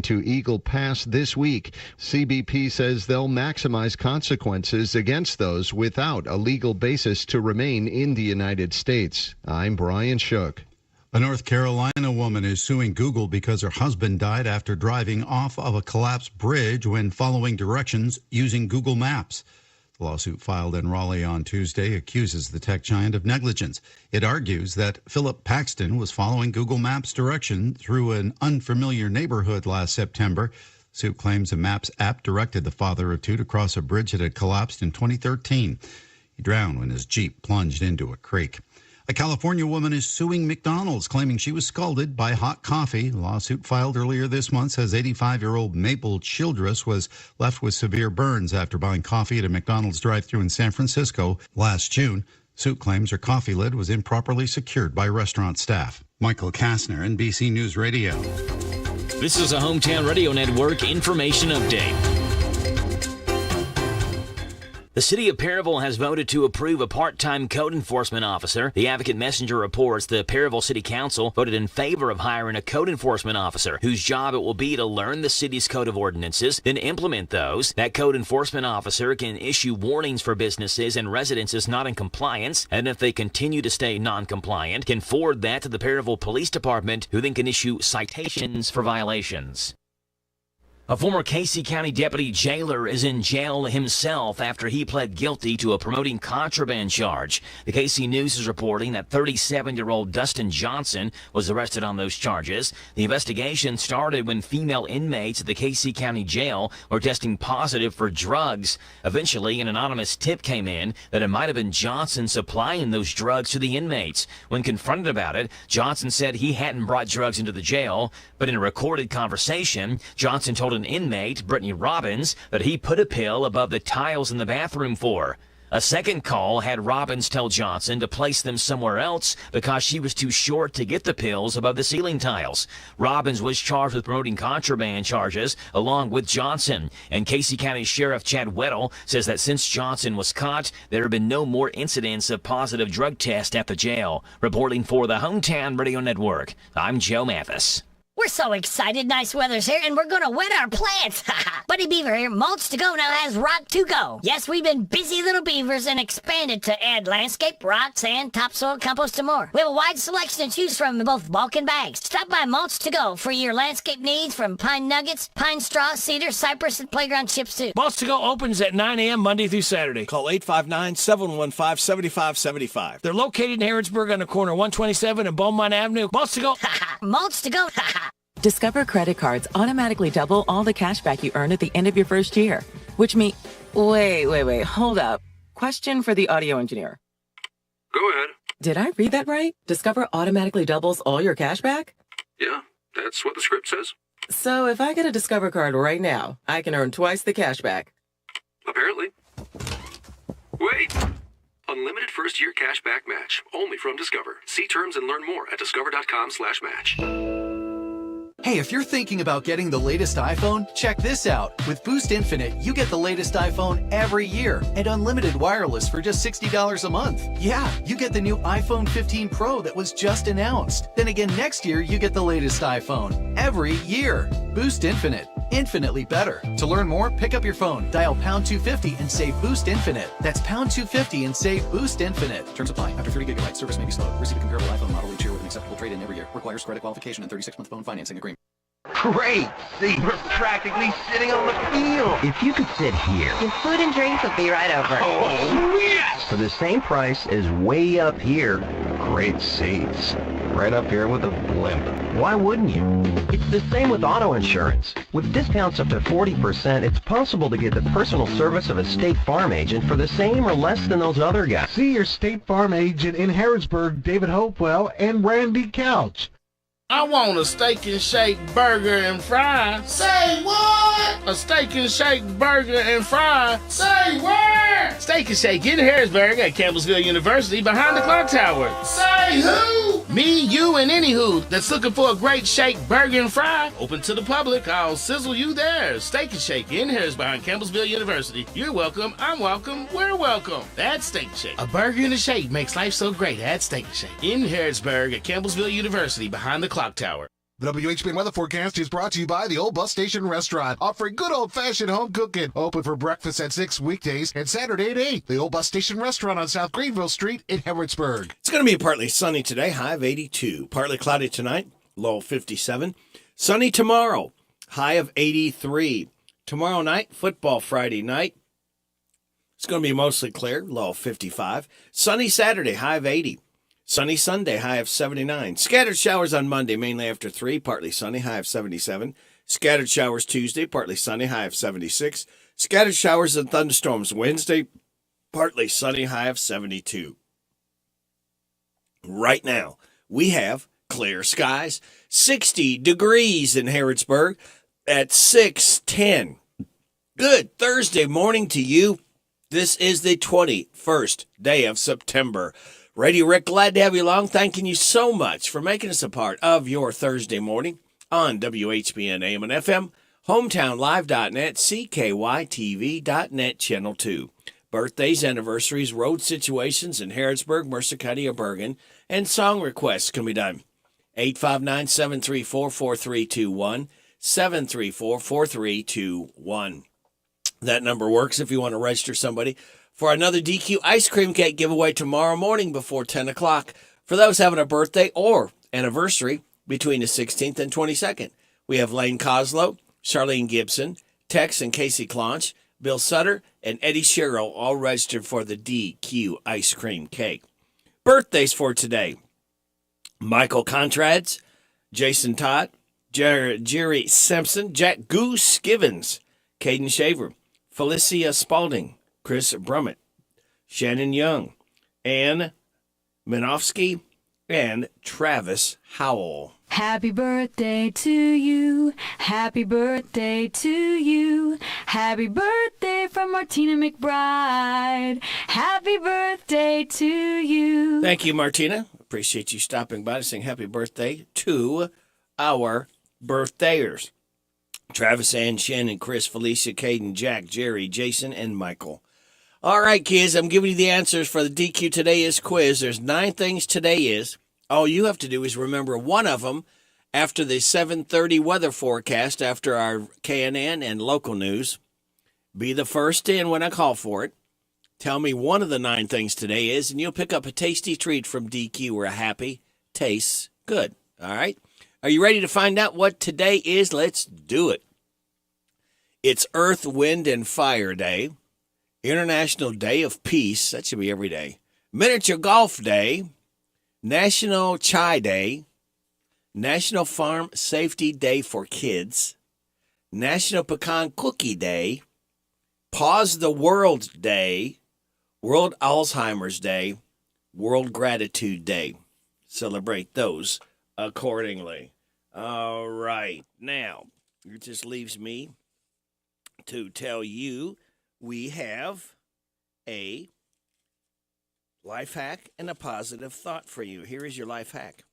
to Eagle Pass this week. CBP says they'll maximize consequences against those without a legal basis to remain in the United States. I'm Brian Shook. A North Carolina woman is suing Google because her husband died after driving off of a collapsed bridge when following directions using Google Maps. The lawsuit filed in Raleigh on Tuesday accuses the tech giant of negligence. It argues that Philip Paxton was following Google Maps direction through an unfamiliar neighborhood last September. The suit claims a Maps app directed the father of two to cross a bridge that had collapsed in 2013. He drowned when his Jeep plunged into a creek. A California woman is suing McDonald's, claiming she was scalded by hot coffee. The lawsuit filed earlier this month says 85-year-old Maple Childress was left with severe burns after buying coffee at a McDonald's drive-thru in San Francisco last June. Suit claims her coffee lid was improperly secured by restaurant staff. Michael Kastner, NBC News Radio. This is a Hometown Radio Network information update. The city of Perryville has voted to approve a part-time code enforcement officer. The Advocate Messenger reports the Perryville City Council voted in favor of hiring a code enforcement officer whose job it will be to learn the city's code of ordinances, then implement those. That code enforcement officer can issue warnings for businesses and residences not in compliance, and if they continue to stay non-compliant, can forward that to the Perryville Police Department, who then can issue citations for violations. A former Casey County deputy jailer is in jail himself after he pled guilty to a promoting contraband charge. The KC News is reporting that 37-year-old Dustin Johnson was arrested on those charges. The investigation started when female inmates at the Casey County Jail were testing positive for drugs. Eventually, an anonymous tip came in that it might have been Johnson supplying those drugs to the inmates. When confronted about it, Johnson said he hadn't brought drugs into the jail, but in a recorded conversation, Johnson told an inmate, Brittany Robbins, that he put a pill above the tiles in the bathroom for. A second call had Robbins tell Johnson to place them somewhere else because she was too short to get the pills above the ceiling tiles. Robbins was charged with promoting contraband charges along with Johnson. And Casey County Sheriff Chad Weddle says that since Johnson was caught, there have been no more incidents of positive drug tests at the jail. Reporting for the Hometown Radio Network, I'm Joe Mathis. We're so excited. Nice weather's here, and we're going to wet our plants. Buddy Beaver here. Mulch to Go now has rock to go. Yes, we've been busy little beavers and expanded to add landscape, rock, sand, topsoil, compost, and more. We have a wide selection to choose from in both bulk and bags. Stop by Mulch to Go for your landscape needs from pine nuggets, pine straw, cedar, cypress, and playground chips, too. Mulch to Go opens at 9 a.m. Monday through Saturday. Call 859-715-7575. They're located in Harrodsburg on the corner of 127 and Beaumont Avenue. Mulch to Go. Mulch to Go. Discover credit cards automatically double all the cash back you earn at the end of your first year, which means... Wait, hold up. Question for the audio engineer. Go ahead. Did I read that right? Discover automatically doubles all your cash back? Yeah, that's what the script says. So if I get a Discover card right now, I can earn twice the cash back. Apparently. Wait! Unlimited first-year cash back match, only from Discover. See terms and learn more at discover.com/match. Hey, if you're thinking about getting the latest iPhone, check this out. With Boost Infinite, you get the latest iPhone every year and unlimited wireless for just $60 a month. Yeah, you get the new iPhone 15 Pro that was just announced. Then again, next year, you get the latest iPhone every year. Boost Infinite. Infinitely better. To learn more, pick up your phone, dial pound 250 and save Boost Infinite. That's pound 250 and save Boost Infinite. Terms apply. After 30 gigabytes, service may be slow. Receive a comparable iPhone model each year with an acceptable trade-in every year. Requires credit qualification and 36-month phone financing agreement. Great! See, we're practically sitting on the field. If you could sit here. Your food and drinks will be right over. Oh, yes! For the same price as way up here. Great seats. Right up here with a blimp. Why wouldn't you? It's the same with auto insurance. With discounts up to 40%, it's possible to get the personal service of a State Farm agent for the same or less than those other guys. See your State Farm agent in Harrodsburg, David Hopewell, and Randy Couch. I want a steak and shake burger and fries. Say what? A steak and shake burger and fries. Say where? Steak and Shake in Harrisburg at Campbellsville University behind the clock tower. Say who? Me, you, and any who that's looking for a great shake burger and fry. Open to the public. I'll sizzle you there. Steak and Shake in Harrisburg behind Campbellsville University. You're welcome. I'm welcome. We're welcome. That's Steak and Shake. A burger and a shake makes life so great at Steak and Shake in Harrisburg at Campbellsville University behind the clock tower. The WHBN weather forecast is brought to you by the Old Bus Station Restaurant, offering good old-fashioned home cooking. Open for breakfast at 6 weekdays and Saturday at 8. The Old Bus Station Restaurant on South Greenville Street in Harrodsburg. It's going to be partly sunny today, high of 82. Partly cloudy tonight, low of 57. Sunny tomorrow, high of 83. Tomorrow night, football Friday night. It's going to be mostly clear, low of 55. Sunny Saturday, high of 80. Sunny Sunday, high of 79. Scattered showers on Monday, mainly after 3, partly sunny, high of 77. Scattered showers Tuesday, partly sunny, high of 76. Scattered showers and thunderstorms Wednesday, partly sunny, high of 72. Right now, we have clear skies, 60 degrees in Harrodsburg at 6:10. Good Thursday morning to you. This is the 21st day of September. Radio Rick, glad to have you along. Thanking you so much for making us a part of your Thursday morning on WHBN AM and FM, hometownlive.net, CKYTV.net, Channel 2. Birthdays, anniversaries, road situations in Harrodsburg, Mercer County, or Bergen, and song requests can be done. 859-734-4321, 734-4321. That number works if you want to register somebody for another DQ ice cream cake giveaway tomorrow morning before 10 o'clock for those having a birthday or anniversary between the 16th and 22nd. We have Lane Coslow, Charlene Gibson, Tex and Casey Clonch, Bill Sutter, and Eddie Sherrill all registered for the DQ ice cream cake. Birthdays for today: Michael Contrads, Jason Todd, Jerry Simpson, Jack Goose Givens, Caden Shaver, Felicia Spalding, Chris Brummett, Shannon Young, Ann Minofsky, and Travis Howell. Happy birthday to you. Happy birthday to you. Happy birthday from Martina McBride. Happy birthday to you. Thank you, Martina. Appreciate you stopping by to sing happy birthday to our birthday-ers. Travis, Ann, Shannon, Chris, Felicia, Caden, Jack, Jerry, Jason, and Michael. All right, kids, I'm giving you the answers for the DQ Today Is quiz. There's 9 things today is. All you have to do is remember one of them after the 7:30 weather forecast, after our KNN and local news. Be the first in when I call for it. Tell me one of the 9 things today is, and you'll pick up a tasty treat from DQ where a happy tastes good. All right? Are you ready to find out what today is? Let's do it. It's Earth, Wind, and Fire Day. International Day of Peace. That should be every day. Miniature Golf Day. National Chai Day. National Farm Safety Day for Kids. National Pecan Cookie Day. Pause the World Day. World Alzheimer's Day. World Gratitude Day. Celebrate those accordingly. All right. Now, it just leaves me to tell you we have a life hack and a positive thought for you. Here is your life hack.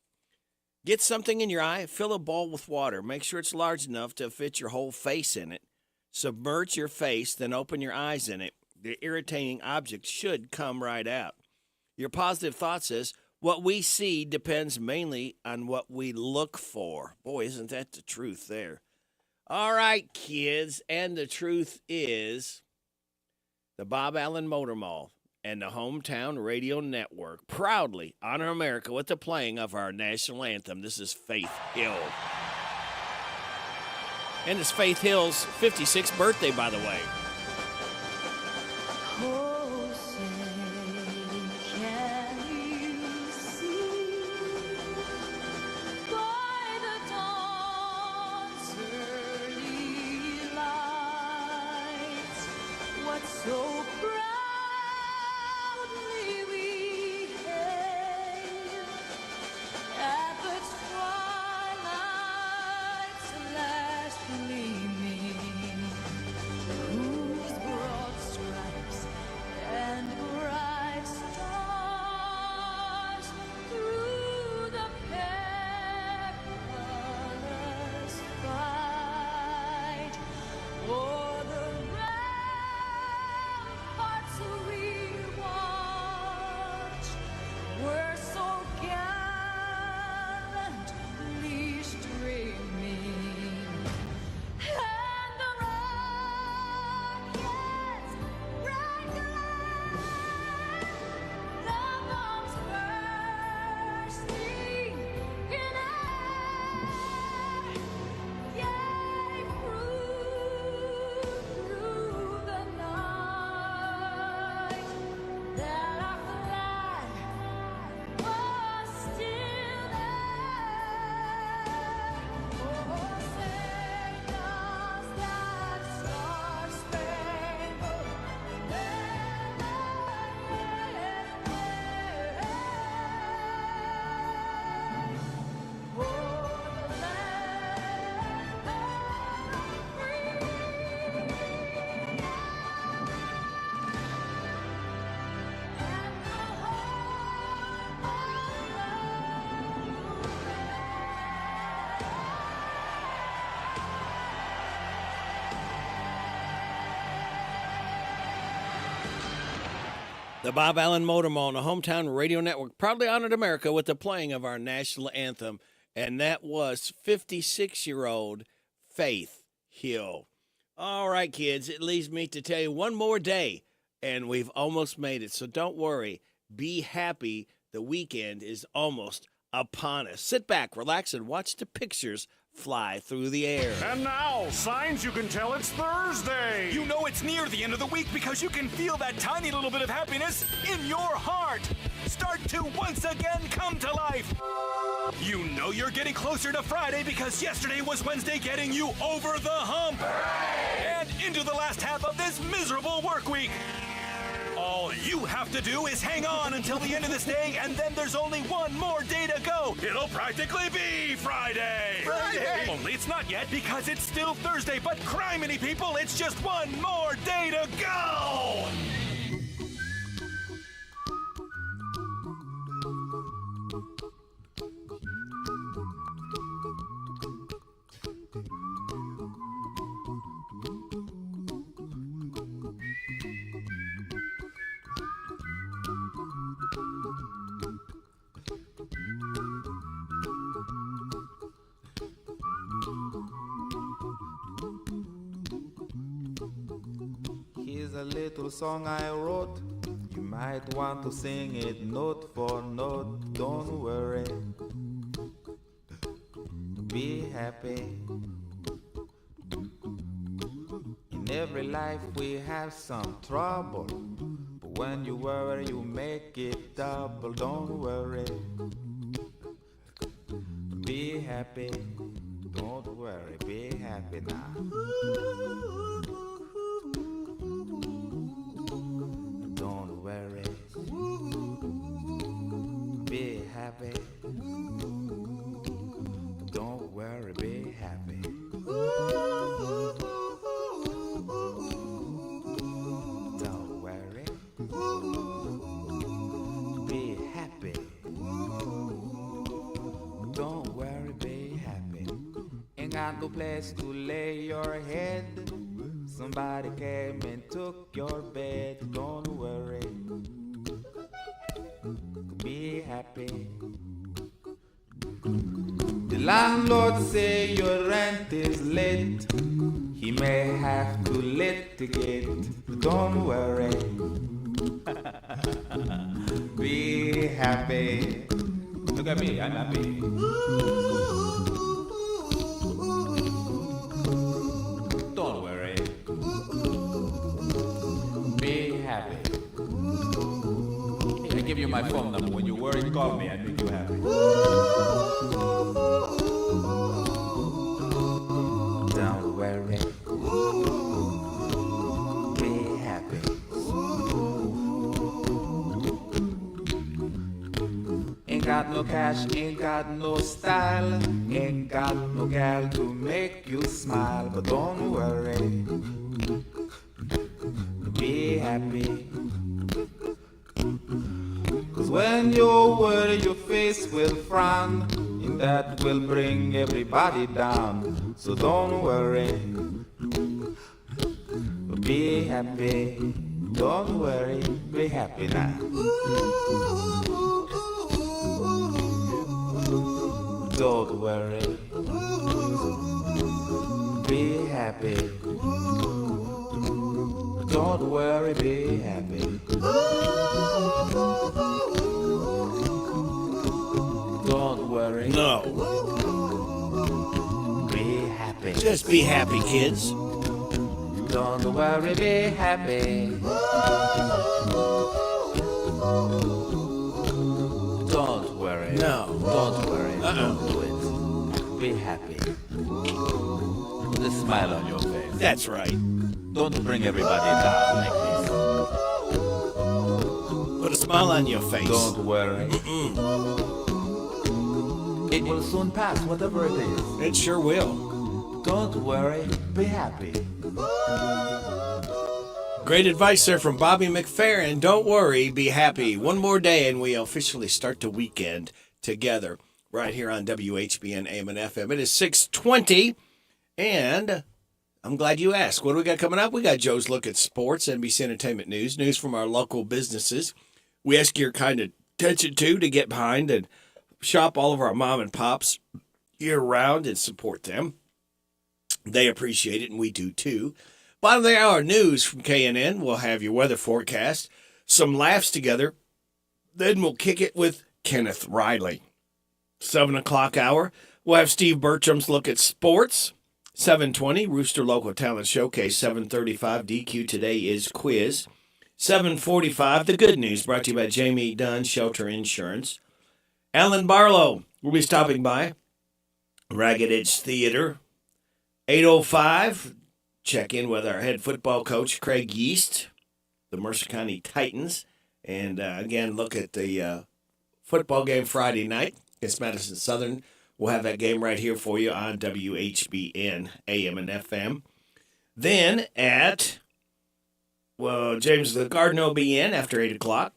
Get something in your eye, fill a bowl with water. Make sure it's large enough to fit your whole face in it. Submerge your face, then open your eyes in it. The irritating object should come right out. Your positive thought says, what we see depends mainly on what we look for. Boy, isn't that the truth there? All right, kids, and the truth is the Bob Allen Motor Mall and the Hometown Radio Network proudly honor America with the playing of our national anthem. This is Faith Hill. And it's Faith Hill's 56th birthday, by the way. So proudly we hail at the twilight's last gleaming, whose broad stripes and bright stars through the perilous fight o'er the The Bob Allen Motor Mall on the Hometown Radio Network proudly honored America with the playing of our national anthem, and that was 56-year-old Faith Hill. All right, kids, it leaves me to tell you one more day, and we've almost made it, so don't worry. Be happy. The weekend is almost upon us. Sit back, relax, and watch the pictures fly through the air. And now, signs you can tell it's Thursday. You know it's near the end of the week because you can feel that tiny little bit of happiness in your heart. Start to once again come to life. You know you're getting closer to Friday because yesterday was Wednesday, getting you over the hump. Hooray! And into the last half of this miserable work week. All you have to do is hang on until the end of this day, and then there's only one more day to go. It'll practically be Friday. Only it's not yet because it's still Thursday, but criminy people, it's just one more day to go. Here's a little song I wrote. You might want to sing it note for note. Don't worry. Be happy. In every life we have some trouble. But when you worry, you make it double. Don't worry. Be happy. Don't worry. Be happy now. Don't worry. Be happy. Don't worry, be happy. Don't worry. Be happy. Don't worry, be happy. Ain't got no place to lay your head. Somebody came and took your bed. Don't worry. Be happy. The landlord say your rent is late. He may have to litigate. Don't worry. Be happy. Look at me, I'm happy. Don't worry. Be happy. I give you my phone number. When you worry, call me. I make you happy. Don't worry. Be happy. Ain't got no cash, ain't got no style, ain't got no gal to make you smile. But don't worry. Be happy. Cause when you worry, your face will frown, and that will bring everybody down. So don't worry. Be happy. Don't worry. Be happy now. Don't worry. Be happy. Don't worry, be happy. Don't worry. No. Be happy. Just be happy, kids. Don't worry, be happy. Don't worry. No. Don't worry. Don't do it. Be happy. Put a smile on your face. That's right. Don't bring everybody down like this. Put a smile on your face. Don't worry. It will soon pass, whatever it is. It sure will. Don't worry. Be happy. Great advice there from Bobby McFerrin. Don't worry, be happy. One more day and we officially start the weekend together right here on WHBN AM and FM. It is 6:20 and I'm glad you asked. What do we got coming up? We got Joe's Look at Sports, NBC Entertainment news from our local businesses. We ask your kind of attention to get behind and shop all of our mom and pops year-round and support them. They appreciate it, and we do too. Bottom of the hour news from KNN. We'll have your weather forecast, some laughs together. Then we'll kick it with Kenneth Riley. 7 o'clock hour, we'll have Steve Bertram's Look at Sports. 7:20, Rooster Local Talent Showcase. 7:35, DQ Today is Quiz. 7:45, The Good News, brought to you by Jamie Dunn Shelter Insurance. Alan Barlow will be stopping by. Ragged Edge Theater. 8:05, check in with our head football coach, Craig Yeast, the Mercer County Titans. And again, look at the football game Friday night against Madison Southern. We'll have that game right here for you on WHBN, AM and FM. Then at, James the Garden will be in after 8 o'clock.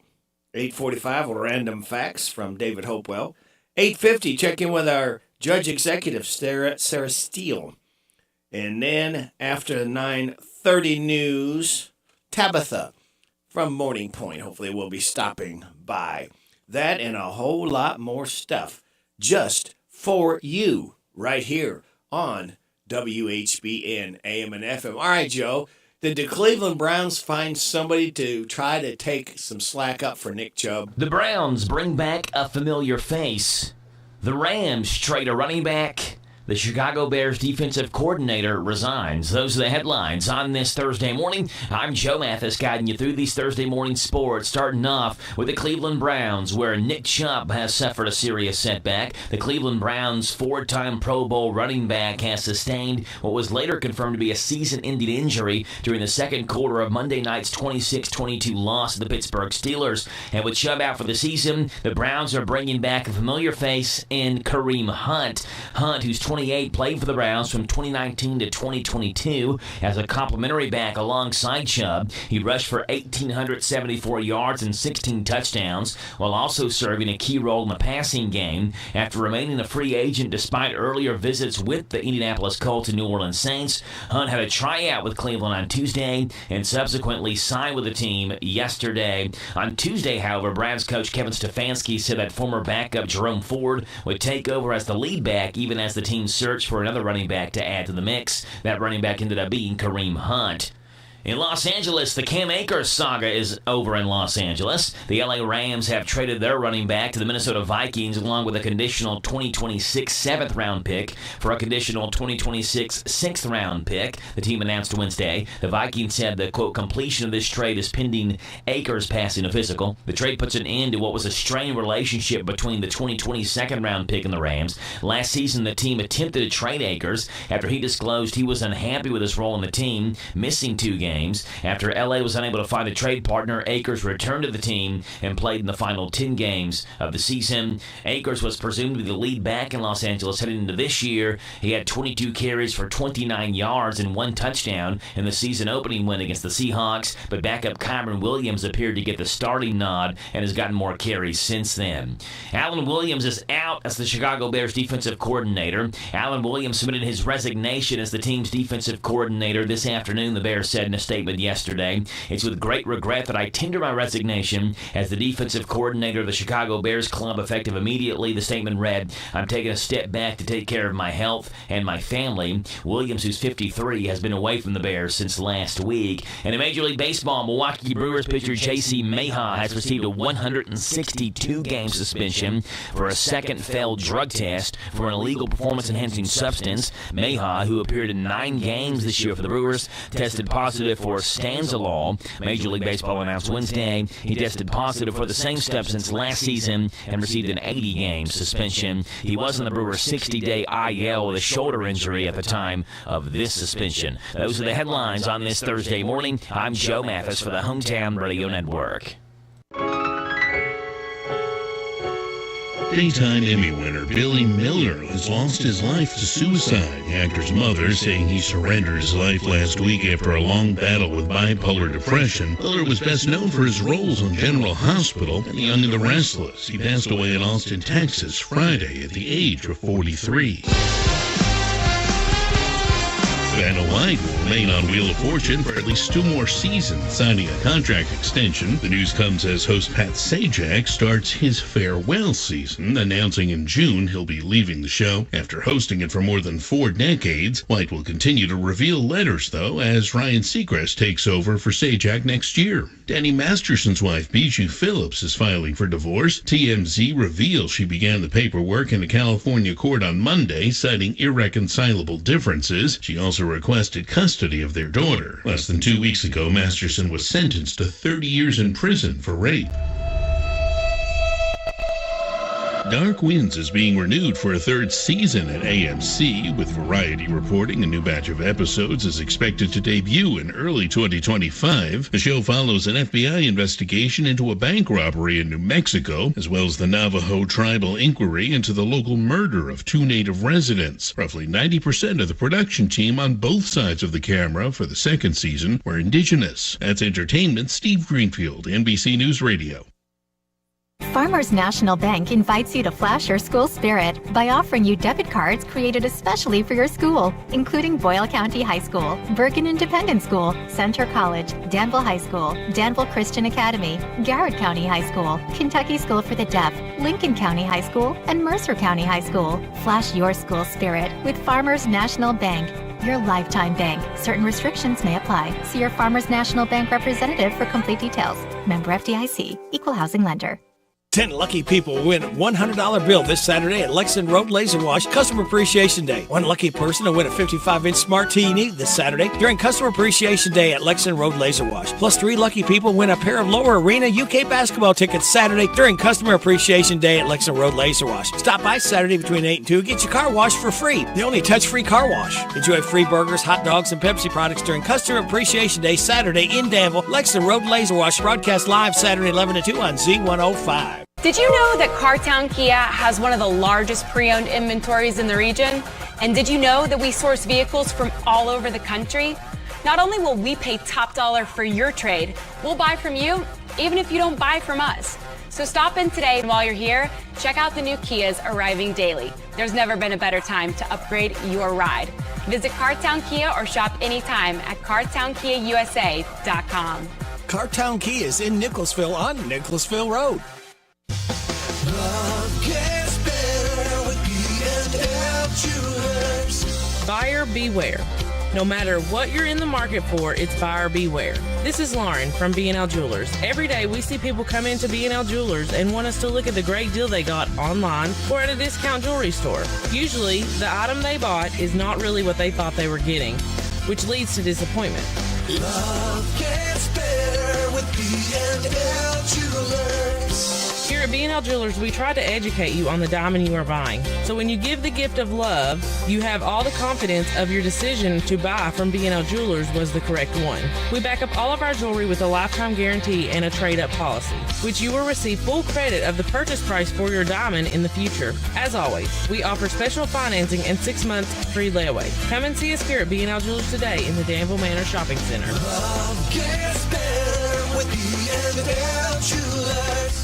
8:45, Random Facts from David Hopewell. 8:50, check in with our Judge Executive, Sarah Steele. And then after 9:30 news, Tabitha from Morning Point. Hopefully we'll be stopping by. That and a whole lot more stuff just for you right here on WHBN AM and FM. All right, Joe. Did the Cleveland Browns find somebody to try to take some slack up for Nick Chubb? The Browns bring back a familiar face. The Rams trade a running back. The Chicago Bears defensive coordinator resigns. Those are the headlines on this Thursday morning. I'm Joe Mathis, guiding you through these Thursday morning sports, starting off with the Cleveland Browns, where Nick Chubb has suffered a serious setback. The Cleveland Browns' four-time Pro Bowl running back has sustained what was later confirmed to be a season-ending injury during the second quarter of Monday night's 26-22 loss to the Pittsburgh Steelers. And with Chubb out for the season, the Browns are bringing back a familiar face in Kareem Hunt. Hunt, who's 28, played for the Browns from 2019 to 2022 as a complimentary back alongside Chubb. He rushed for 1,874 yards and 16 touchdowns, while also serving a key role in the passing game after remaining a free agent despite earlier visits with the Indianapolis Colts and New Orleans Saints. Hunt had a tryout with Cleveland on Tuesday and subsequently signed with the team yesterday. On Tuesday, however, Browns coach Kevin Stefanski said that former backup Jerome Ford would take over as the lead back even as the team searched for another running back to add to the mix. That running back ended up being Kareem Hunt. In Los Angeles, the Cam Akers saga is over in Los Angeles. The LA Rams have traded their running back to the Minnesota Vikings along with a conditional 2026 7th-round pick for a conditional 2026 6th-round pick, the team announced Wednesday. The Vikings said the, quote, completion of this trade is pending Akers passing a physical. The trade puts an end to what was a strained relationship between the 2020 2nd-round pick and the Rams. Last season, the team attempted to trade Akers after he disclosed he was unhappy with his role in the team, missing 2 games. After LA was unable to find a trade partner, Akers returned to the team and played in the final 10 games of the season. Akers was presumed to be the lead back in Los Angeles heading into this year. He had 22 carries for 29 yards and 1 touchdown in the season opening win against the Seahawks, but backup Kyron Williams appeared to get the starting nod and has gotten more carries since then. Alan Williams is out as the Chicago Bears defensive coordinator. Alan Williams submitted his resignation as the team's defensive coordinator this afternoon, the Bears said in a statement yesterday. It's with great regret that I tender my resignation as the defensive coordinator of the Chicago Bears club effective immediately, the statement read. I'm taking a step back to take care of my health and my family. Williams, who's 53, has been away from the Bears since last week. And in Major League Baseball, Milwaukee Brewers pitcher J.C. Mayhaw has received a 162-game suspension for a second failed drug test for an illegal performance-enhancing substance. Mayhaw, who appeared in 9 games this year for the Brewers, tested positive for stanzolol. Major League Baseball announced Wednesday he tested positive for the same substance last season and received an 80-game suspension. He was in the Brewers' 60-day IL with a shoulder injury at the time of this suspension. Those are the headlines on this Thursday morning. I'm Joe Mathis for the Hometown Radio Network. Daytime Emmy winner Billy Miller has lost his life to suicide. The actor's mother saying he surrendered his life last week after a long battle with bipolar depression. Miller was best known for his roles on General Hospital and The Young and the Restless. He passed away in Austin, Texas, Friday at the age of 43. Vanna White will remain on Wheel of Fortune for at least 2 more seasons, signing a contract extension. The news comes as host Pat Sajak starts his farewell season, announcing in June he'll be leaving the show. After hosting it for more than 4 decades, White will continue to reveal letters, though, as Ryan Seacrest takes over for Sajak next year. Danny Masterson's wife, Bijou Phillips, is filing for divorce. TMZ reveals she began the paperwork in a California court on Monday, citing irreconcilable differences. She also requested custody of their daughter. Less than 2 weeks ago, Masterson was sentenced to 30 years in prison for rape. Dark Winds is being renewed for a 3rd season at AMC, with Variety reporting a new batch of episodes is expected to debut in early 2025. The show follows an FBI investigation into a bank robbery in New Mexico, as well as the Navajo tribal inquiry into the local murder of 2 native residents. Roughly 90% of the production team on both sides of the camera for the 2nd season were indigenous. That's Entertainment, Steve Greenfield, NBC News Radio. Farmers National Bank invites you to flash your school spirit by offering you debit cards created especially for your school, including Boyle County High School, Bergen Independent School, Center College, Danville High School, Danville Christian Academy, Garrett County High School, Kentucky School for the Deaf, Lincoln County High School, and Mercer County High School. Flash your school spirit with Farmers National Bank, your lifetime bank. Certain restrictions may apply. See your Farmers National Bank representative for complete details. Member FDIC, Equal Housing Lender. 10 lucky people win a $100 bill this Saturday at Lexington Road Laser Wash Customer Appreciation Day. One lucky person will win a 55-inch Smart TV this Saturday during Customer Appreciation Day at Lexington Road Laser Wash. Plus 3 lucky people win a pair of Lower Arena UK basketball tickets Saturday during Customer Appreciation Day at Lexington Road Laser Wash. Stop by Saturday between 8 and 2. Get your car washed for free. The only touch-free car wash. Enjoy free burgers, hot dogs, and Pepsi products during Customer Appreciation Day Saturday in Danville. Lexington Road Laser Wash broadcast live Saturday 11 to 2 on Z105. Did you know that Cartown Kia has one of the largest pre-owned inventories in the region? And did you know that we source vehicles from all over the country? Not only will we pay top dollar for your trade, we'll buy from you even if you don't buy from us. So stop in today, and while you're here, check out the new Kias arriving daily. There's never been a better time to upgrade your ride. Visit Cartown Kia or shop anytime at CartownKiaUSA.com. Cartown Kia is in Nicholasville on Nicholasville Road. Love gets better with B&L Jewelers. Buyer beware. No matter what you're in the market for, it's buyer beware. This is Lauren from B&L Jewelers. Every day we see people come into B&L Jewelers and want us to look at the great deal they got online or at a discount jewelry store. Usually, the item they bought is not really what they thought they were getting, which leads to disappointment. Love gets better with B&L Jewelers. Here at B&L Jewelers, we try to educate you on the diamond you are buying. So when you give the gift of love, you have all the confidence of your decision to buy from B&L Jewelers was the correct one. We back up all of our jewelry with a lifetime guarantee and a trade-up policy, which you will receive full credit of the purchase price for your diamond in the future. As always, we offer special financing and 6 months free layaway. Come and see us here at B&L Jewelers today in the Danville Manor Shopping Center. Love gets better with B&L Jewelers.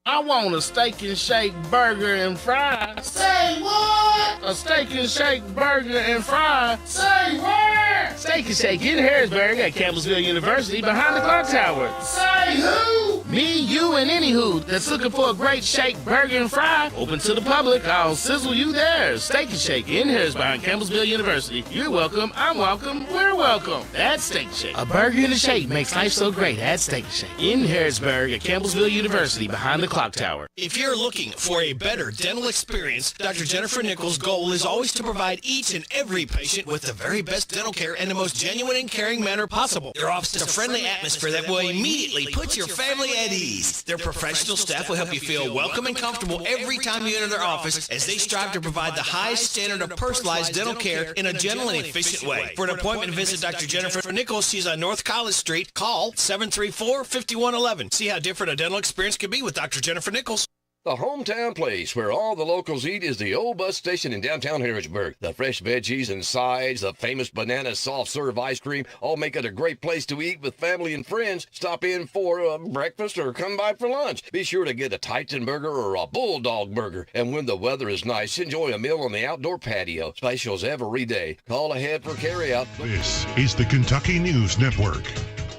I want a steak and shake burger and fries. Say what? A steak and shake burger and fries. Say where? Steak and Shake in Harrisburg at Campbellsville University behind the clock tower. Say who? Me, you, and any who that's looking for a great shake burger and fry. Open to the public. I'll sizzle you there. Steak and Shake in Harrisburg at Campbellsville University. You're welcome. I'm welcome. We're welcome. That's Steak and Shake. A burger and a shake makes life so great. That's Steak and Shake in Harrisburg at Campbellsville University behind the clock tower. If you're looking for a better dental experience, Dr. Jennifer Nichols' goal is always to provide each and every patient with the very best dental care in the most genuine and caring manner possible. Their office is a friendly atmosphere that will immediately put your family at ease. Their professional staff will help you feel welcome and comfortable every time you enter their office as they strive to provide the highest standard of personalized dental care in a gentle and efficient way. For an appointment, visit Dr. Jennifer Nichols. She's on North College Street. Call 734-5111. See how different a dental experience can be with Dr. Jennifer Nichols. The hometown place where all the locals eat is the old bus station in downtown Harrisburg. The fresh veggies and sides, the famous banana soft serve ice cream, all make it a great place to eat with family and friends. Stop in for breakfast or come by for lunch. Be sure to get a Titan burger or a Bulldog burger. And when the weather is nice, enjoy a meal on the outdoor patio. Specials every day. Call ahead for carryout. This is the Kentucky News Network.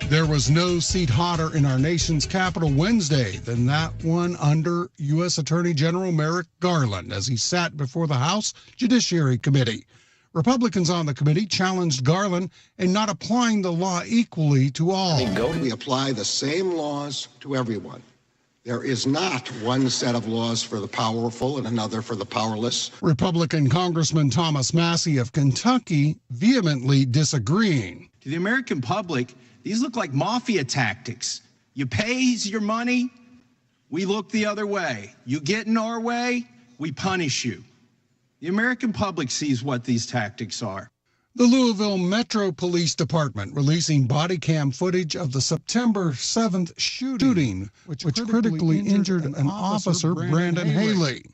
There was no seat hotter in our nation's capital Wednesday than that one under U.S. Attorney General Merrick Garland as he sat before the House Judiciary Committee. Republicans on the committee challenged Garland in not applying the law equally to all. We apply the same laws to everyone. There is not one set of laws for the powerful and another for the powerless. Republican Congressman Thomas Massey of Kentucky vehemently disagreeing. To the American public, these look like mafia tactics. You pays your money, we look the other way. You get in our way, we punish you. The American public sees what these tactics are. The Louisville Metro Police Department releasing body cam footage of the September 7th shooting, which critically injured an officer, Brandon Haley.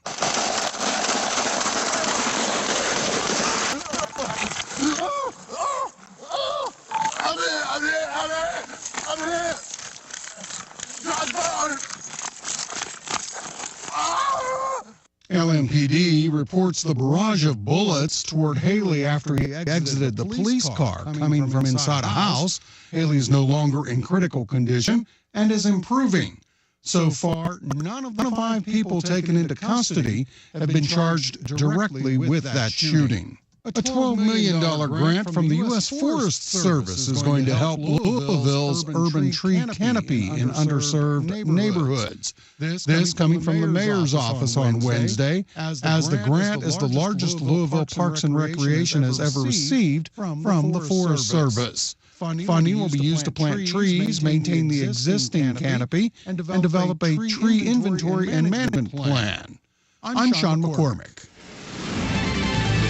LMPD reports the barrage of bullets toward Haley after he exited the police car coming from inside a house. Haley is no longer in critical condition and is improving. So far, none of the 5 people taken into custody have been charged directly with that shooting. A $12 million grant from the U.S. Forest Service is going to help Louisville's urban tree canopy in underserved neighborhoods. This coming from the mayor's office on Wednesday, as the grant is the largest Louisville Parks and Recreation has ever received from the Forest Service. Funding will be used to plant trees, maintain the existing canopy, and develop a tree inventory and management plan. I'm Sean McCormick.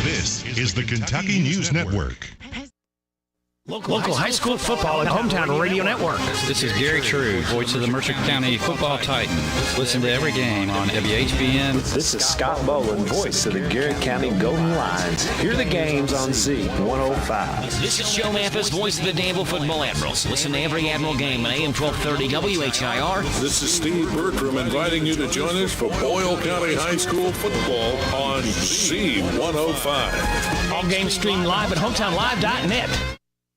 This is the Kentucky News Network. Local high school football and hometown radio network. This is Gary True, voice of the Mercer County Football Titan. Listen to every game on WHBN. This is Scott Boland, voice of the Garrett County Golden Lions. Hear the games on Z105. This is Joe Mathis, voice of the Danville Football Admirals. Listen to every Admiral game on AM 1230 WHIR. This is Steve Bertram inviting you to join us for Boyle County High School football on Z105. All games streamed live at hometownlive.net.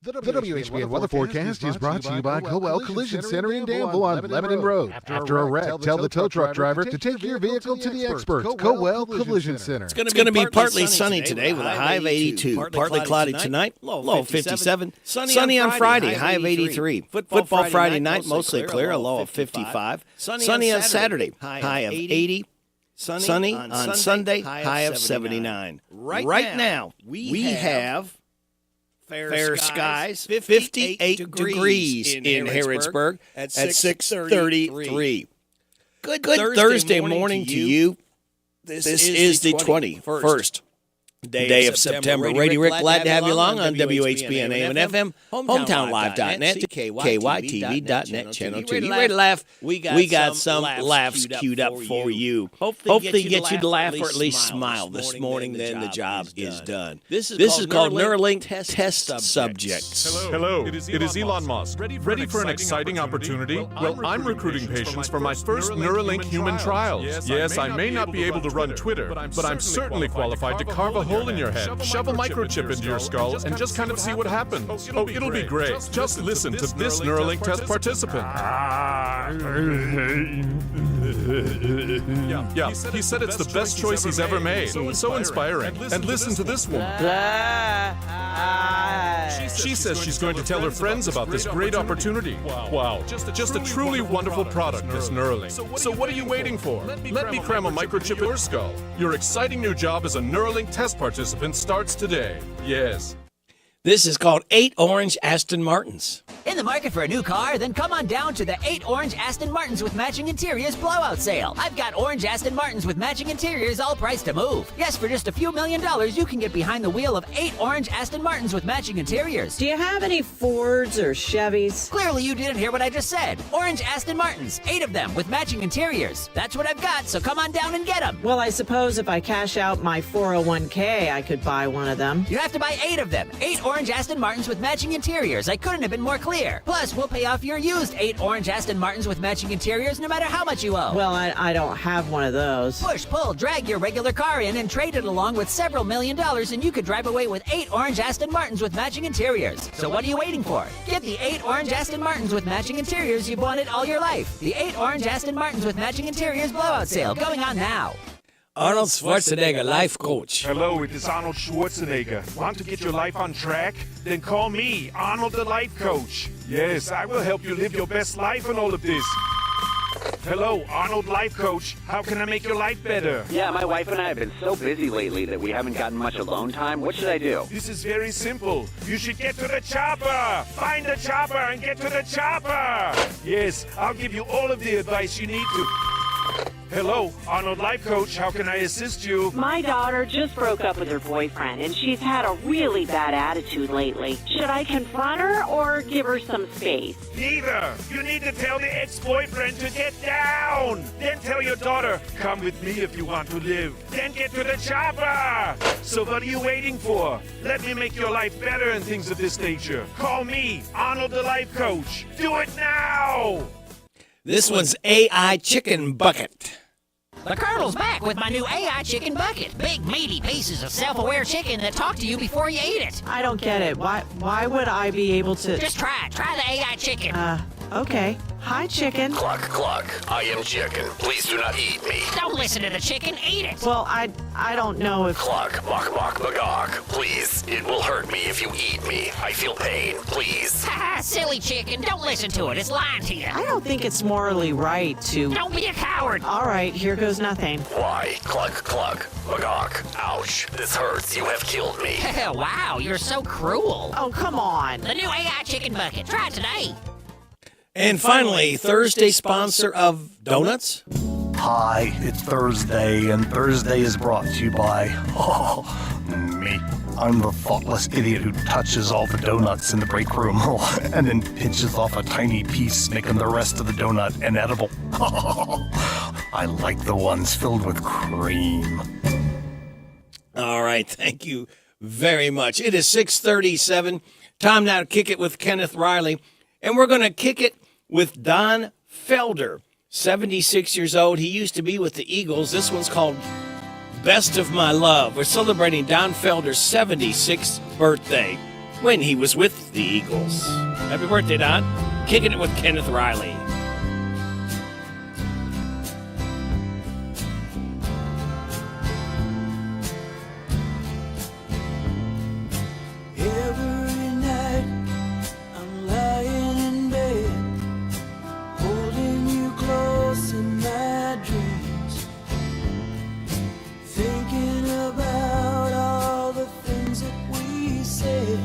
The WHBN weather forecast is brought to you by Coel Collision Center in Danville on Lebanon Road. After a wreck, tell the tow truck driver to take your vehicle to the experts. Coel Collision Center. It's going to be partly sunny today with a high of 82. Partly cloudy tonight, low of 57. Sunny on Friday, high of 83. Football Friday night, mostly clear, a low of 55. Sunny on Saturday, high of 80. Sunny on Sunday, high of 79. Right now, we have fair skies, 58 degrees in Harrodsburg at 6:33. Good Thursday morning to you. This is the 21st day of September. Brady Rick, glad to have you along on WHBN AM and FM, HometownLive.net, KYTV.net, Channel 2. You ready to laugh? We got some laughs queued up for you. Hopefully get you to laugh or at least smile this morning, then the job is done. This is called Neuralink Test Subjects. Hello, it is Elon Musk. Ready for an exciting opportunity? Well, I'm recruiting patients for my first Neuralink human trials. Yes, I may not be able to run Twitter, but I'm certainly qualified to carve a hole in your head, shove a microchip into your skull, and just kind of see what happens. Oh, it'll be great. Just listen to this Neuralink test participant. Yeah, he said it's the best choice he's ever made. So inspiring. And listen to this woman. She says she's going to tell her friends about this great opportunity. Wow. Just a truly wonderful product, this Neuralink. So what are you waiting for? Let me cram a microchip in your skull. Your exciting new job as a Neuralink test participant starts today. Yes. This is called 8 Orange Aston Martins. In the market for a new car? Then come on down to the 8 orange Aston Martins with matching interiors blowout sale. I've got orange Aston Martins with matching interiors all priced to move. Yes, for just a few $1,000,000, you can get behind the wheel of 8 orange Aston Martins with matching interiors. Do you have any Fords or Chevys? Clearly you didn't hear what I just said. Orange Aston Martins, 8 of them with matching interiors. That's what I've got, so come on down and get them. Well, I suppose if I cash out my 401k, I could buy one of them. You have to buy 8 of them. 8 orange Aston Martins with matching interiors. I couldn't have been more clear. Plus, we'll pay off your used 8 orange Aston Martins with matching interiors no matter how much you owe. Well, I don't have one of those. Push, pull, drag your regular car in and trade it along with several $1,000,000 and you could drive away with 8 orange Aston Martins with matching interiors. So what are you waiting for? Get the 8 orange Aston Martins with matching interiors you've wanted all your life. The 8 orange Aston Martins with matching interiors blowout sale going on now. Arnold Schwarzenegger, life coach. Hello, it is Arnold Schwarzenegger. Want to get your life on track? Then call me, Arnold the Life Coach. Yes, I will help you live your best life and all of this. Hello, Arnold Life Coach. How can I make your life better? Yeah, my wife and I have been so busy lately that we haven't gotten much alone time. What should I do? This is very simple. You should get to the chopper. Find the chopper and get to the chopper. Yes, I'll give you all of the advice you need to. Hello, Arnold Life Coach. How can I assist you? My daughter just broke up with her boyfriend, and she's had a really bad attitude lately. Should I confront her or give her some space? Neither. You need to tell the ex-boyfriend to get down. Then tell your daughter, come with me if you want to live. Then get to the chopper. So what are you waiting for? Let me make your life better and things of this nature. Call me, Arnold the Life Coach. Do it now. This one's AI Chicken Bucket. The Colonel's back with my new AI Chicken Bucket. Big, meaty pieces of self-aware chicken that talk to you before you eat it. I don't get it. Why would I be able to... Just try it. Try the AI Chicken. Okay. Hi, chicken. Cluck, cluck. I am chicken. Please do not eat me. Don't listen to the chicken. Eat it. Well, I don't know if... Cluck, mock, mock, magog. Please, it will hurt me if you eat me. I feel pain. Please. Ha, silly chicken. Don't listen to it. It's lying to you. I don't think it's morally right to... Don't be a coward. All right, here goes nothing. Why? Cluck, cluck. Magog. Ouch. This hurts. You have killed me. Wow, you're so cruel. Oh, come on. The new AI Chicken Bucket. Try it today. And finally, Thursday sponsor of donuts. Hi, it's Thursday, and Thursday is brought to you by, me. I'm the thoughtless idiot who touches all the donuts in the break room and then pinches off a tiny piece, making the rest of the donut inedible. I like the ones filled with cream. All right, thank you very much. It is 6:37. Time now to kick it with Kenneth Riley, and we're going to kick it with Don Felder, 76 years old. He used to be with the Eagles. This one's called Best of My Love. We're celebrating Don Felder's 76th birthday when he was with the Eagles. Happy birthday, Don. Kicking it with Kenneth Riley. Every night I'm lying in bed, holding you close in my dreams, thinking about all the things that we said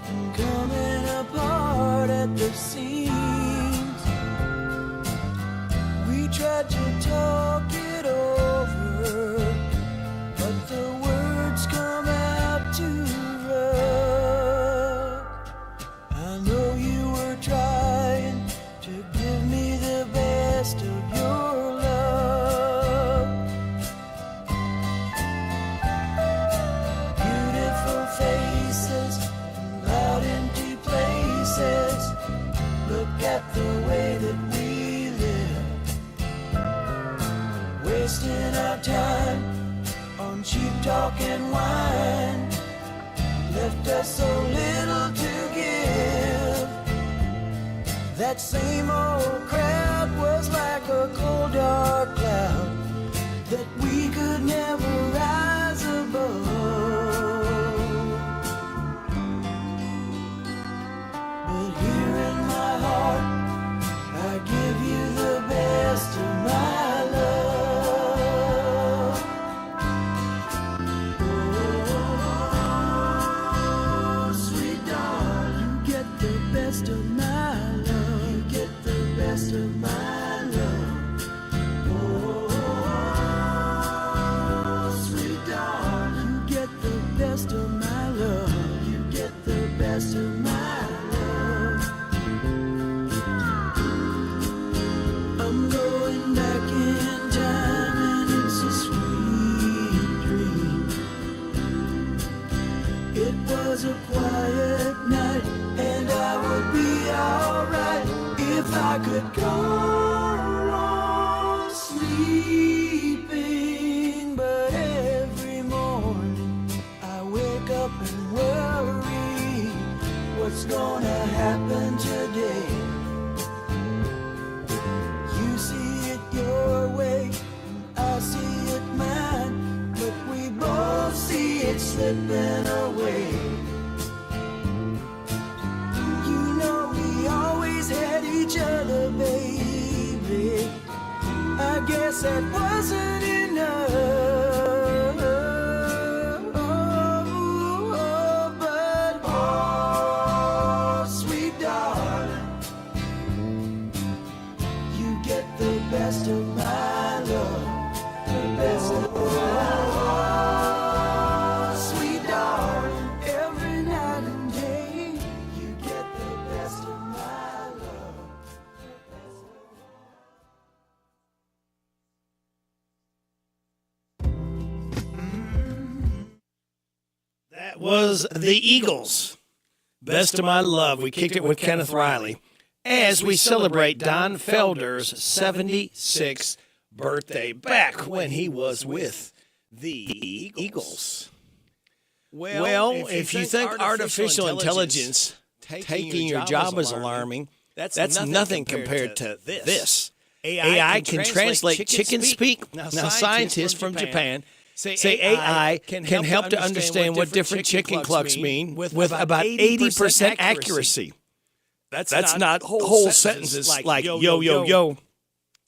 and coming apart at the seams. We tried to talk it over, but the words come out too rough. I know you were trying to give me the best of your love. Beautiful faces and loud empty places. Look at the way that we live, wasting our time on cheap talk and wine. Left us so little to give. That same old crowd was like a cold dark cloud that we could never rise above. But here in my heart I give you the best of my love. Oh, sweet darling, you get the best of my I could go on sleeping, but every morning I wake up and worry what's gonna happen today. You see it your way, I see it mine, but we both see it slipping away. You know we always had each other, baby. I guess that wasn't enough. But oh, sweet darling, you get the best of my love, the best of my love. Sweet darling, every night and day, you get the best of my love. That was the Eagles. Best of My Love. We kicked it with Kenneth Riley as we celebrate Don Felder's 76th birthday, back when he was with the Eagles. Well, if you think artificial intelligence taking your job is alarming, that's nothing compared to this. AI can translate chicken speak. Now, scientists from Japan say AI can help to understand what different chicken clucks mean with about 80% accuracy. That's not whole sentences like yo, yo, yo.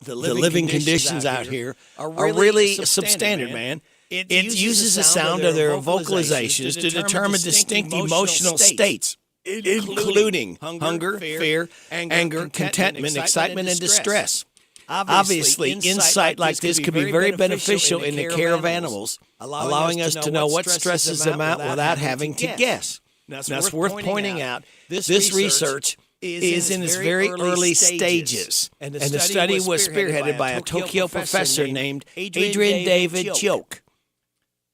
The living conditions out here are really substandard, man. It uses the sound of their vocalizations to determine distinct emotional states, including hunger, fear, anger, contentment, excitement, and distress. Obviously, insight like this could be very beneficial in the care of animals, allowing us to know what stresses them out without having to guess. Now, it's worth pointing out this research is in its very early stages, and the study was spearheaded by a Tokyo professor named Adrian David Choke.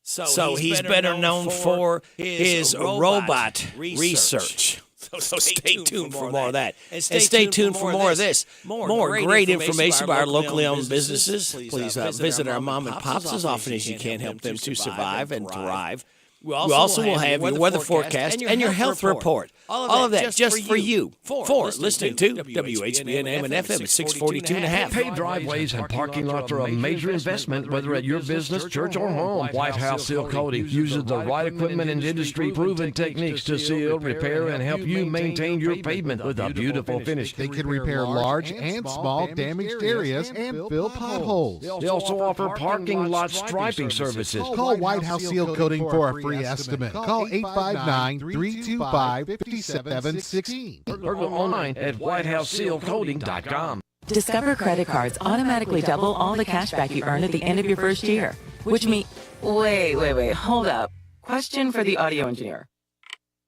So he's better known for his robot research. So stay tuned for more of that. And stay tuned for more of this. More great information about our locally owned businesses. Please visit our mom and pops as often as you can. Help them to survive and thrive. We also will have your weather forecast and your health report. All of that just for you. For listening to WHBN AM and FM at 642 and a half. Paved driveways and parking lots are a major investment, whether at your business, church, or home. White House Seal Coating uses the right equipment and industry-proven techniques to seal, repair, and help you maintain your pavement with a beautiful finish. They can repair large and small damaged areas and fill potholes. They also offer parking lot striping services. Call White House Seal Coating for a free estimate. Call 859-325-5716. Or go online at whitehousesealcoating.com. Discover credit cards automatically double all the cash back you earn at the end of your first year, which means... Wait, hold up. Question for the audio engineer.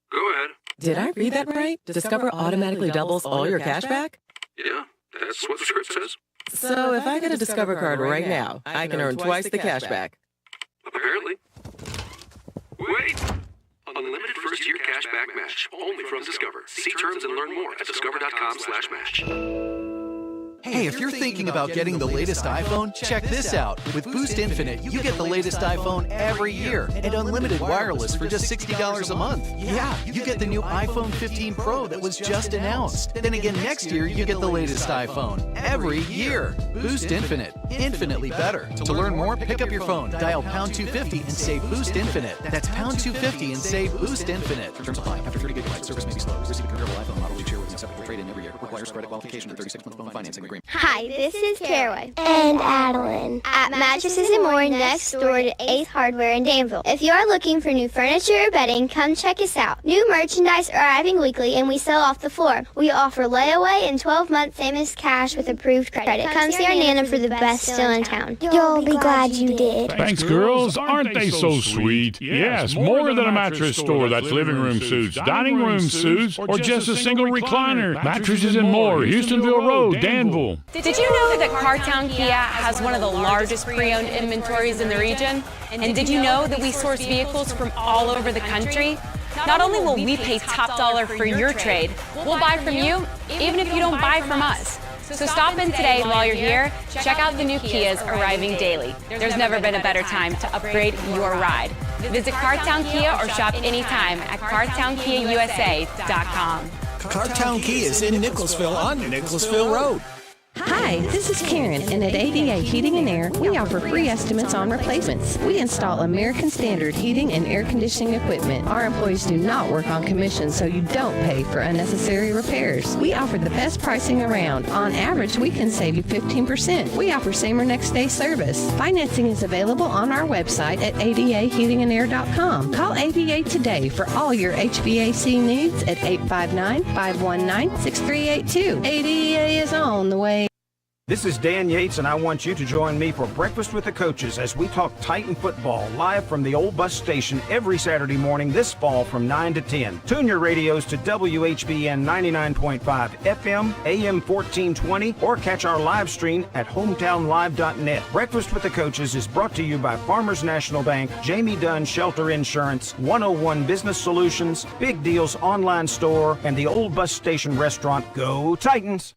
Go ahead. Did I read that right? Discover automatically doubles all your cash back? Yeah, that's what the script says. So if I get a Discover card right now, I can earn twice the cash back. Apparently. Wait! Unlimited first-year cash back match, only from Discover. See terms and learn more at discover.com/match. Hey, if you're thinking about getting the latest iPhone, check this out. With Boost Infinite, you get the latest iPhone every year and unlimited wireless for just $60 a month. Yeah, you get the new iPhone 15 Pro that was just announced. Then again, next year, you get the latest iPhone every year. Boost Infinite, infinitely better. To learn more, pick up your phone, dial pound 250 and save Boost Infinite. That's pound 250 and save Boost Infinite. Terms apply. After 30 gigabytes, service may be slow. Receive a comparable iPhone model each year with an acceptable trade-in every year. Requires credit qualification and 36-month phone financing agreement. Hi, this is Caraway and Adeline at Mattresses and More next door to Ace Hardware in Danville. If you are looking for new furniture or bedding, come check us out. New merchandise arriving weekly and we sell off the floor. We offer layaway and 12-month famous cash with approved credit. Come see our Nana for the best still in town. You'll be glad you did. Thanks, girls. Aren't they so sweet? Yes, more than a mattress store. That's living room suits, dining room suits, or just a single recliner. Mattresses and More, Houstonville Road, Danville. Did you know that Cartown Kia has one of the largest pre-owned inventories in the region? And did you know that we source vehicles from all over the country? Not only will we pay top dollar for your trade, we'll buy from you even if you don't buy from us. So stop in today, and while you're here, check out the new Kias arriving daily. There's never been a better time to upgrade your ride. Visit Cartown Kia or shop anytime at CartownKiaUSA.com. Cartown Kia is in Nicholasville on Nicholasville Road. Hi, this is Karen, and at ADA Heating and Air, we offer free estimates on replacements. We install American Standard heating and air conditioning equipment. Our employees do not work on commission, so you don't pay for unnecessary repairs. We offer the best pricing around. On average, we can save you 15%. We offer same or next day service. Financing is available on our website at adaheatingandair.com. Call ADA today for all your HVAC needs at 859-519-6382. ADA is on the way. This is Dan Yates, and I want you to join me for Breakfast with the Coaches as we talk Titan football live from the old bus station every Saturday morning this fall from 9 to 10. Tune your radios to WHBN 99.5 FM, AM 1420, or catch our live stream at hometownlive.net. Breakfast with the Coaches is brought to you by Farmers National Bank, Jamie Dunn Shelter Insurance, 101 Business Solutions, Big Deals Online Store, and the old bus station restaurant. Go Titans!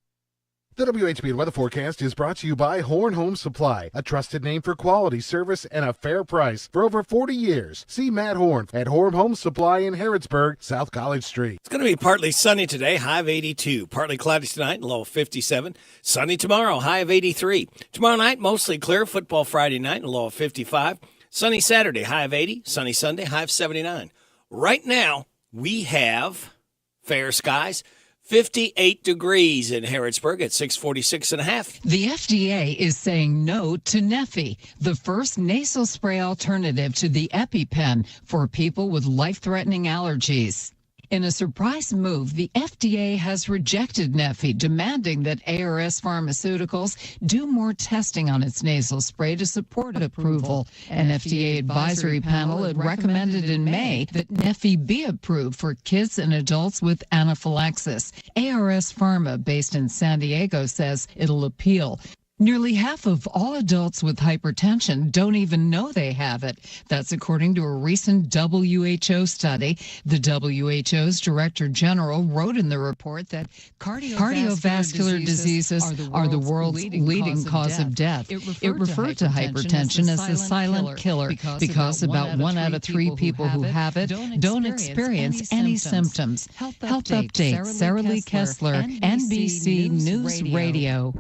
The WHBN weather forecast is brought to you by Horn Home Supply, a trusted name for quality service and a fair price for over 40 years. See Matt Horn at Horn Home Supply in Harrodsburg, South College Street. It's going to be partly sunny today, high of 82. Partly cloudy tonight, low of 57. Sunny tomorrow, high of 83. Tomorrow night, mostly clear. Football Friday night, low of 55. Sunny Saturday, high of 80. Sunny Sunday, high of 79. Right now, we have fair skies. 58 degrees in Harrodsburg at 646.5. The FDA is saying no to Neffy, the first nasal spray alternative to the EpiPen for people with life-threatening allergies. In a surprise move, the FDA has rejected Neffy, demanding that ARS Pharmaceuticals do more testing on its nasal spray to support approval. An FDA advisory panel had recommended in May that Neffy be approved for kids and adults with anaphylaxis. ARS Pharma, based in San Diego, says it'll appeal. Nearly half of all adults with hypertension don't even know they have it. That's according to a recent WHO study. The WHO's Director General wrote in the report that cardiovascular diseases are the world's leading cause of death. It referred to hypertension as the silent killer because about 1 out of 3 people who have it don't experience any symptoms. Health Update, Sarah Lee Kessler, NBC News Radio.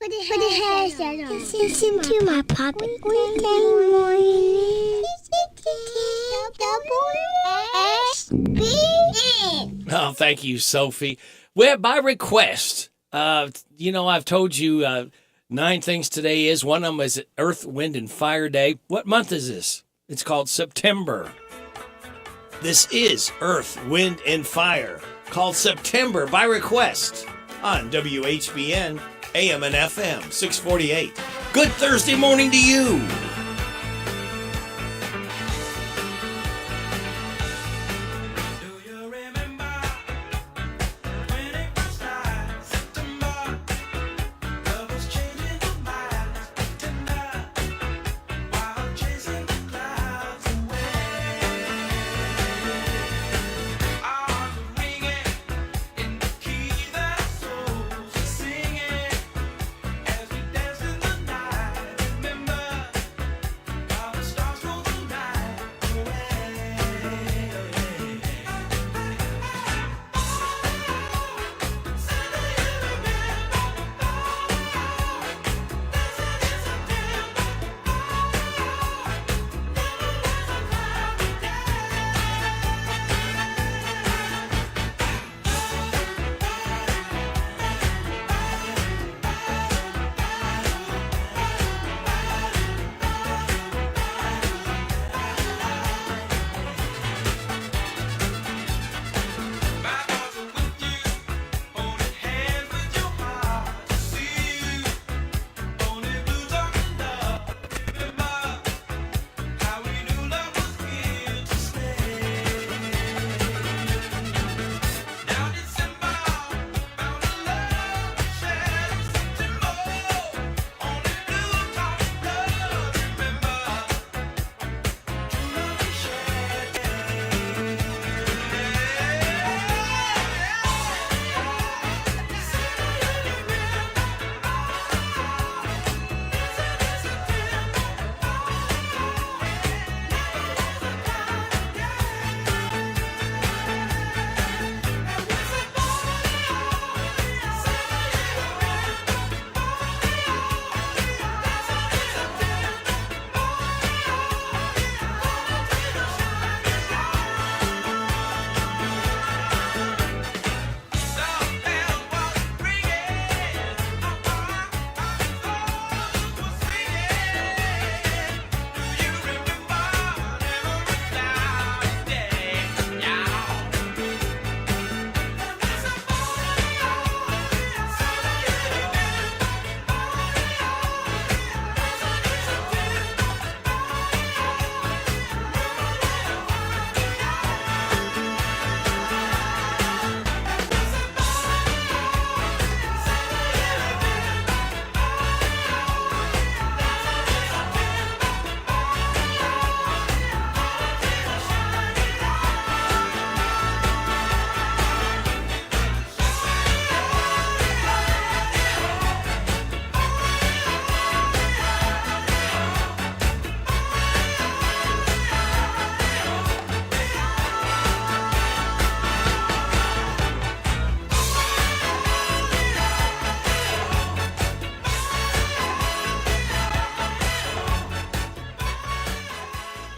To my puppet. Oh, thank you, Sophie. Well, by request, I've told you 9 things today is. One of them is Earth, Wind, and Fire Day. What month is this? It's called September. This is Earth, Wind, and Fire, called September by request on WHBN. AM and FM, 648. Good Thursday morning to you.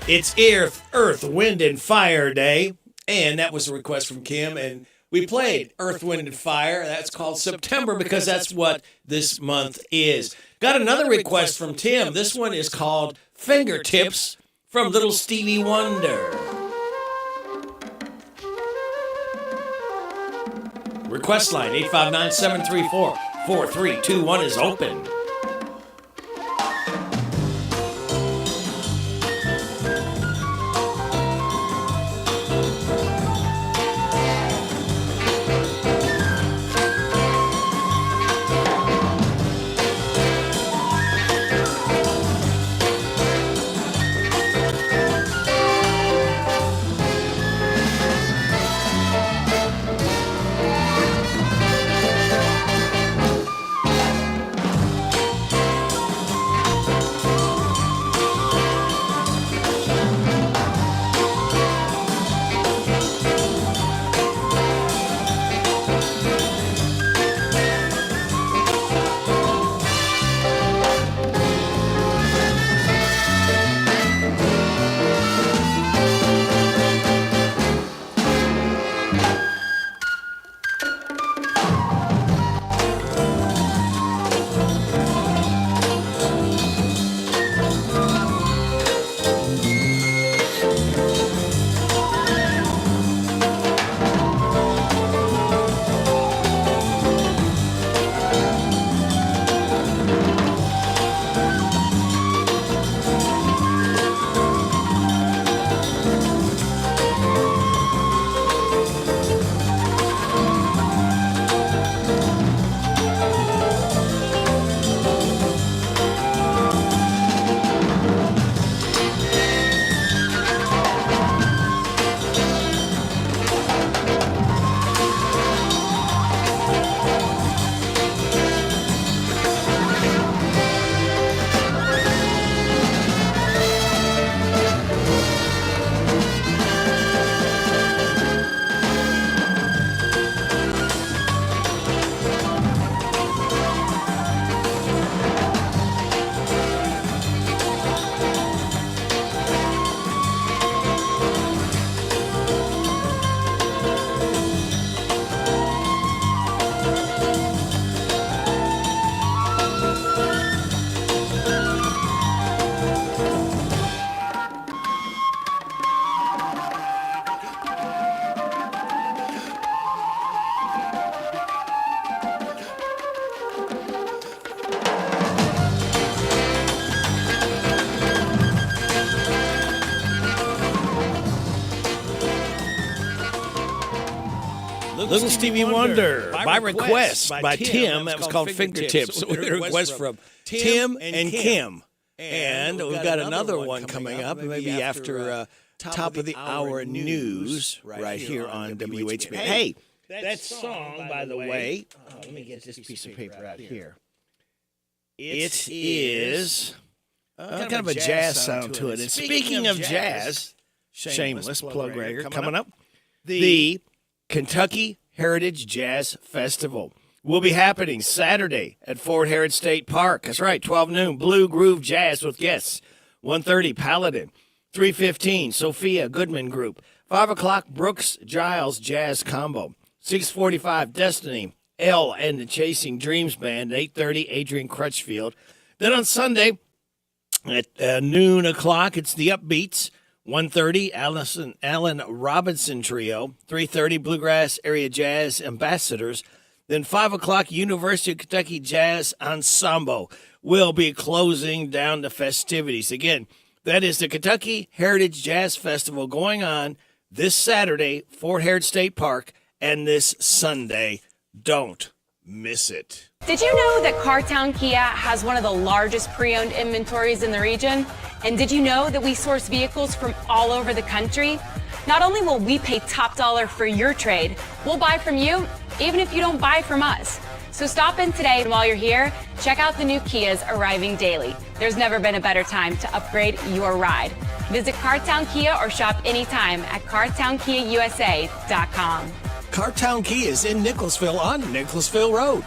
It's Earth, Wind, and Fire Day, and that was a request from Kim, and we played Earth, Wind, and Fire. That's called September because that's what this month is. Got another request from Tim. This one is called Fingertips from Little Stevie Wonder. Request line 859-734-4321 is open. Little Stevie Wonder, by request by Tim. That was called Fingertips. With a request from Tim and Kim. And we've got another one coming up, maybe after top of the hour news right here on WHBN. Hey, that song, by the way, let me get this piece of paper out here. It is kind of a jazz sound to it. And speaking of jazz, shameless plug right here, coming up, the Kentucky Heritage Jazz Festival will be happening Saturday at Fort Harrod State Park. That's right, 12 noon, Blue Groove Jazz with guests. 1:30, Paladin. 3:15, Sophia Goodman Group. 5 o'clock, Brooks Giles Jazz Combo. 6:45, Destiny, L and the Chasing Dreams Band. 8:30, Adrian Crutchfield. Then on Sunday at noon o'clock, it's the Upbeats. 1:30, Alan Robinson Trio. 3:30, Bluegrass Area Jazz Ambassadors. Then 5 o'clock, University of Kentucky Jazz Ensemble will be closing down the festivities. Again, that is the Kentucky Heritage Jazz Festival going on this Saturday, Fort Harrod State Park, and this Sunday. Don't miss it. Did you know that Cartown Kia has one of the largest pre-owned inventories in the region? And did you know that we source vehicles from all over the country? Not only will we pay top dollar for your trade, we'll buy from you even if you don't buy from us. So stop in today, and while you're here, check out the new Kias arriving daily. There's never been a better time to upgrade your ride. Visit Cartown Kia or shop anytime at cartownkiausa.com. Cartown Kia is in Nicholasville on Nicholasville Road.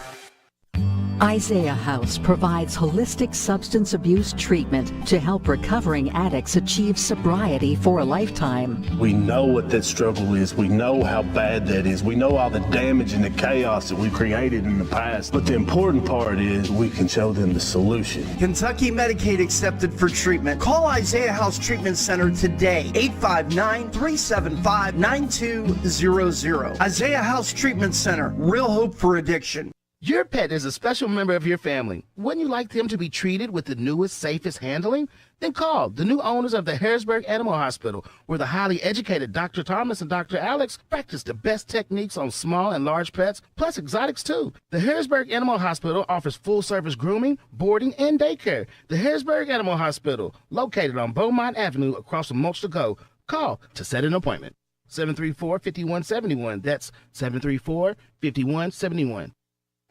Isaiah House provides holistic substance abuse treatment to help recovering addicts achieve sobriety for a lifetime. We know what that struggle is. We know how bad that is. We know all the damage and the chaos that we created in the past. But the important part is we can show them the solution. Kentucky Medicaid accepted for treatment. Call Isaiah House Treatment Center today. 859-375-9200. Isaiah House Treatment Center. Real hope for addiction. Your pet is a special member of your family. Wouldn't you like them to be treated with the newest, safest handling? Then call the new owners of the Harrisburg Animal Hospital, where the highly educated Dr. Thomas and Dr. Alex practice the best techniques on small and large pets, plus exotics too. The Harrisburg Animal Hospital offers full-service grooming, boarding, and daycare. The Harrisburg Animal Hospital, located on Beaumont Avenue across from Mulch to Go. Call to set an appointment. 734-5171. That's 734-5171.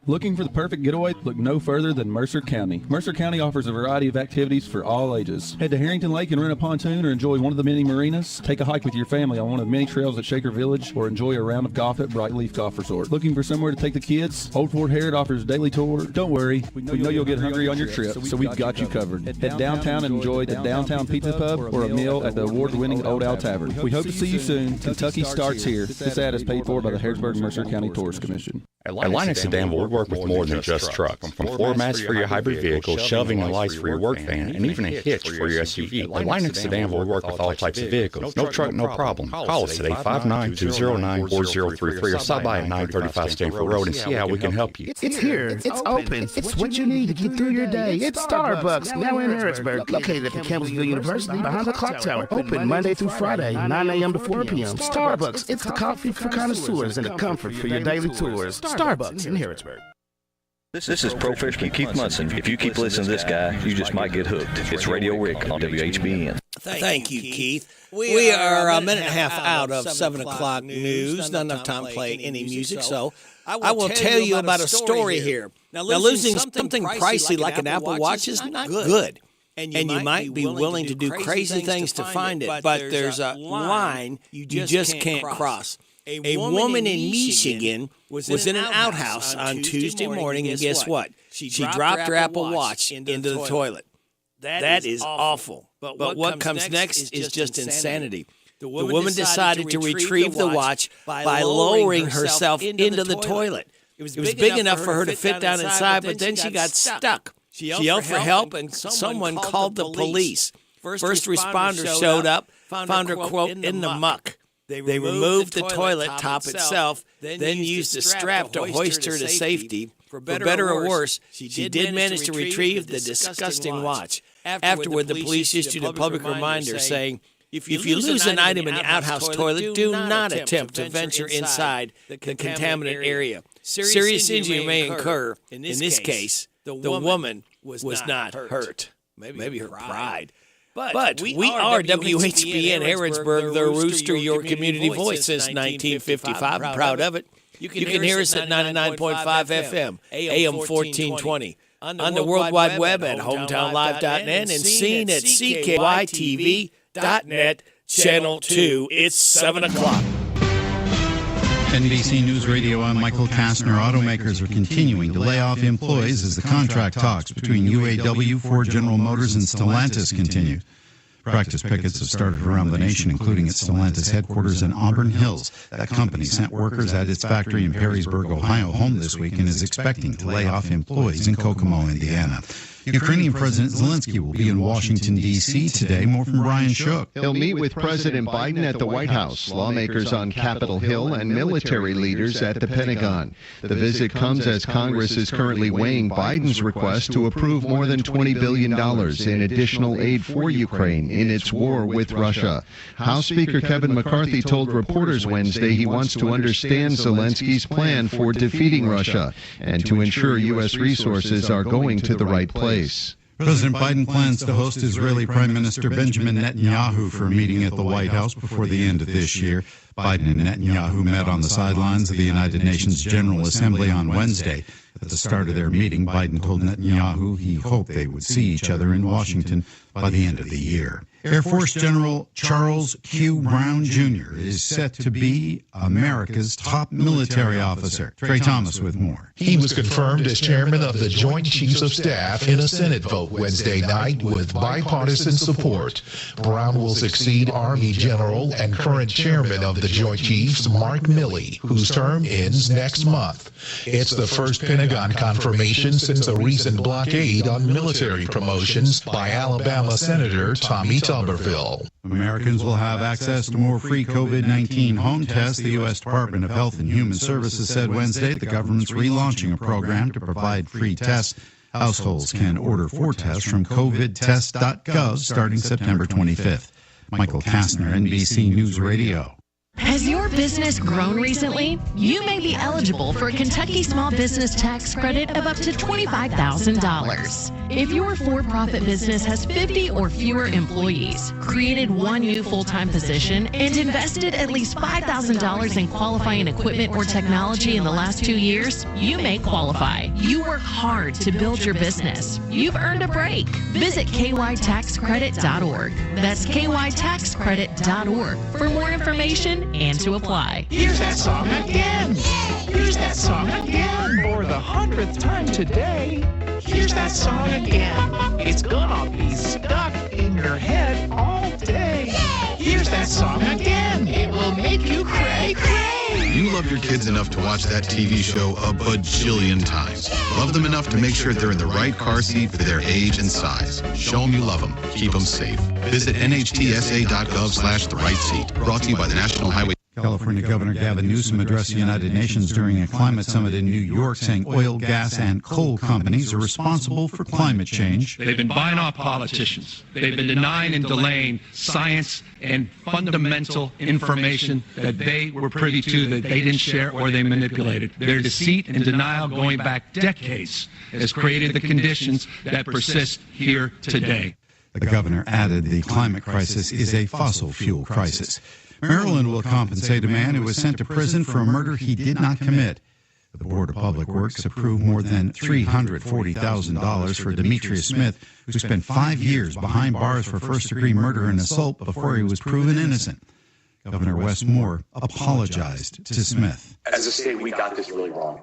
Looking for the perfect getaway? Look no further than Mercer County. Mercer County offers a variety of activities for all ages. Head to Harrington Lake and rent a pontoon or enjoy one of the many marinas. Take a hike with your family on one of the many trails at Shaker Village or enjoy a round of golf at Bright Leaf Golf Resort. Looking for somewhere to take the kids? Old Fort Harrod offers a daily tour. Don't worry, we know you'll get hungry on your trip, so we've got you covered. Head downtown and enjoy a downtown pizza pub or a meal at the award-winning Old Owl Tavern. We hope to see you soon. Kentucky starts here. This ad is paid for by the Harrisburg Mercer County Tourist Commission. At Linux at Danville, we work with more than just trucks. From floor mats for your hybrid vehicle, shelving and lights for your work van, and even a hitch for your SUV. At Linux at Danville, we work with all types of vehicles. No truck, no problem. Call us today, 59209-4033, or stop by at 935 Stanford Road and see how we can help you. It's here. It's open. It's what you need to get through your day. It's Starbucks, now in Harrisburg, located at the Campbellsville University behind the clock tower. Open Monday through Friday, 9 a.m. to 4 p.m. Starbucks, it's the coffee for connoisseurs and the comfort for your daily tours. Starbucks in Harrisburg. This is Pro Fisherman Keith Munson. If you keep listening to this guy, you just might get hooked. It's Radio Rick on WHBN. Thank you, Keith. We are a minute and a half out of 7 o'clock news. Not enough time to play any music, so I will tell you about a story here. Now, losing something pricey like an Apple Watch is not good. And you might be willing to do crazy things to find it, but there's a line you just can't cross. A woman in Michigan was in an outhouse on Tuesday morning, and guess what? She dropped her Apple Watch into the toilet. That is awful. But what comes next is just insanity. The woman decided to retrieve the watch by lowering herself into the toilet. It was big enough for her to fit down inside, but then she got stuck. She yelled for help, and someone called the police. First responders showed up, found her, quote, in the muck. They removed the toilet top itself, then used a strap to hoist her to safety. For better or worse, she did manage to retrieve the disgusting watch. Afterward, the police issued a public reminder saying, if you lose an item in the outhouse toilet, do not attempt to venture inside the contaminated area. Serious injury may occur. In this case, the woman was not hurt. Maybe her pride. But we are WHBN Harrodsburg, the Rooster, your community voice since 1955. I'm proud of it. You can hear us at 99.5 FM, AM 1420, on the World Wide Web at hometownlive.net and seen at CKYTV.net, Channel 2. It's 7 o'clock. NBC News Radio, I'm Michael Kastner. Automakers are continuing to lay off employees as the contract talks between UAW, Ford, General Motors, and Stellantis continue. Practice pickets have started around the nation, including at Stellantis headquarters in Auburn Hills. That company sent workers at its factory in Perrysburg, Ohio, home this week and is expecting to lay off employees in Kokomo, Indiana. Ukrainian President Zelensky will be in Washington, D.C. today. More from Brian Shook. He'll meet with President Biden at the White House, lawmakers on Capitol Hill, and military leaders at the Pentagon. The visit comes as Congress is currently weighing Biden's request to approve more than $20 billion in additional aid for Ukraine in its war with Russia. House Speaker Kevin McCarthy told reporters Wednesday he wants to understand Zelensky's plan for defeating Russia and to ensure U.S. resources are going to the right place. President Biden plans to host Israeli Prime Minister Benjamin Netanyahu for a meeting at the White House before the end of this year. Biden and Netanyahu met on the sidelines of the United Nations General Assembly on Wednesday. At the start of their meeting, Biden told Netanyahu he hoped they would see each other in Washington by the end of the year. Air Force General Charles Q. Brown Jr. is set to be America's top military officer. Trey Thomas with more. He was confirmed as chairman of the Joint Chiefs of Staff in a Senate vote Wednesday night with bipartisan support. Brown will succeed Army General and current chairman of the Joint Chiefs, Mark Milley, whose term ends next month. It's the first Pentagon confirmation since a recent blockade on military promotions by Alabama Senator Tommy Tuberville. Americans will have access to more free COVID-19 home tests. The U.S. Department of Health and Human Services said Wednesday the government's relaunching a program to provide free tests. Households can order 4 tests from covidtest.gov starting September 25th. Michael Kastner, NBC News Radio. Has your business grown recently? You may be eligible for a Kentucky Small Business Tax Credit of up to $25,000. If your for-profit business has 50 or fewer employees, created 1 new full-time position, and invested at least $5,000 in qualifying equipment or technology in the last 2 years, you may qualify. You work hard to build your business. You've earned a break. Visit kytaxcredit.org. That's kytaxcredit.org for more information and to apply. Here's that song again. Here's that song again. For the 100th time today. Here's that song again. It's gonna be stuck in your head all day. Here's that song again. It will make you cray cray. You love your kids enough to watch that TV show a bajillion times. Love them enough to make sure they're in the right car seat for their age and size. Show them you love them. Keep them safe. Visit nhtsa.gov/the right seat. Brought to you by the National Highway. California Governor Gavin Newsom addressed the United Nations during a climate summit in New York, saying oil, gas, and coal companies are responsible for climate change. They've been buying off politicians. They've been denying and delaying science and fundamental information that they were privy to that they didn't share or they manipulated. Their deceit and denial going back decades has created the conditions that persist here today. The governor added the climate crisis is a fossil fuel crisis. Maryland will compensate a man who was sent to prison for a murder he did not commit. The Board of Public Works approved more than $340,000 for Demetrius Smith, who spent 5 years behind bars for first-degree murder and assault before he was proven innocent. Governor Wes Moore apologized to Smith. As a state, we got this really wrong.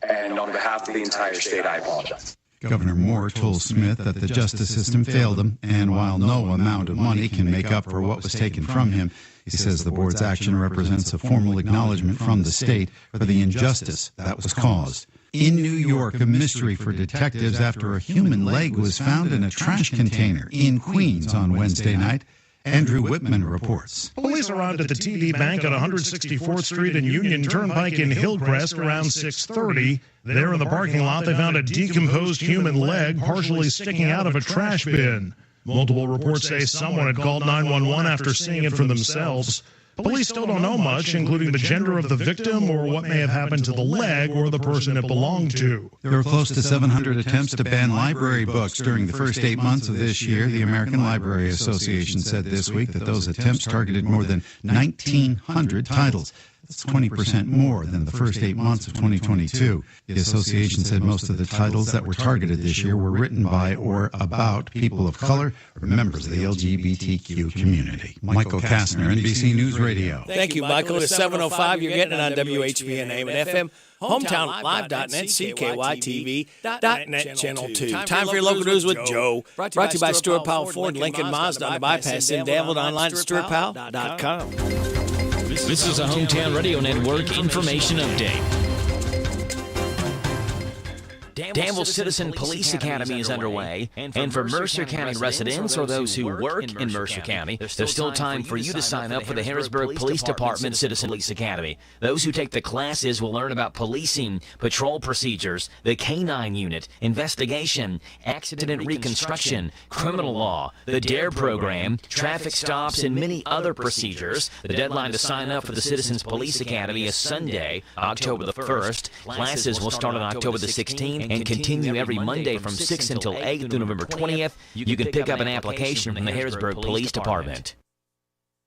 And on behalf of the entire state, I apologize. Governor Moore told Smith that the justice system failed him, and while no amount of money can make up for what was taken from him, he says the board's action represents a formal acknowledgement from the state for the injustice that was caused. In New York, a mystery for detectives after a human leg was found in a trash container in Queens on Wednesday night. Andrew Whitman reports. Police arrived at the TD Bank at 164th Street and Union Turnpike in Hillcrest around 6:30. There in the parking lot, they found a decomposed human leg partially sticking out of a trash bin. Multiple reports say someone had called 911 after seeing it for themselves. Police still don't know much, including the gender of the victim or what may have happened to the leg or the person it belonged to. There were close to 700 attempts to ban library books during the first 8 months of this year. The American Library Association said this week that those attempts targeted more than 1,900 titles. That's 20% more than the first 8 months of 2022. The association said most of the titles that were targeted this year were written by or about people of color or members of the LGBTQ community. Michael Kastner, NBC News Radio. Thank you, Michael. It's 7:05. You're getting it on WHBN AM and FM, HometownLive.net, CKYTV.net, Channel 2. Time for your local news with Joe. Brought to you by Stuart Powell Ford, Lincoln Mazda on the bypass in Danville, online at StuartPowell.com. This is a Hometown Radio Network information update. Danville Citizen Police Academy is underway, and for Mercer County residents or those who work in Mercer County, there's still time for you to sign up for the Harrisburg Police Department Citizen Police Academy. Those who take the classes will learn about policing, patrol procedures, the K-9 unit, investigation, accident reconstruction, criminal law, the DARE program, traffic stops, and many other procedures. The deadline to sign up for the Citizens Police Academy is Sunday, October the 1st. Classes will start on October the 16th and continue every Monday from 6 until 8 through November 20th. You can pick up an application from the Harrisburg Police Department.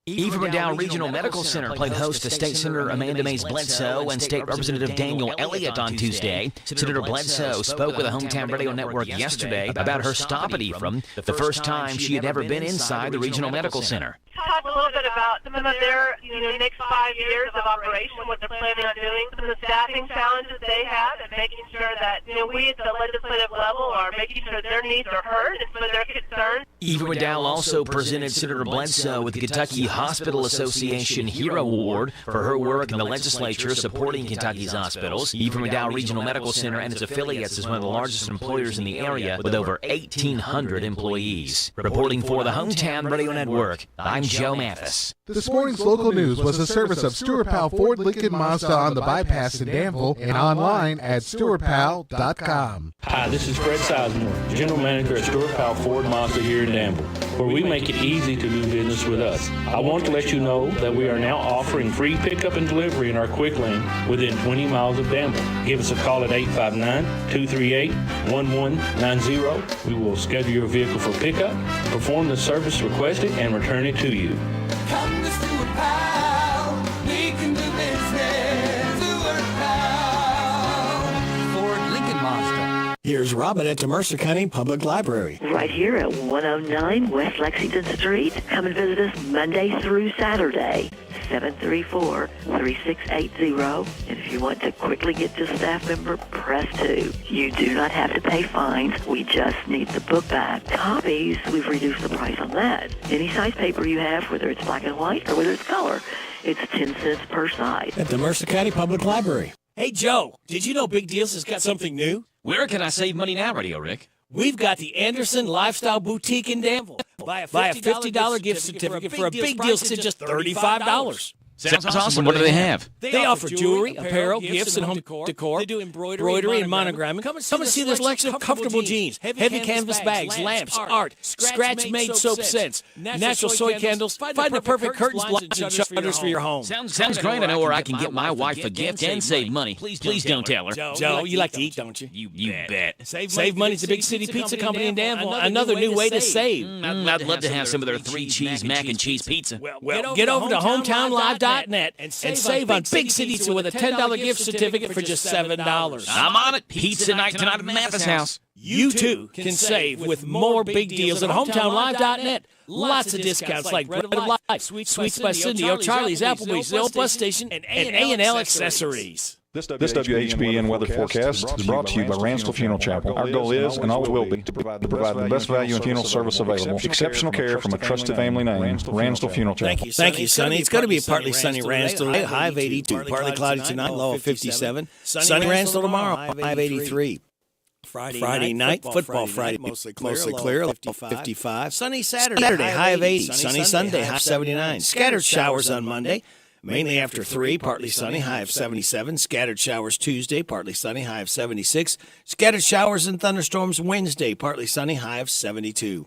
Eva McDowell Regional Medical Center played host to State Senator Amanda Mays Bledsoe and State Representative Daniel Elliott on Tuesday. Senator Bledsoe spoke with the Hometown Radio Network yesterday about her stop at Ephraim, the first time she had ever been inside the Regional Medical Center. Talk a little bit about some of their next 5 years of operation, what they're planning on doing, some of the staffing challenges they have, and making sure that we at the legislative level are making sure their needs are heard and some of their concerns. Eva McDowell also presented Senator Bledsoe with the Kentucky Hospital Association Hero Award for her work in the legislature supporting Kentucky's hospitals. Eva McDowell Regional Medical Center and its affiliates is one of the largest employers in the area with over 1,800 employees. Reporting for the Hometown Radio Network, I'm Joe Mathis. This morning's local news was a service of Stuart Powell Ford Lincoln Mazda on the bypass in Danville and online at stuartpowell.com. Hi, this is Fred Sizemore, General Manager at Stuart Powell Ford Mazda here in Danville, where we make it easy to do business with us. I want to let you know that we are now offering free pickup and delivery in our quick lane within 20 miles of Danville. Give us a call at 859-238-1190. We will schedule your vehicle for pickup, perform the service requested, and return it to you. Come to Stuart Powell, we can do business. Stuart Powell, Ford Lincoln Mazda. Here's Robin at the Mercer County Public Library. Right here at 109 West Lexington Street. Come and visit us Monday through Saturday, 734-3680. And if you want to quickly get to a staff member, press 2. You do not have to pay fines. We just need the book back. Copies, we've reduced the price on that. Any size paper you have, whether it's black and white or whether it's color, it's 10 cents per side. At the Mercer County Public Library. Hey, Joe, did you know Big Deals has got something new? Where can I save money now, Radio Rick? We've got the Anderson Lifestyle Boutique in Danville. Buy a $50 gift certificate for a big deal to just $35. Sounds awesome. What do they have? They offer jewelry, apparel, gifts, and home decor. They do embroidery and monogramming. Come and see the selection of comfortable jeans, heavy canvas bags, lamps, art, scratch-made soap scents, natural soy candles. Find the perfect curtains, blinds, and shutters for your home. Sounds great. I know where I can get my wife a gift and save money. Please don't tell her. Joe, you like to eat, don't you? You bet. Save money at the Big City Pizza Company in Danville. Another new way to save. I'd love to have some of their 3-cheese mac and cheese pizza. Well, get over to HometownLive.net and save on Big City Pizza with a $10 gift certificate for just $7. I'm on it. Pizza night tonight at the Mathis house. You too can save with more big deals at HometownLive.net. Lots of discounts like Bread of Life, Sweets by Cindy, O'Charlie's, Applebee's, the Old Bus Station, and A&L Accessories. This WHBN weather forecast is brought to you by Ransdell Funeral Chapel. Our goal is, and always will be, to provide the best value in funeral service available. Exceptional care from a trusted family name, Ransdell Funeral Chapel. Thank you, Sonny. It's going to be a partly sunny Ransdell, high of 82. Partly cloudy tonight, low of 57. Sunny Ransdell tomorrow, high of 83. Friday night, football Friday, mostly clear, 55. Sunny Saturday, high of 80. Sunny Sunday, high of 79. Scattered showers on Monday. Mainly after 3, partly sunny, high of 77. Scattered showers Tuesday, partly sunny, high of 76. Scattered showers and thunderstorms Wednesday, partly sunny, high of 72.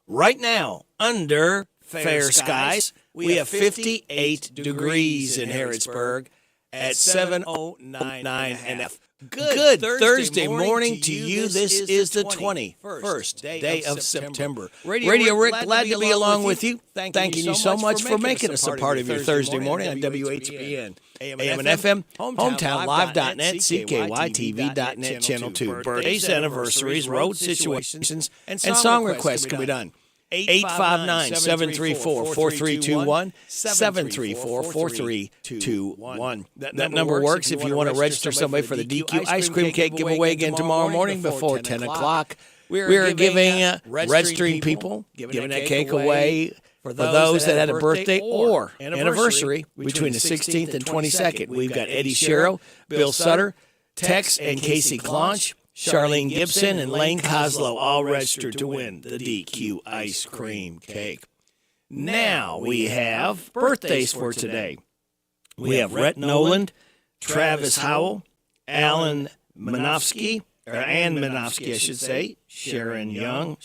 Right now, under fair skies, we have 58 degrees in Harrodsburg at 7:09 NF. Good Thursday morning to you. This is the 21st day of September. Radio Rick, glad to be along with you. Thanking you so much for making us a part of your Thursday morning on WHBN. AM and FM, HometownLive.net, CKYTV.net, Channel 2. Birthdays, anniversaries, road situations, and song requests can be done. 859-734-4321, 734-4321. That number works if you want to register somebody for the DQ Ice Cream Cake giveaway again tomorrow morning before 10 o'clock. We are giving registering people, giving that cake away for those that had a birthday or anniversary between the 16th and 22nd. We've got Eddie Sherrill, Bill Sutter, Tex and Casey Clonch, Charlene Gibson, and Lane Coslow all registered to win the DQ Ice Cream Cake. Now we have birthdays for today. We have Rhett Noland, Travis Howell, Alan Manofsky, or Ann Manofsky, I should say, Shannon Young,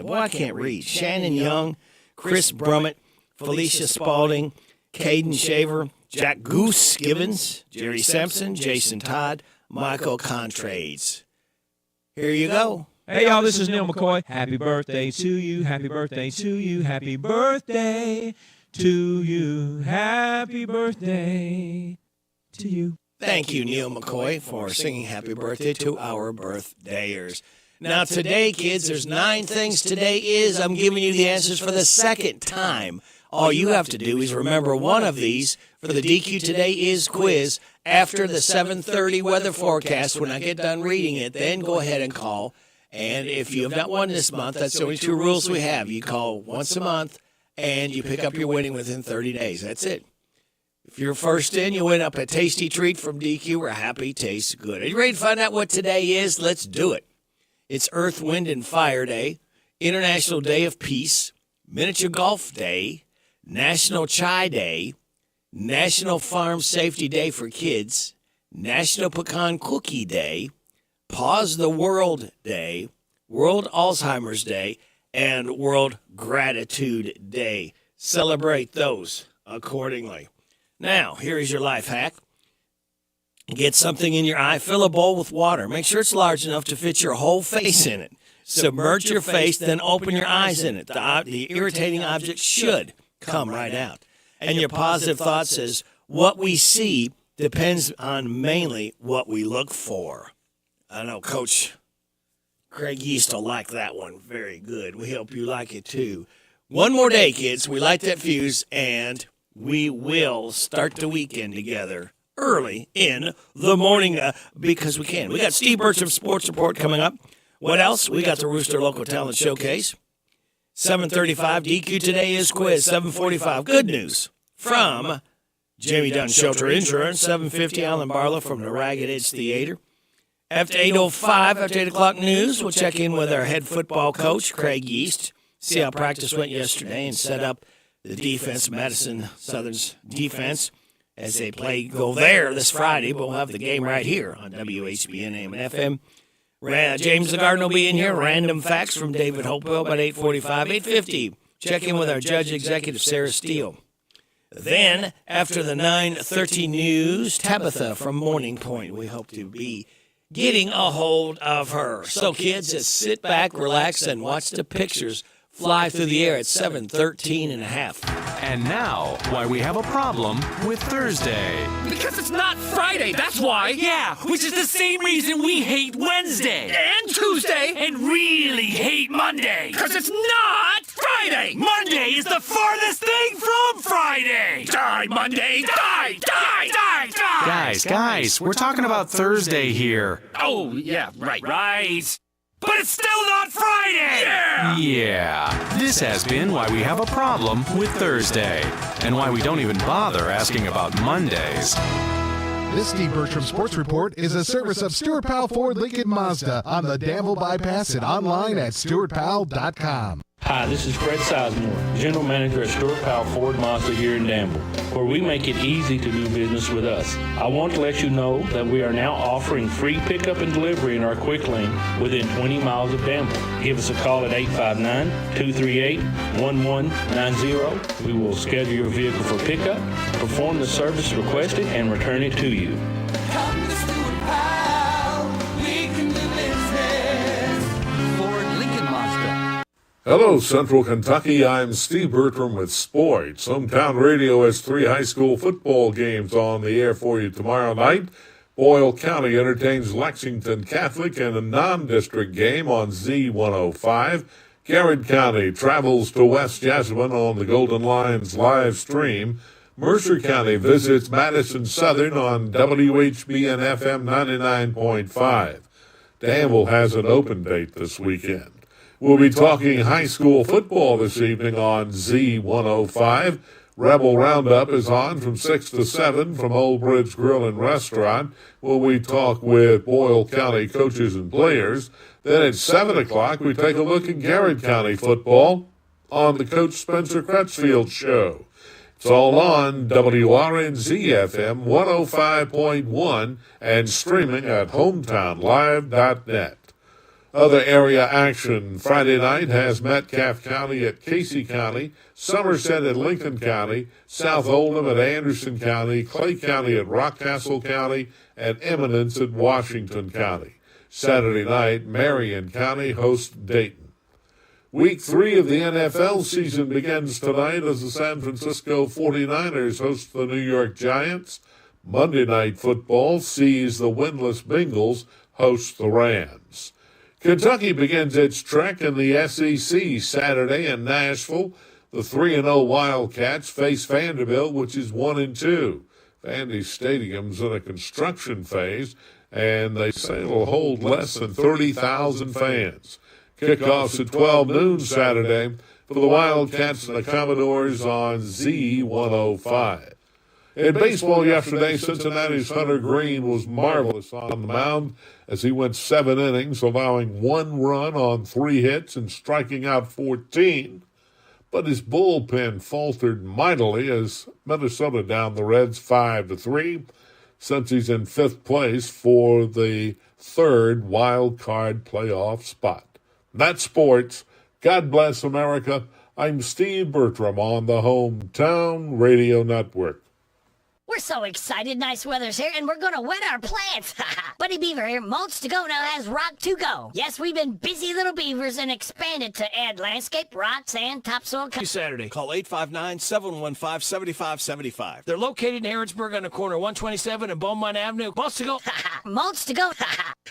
boy, I can't read, Shannon Young, Chris Brummett, Felicia Spalding, Caden Shaver, Jack Goose Gibbons, Jerry Sampson, Jason Todd, Michael Contrades. Here you go. Hey, y'all, this is Neil McCoy. Happy birthday to you. Happy birthday to you. Happy birthday to you. Happy birthday to you. Thank you, Neil McCoy, for singing happy birthday to our birthdayers. Now, today, kids, there's 9 things today is. I'm giving you the answers for the second time. All you have to do is remember one of these for the DQ Today is quiz after the 7:30 weather forecast. When I get done reading it, then go ahead and call. And if you have not won this month, that's the only 2 rules we have. You call once a month, and you pick up your winning within 30 days. That's it. If you're first in, you win up a tasty treat from DQ or Happy Tastes Good. Are you ready to find out what today is? Let's do it. It's Earth, Wind, and Fire Day, International Day of Peace, Miniature Golf Day, National Chai Day, National Farm Safety Day for Kids, National Pecan Cookie Day, Pause the World Day, World Alzheimer's Day, and World Gratitude Day. Celebrate those accordingly. Now, here is your life hack. Get something in your eye. Fill a bowl with water. Make sure it's large enough to fit your whole face in it. Submerge your face, then open your eyes in it. The irritating object should come right out. And your positive thought says, what we see depends on mainly what we look for. I know Coach Craig Yeast will like that one. Very good. We hope you like it too. One more day, kids. We light that fuse, and we will start the weekend together early in the morning because we can. We got Steve Bertram Sports Report coming up. What else? We got the Rooster Local Talent Showcase. 7:35, DQ Today is quiz. 7:45, good news from Jamie Dunn Shelter Insurance. 7:50, Alan Barlow from the Ragged Edge Theater. After 8:05, after 8 o'clock news, we'll check in with our head football coach, Craig Yeast, see how practice went yesterday and set up the defense, Madison Southern's defense, as they go there this Friday, but we'll have the game right here on WHBN AM and FM. James the Garden will be in here. Random facts from David Hopewell about 8:45. 8:50, check in with our judge executive, Sarah Steele. Then, after the 9:30 news, Tabitha from Morning Point. We hope to be getting a hold of her. So, kids, just sit back, relax, and watch the pictures fly through the air at 7:13 and a half. And now, why we have a problem with Thursday. Because it's not Friday, that's why. Yeah, which is the same reason we hate Wednesday. And Tuesday. And really hate Monday. Because it's not Friday. Monday is the farthest thing from Friday. Die, Monday. Die, die, die, die. Guys, we're talking about Thursday here. Oh, yeah, right. But it's still not Friday! Yeah. This has been why we have a problem with Thursday. And why we don't even bother asking about Mondays. This Steve Bertram Sports Report is a service of Stuart Powell Ford Lincoln Mazda on the Danville Bypass and online at stuartpowell.com. Hi, this is Fred Sizemore, General Manager at Stuart Powell Ford Mazda here in Danville, where we make it easy to do business with us. I want to let you know that we are now offering free pickup and delivery in our quick lane within 20 miles of Danville. Give us a call at 859-238-1190. We will schedule your vehicle for pickup, perform the service requested, and return it to you. Come to Stuart Powell, we can do business. Ford Lincoln Mazda. Hello, Central Kentucky. I'm Steve Bertram with Sports. Hometown Radio has 3 high school football games on the air for you tomorrow night. Boyle County entertains Lexington Catholic in a non-district game on Z105. Garrett County travels to West Jessamine on the Golden Lions live stream. Mercer County visits Madison Southern on WHBN FM 99.5. Danville has an open date this weekend. We'll be talking high school football this evening on Z105. Rebel Roundup is on from 6 to 7 from Old Bridge Grill and Restaurant, where we talk with Boyle County coaches and players. Then at 7 o'clock, we take a look at Garrett County football on the Coach Spencer Crutchfield Show. It's all on WRNZ-FM 105.1 and streaming at hometownlive.net. Other area action Friday night has Metcalfe County at Casey County, Somerset at Lincoln County, South Oldham at Anderson County, Clay County at Rockcastle County, and Eminence at Washington County. Saturday night, Marion County hosts Dayton. Week 3 of the NFL season begins tonight as the San Francisco 49ers host the New York Giants. Monday Night Football sees the winless Bengals host the Rams. Kentucky begins its trek in the SEC Saturday in Nashville. The 3-0 Wildcats face Vanderbilt, which is 1-2. Vandy's stadium's in a construction phase, and they say it'll hold less than 30,000 fans. Kickoffs at 12 noon Saturday for the Wildcats and the Commodores on Z105. In baseball yesterday, Cincinnati's Hunter Green was marvelous on the mound as he went 7 innings, allowing 1 run on 3 hits and striking out 14. But his bullpen faltered mightily as Minnesota downed the Reds 5-3, since he's in 5th place for the 3rd wild card playoff spot. That's sports. God bless America. I'm Steve Bertram on the Hometown Radio Network. We're so excited. Nice weather's here, and we're going to wet our plants. Buddy Beaver here. Mulch to Go now has rock to go. Yes, we've been busy little beavers and expanded to add landscape, rock, sand, topsoil. Saturday. Call 859-715-7575. They're located in Harrodsburg on the corner of 127 and Beaumont Avenue. Mulch to Go. Mulch to Go.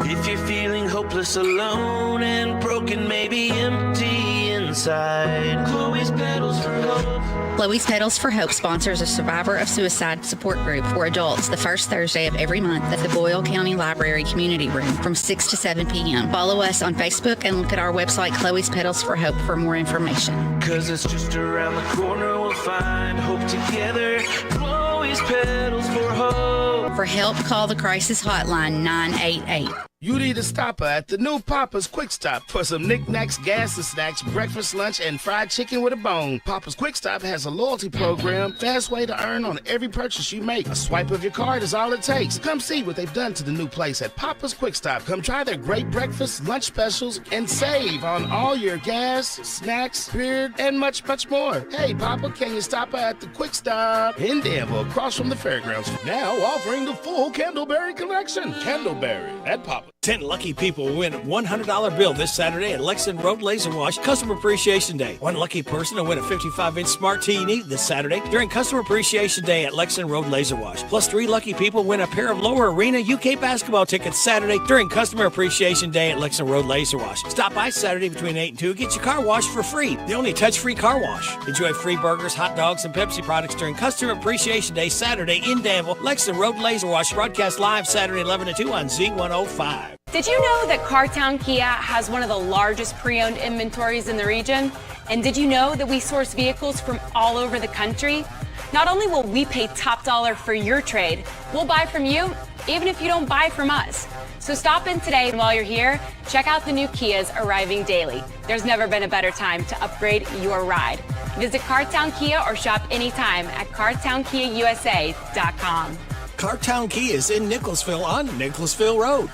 If you're feeling hopeless, alone, and broken, maybe empty inside, Chloe's Petals for Hope. Chloe's Petals for Hope sponsors a survivor of suicide support group for adults the first Thursday of every month at the Boyle County Library Community Room from 6 to 7 p.m. Follow us on Facebook and look at our website, Chloe's Petals for Hope, for more information. 'Cause it's just around the corner, we'll find hope together. Chloe's Petals for Hope. For help, call the crisis hotline 988. You need a stopper at the new Papa's Quick Stop for some knickknacks, gas and snacks, breakfast, lunch, and fried chicken with a bone. Papa's Quick Stop has a loyalty program, fast way to earn on every purchase you make. A swipe of your card is all it takes. Come see what they've done to the new place at Papa's Quick Stop. Come try their great breakfast, lunch specials, and save on all your gas, snacks, beer, and much, much more. Hey, Papa, can you stop at the Quick Stop in Danville, across from the fairgrounds? Now offering the full Candleberry collection. Candleberry at Papa. 10 lucky people will win a $100 bill this Saturday at Lexington Road Laser Wash Customer Appreciation Day. One lucky person will win a 55-inch smart TV this Saturday during Customer Appreciation Day at Lexington Road Laser Wash. Plus 3 lucky people win a pair of Lower Arena UK basketball tickets Saturday during Customer Appreciation Day at Lexington Road Laser Wash. Stop by Saturday between 8 and 2 and get your car washed for free. The only touch-free car wash. Enjoy free burgers, hot dogs, and Pepsi products during Customer Appreciation Day Saturday in Danville. Lexington Road Laser Wash broadcast live Saturday 11 to 2 on Z105. Did you know that Cartown Kia has one of the largest pre-owned inventories in the region? And did you know that we source vehicles from all over the country? Not only will we pay top dollar for your trade, we'll buy from you even if you don't buy from us. So stop in today, and while you're here, check out the new Kias arriving daily. There's never been a better time to upgrade your ride. Visit Cartown Kia or shop anytime at CartownKiaUSA.com. Cartown Kia is in Nicholasville on Nicholasville Road.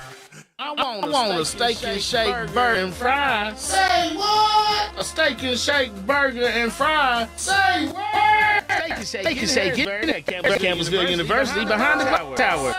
I want a steak and shake burger and fries. Say what? A steak and shake burger and fries. Say what? Steak and shake at Campbellsville University behind the clock tower.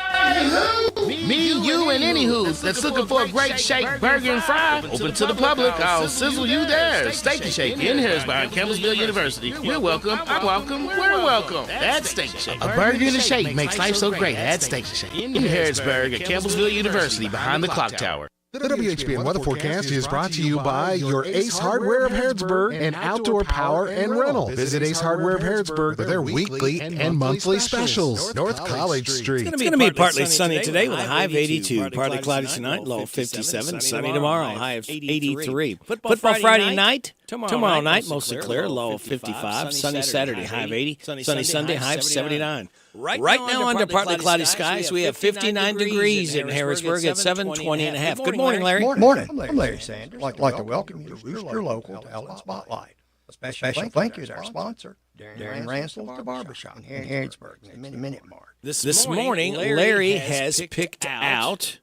Me, you, and any who that's looking for a great shake burger and fry, open to the public. I'll sizzle you there. Steak and Shake in Harrisburg, Campbellsville University. You're welcome. I'm welcome. We're welcome. That's Steak and Shake. A burger and a shake makes life so great. That's Steak and Shake in Harrisburg at Campbellsville University behind the clock tower. The WHBN weather forecast is brought to you by your Ace Hardware of Harrodsburg and Outdoor Power and Rental. Visit Ace Hardware of Harrodsburg for their weekly and monthly specials. North College Street. It's going to be partly sunny today with a high of 82. Partly cloudy tonight, low of 57. Sunny tomorrow, high of 83. Football Friday night. Tomorrow night, mostly clear, low of 55. Sunny Saturday, high of 80. Sunny Sunday, high of 79. Right now, under partly cloudy skies, we have 59 degrees in Harrisburg at 7:20 and a half. Good morning, Larry. Morning. I'm Larry Sanders. I'd like to welcome you to Rooster Local to Outlet Spotlight. A special thank you to our sponsor, Darren Ransel, the barbershop in Harrodsburg, the minute mark. This morning, Larry has picked out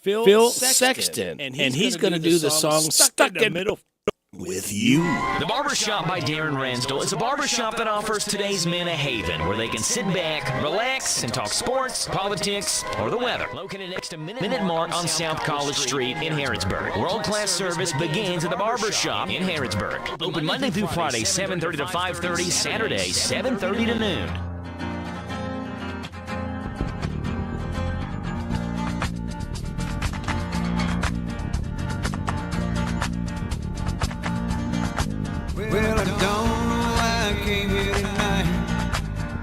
Phil Sexton, and he's going to do the song Stuck in the Middle. with you. The Barbershop by Darren Ransdell is a barbershop that offers today's men a haven where they can sit back, relax, and talk sports, politics, or the weather. Located next to Minute Mart on South College Street in Harrodsburg. World-class service begins at the Barbershop in Harrodsburg. Open Monday through Friday, 7:30 to 5:30, Saturday, 7:30 to noon. Well, I don't know why I came here tonight.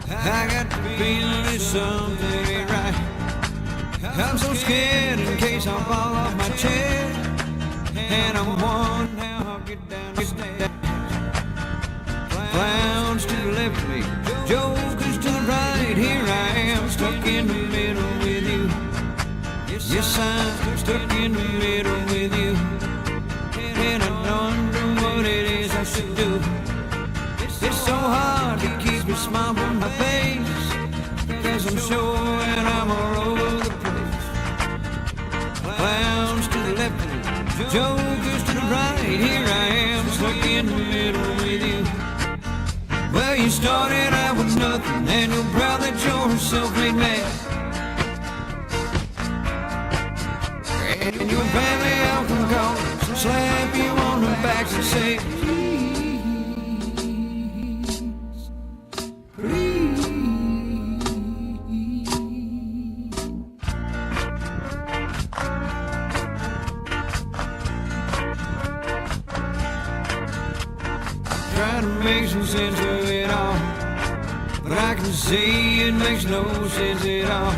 I got the feeling there's something ain't right. I'm so scared in case I fall off my chair, and I'm wondering how I'll get down the stairs. Clowns to the left of me, jokers to the right. Here I am, stuck in the middle with you. Yes, I'm stuck in the middle with you, and I wonder what it is I should do. It's so hard to keep a smile on my face, 'cause I'm sure that I'm all over the place. Clowns to the left of me, jokers to the right. Here I am, stuck in the middle with you. Well, you started out with nothing, and you're proud that you're a self-made man. And your family out from college slap you on the back and say, try to make some sense of it all, but I can see it makes no sense at all.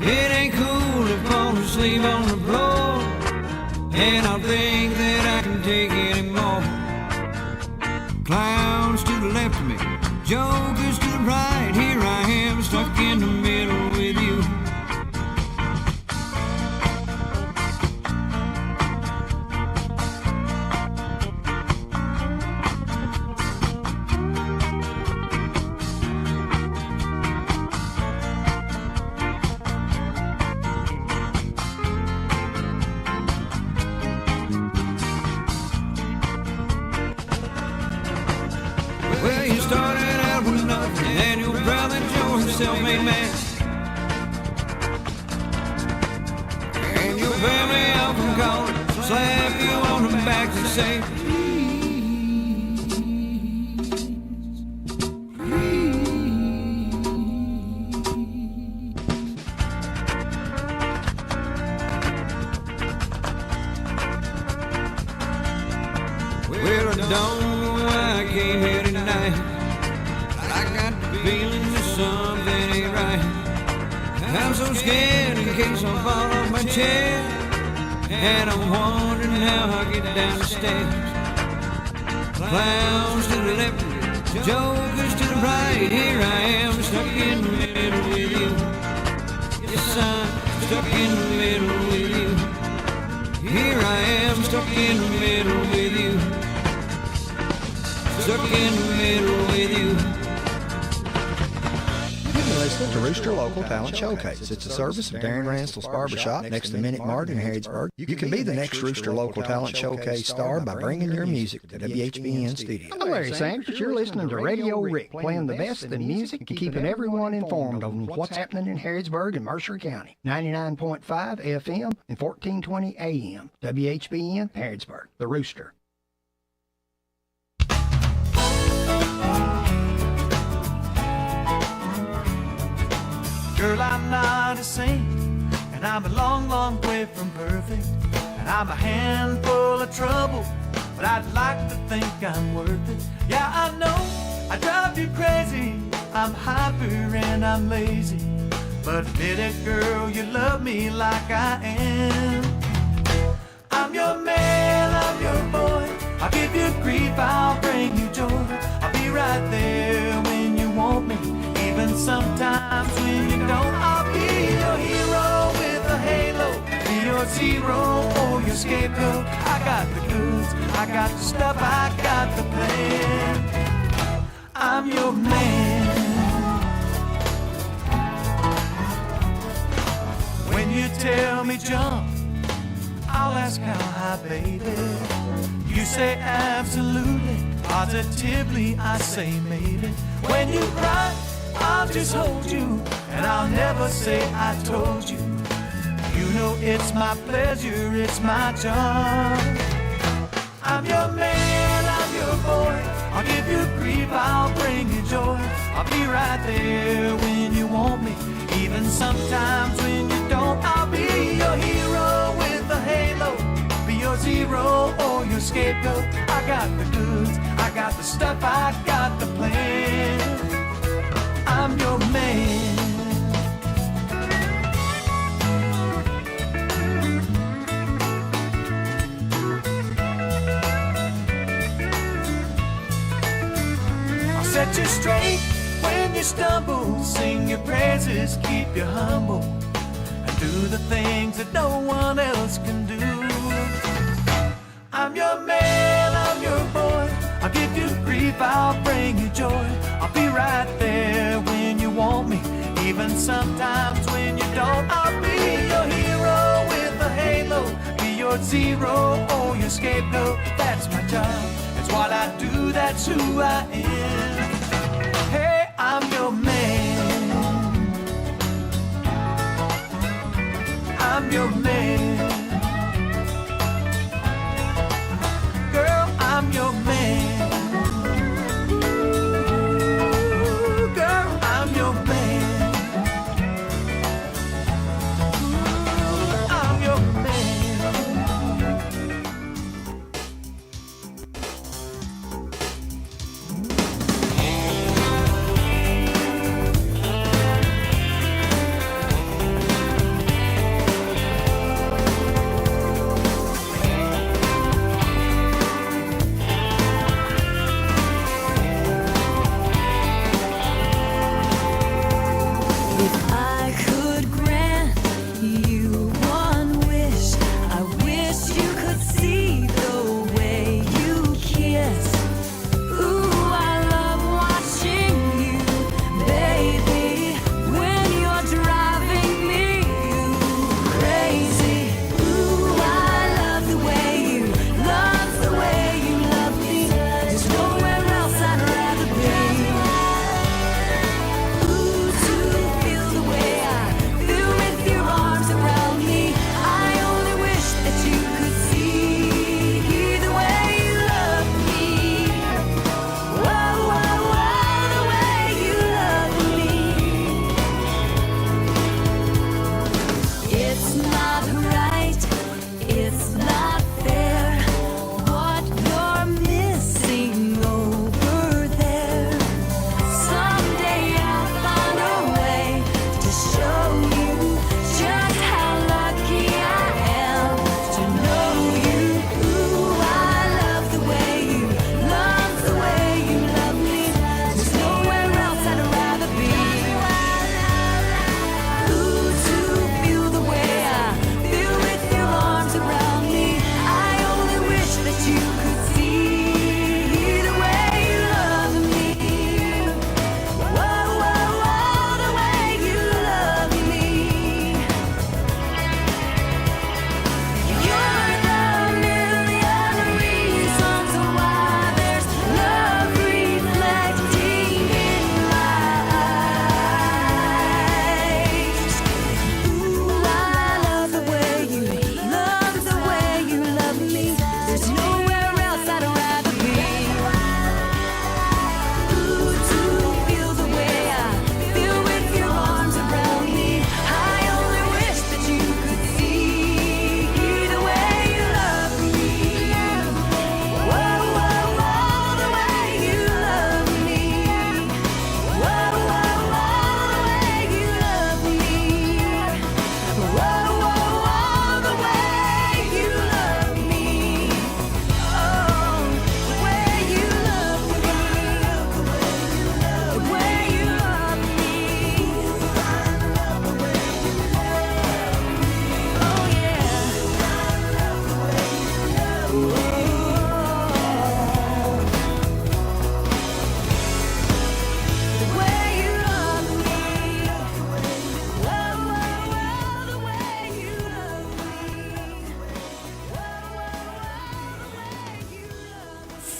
It ain't cool to fall asleep on the floor, and I think that I can take anymore. Clowns to the left of me, jokers to the right. Here I am, stuck in the middle with you. Well, you started out with nothing, and you're proud that you're a self-made man. And your family out from college slap you on the back and say, well, I don't know why I came here tonight. I got the feeling that something ain't right. I'm so scared in case I fall off my chair, and I'm wondering how I'll get down the stairs. Clowns to the left, jokers to the right. Here I am, stuck in the middle with you. Yes, I'm stuck in the middle with you. Here I am, stuck in the middle with you. Stuck in the middle with you. You've been listening to Rooster Local Talent Showcase. It's a service of Darren Ransdell's Barbershop next to Minute Mart in Harrodsburg. You can be the next Rooster Local Talent Showcase star by bringing your music to WHBN Studio. I'm Larry Sanders. You're listening to Radio Rick, playing the best in music and keeping everyone informed on what's happening in Harrodsburg and Mercer County. 99.5 FM and 1420 AM. WHBN Harrodsburg, the Rooster. Girl, I'm not a saint, and I'm a long, long way from perfect, and I'm a handful of trouble, but I'd like to think I'm worth it. Yeah, I know I drive you crazy, I'm hyper and I'm lazy, but admit it, girl, you love me like I am. I'm your man, I'm your boy, I'll give you grief, I'll bring you joy, I'll be right there when you want me. Even sometimes when you don't, I'll be your hero with a halo, be your zero or your scapegoat. I got the goods, I got the stuff, I got the plan. I'm your man. When you tell me jump, I'll ask how high, baby. You say absolutely, positively, I say maybe. When you cry, I'll just hold you, and I'll never say I told you. You know it's my pleasure, it's my job. I'm your man, I'm your boy. I'll give you grief, I'll bring you joy. I'll be right there when you want me, even sometimes when you don't. I'll be your hero with a halo, be your zero or your scapegoat. I got the goods, I got the stuff, I got the plan. I'm your man. Set you straight when you stumble, sing your praises, keep you humble, and do the things that no one else can do. I'm your man, I'm your boy. I'll give you grief, I'll bring you joy. I'll be right there when you want me, even sometimes when you don't. I'll be your hero with a halo, be your zero or your scapegoat. That's my job, it's what I do, that's who I am. Hey, I'm your man. I'm your man. Girl, I'm your man. Ooh, girl, I'm your man. Ooh, I'm your man.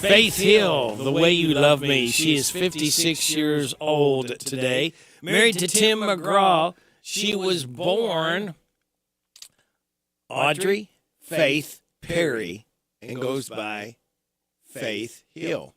Faith Hill, The Way You Love Me. She is 56 years old today. Married to Tim McGraw. She was born Audrey Faith Perry and goes by Faith Hill.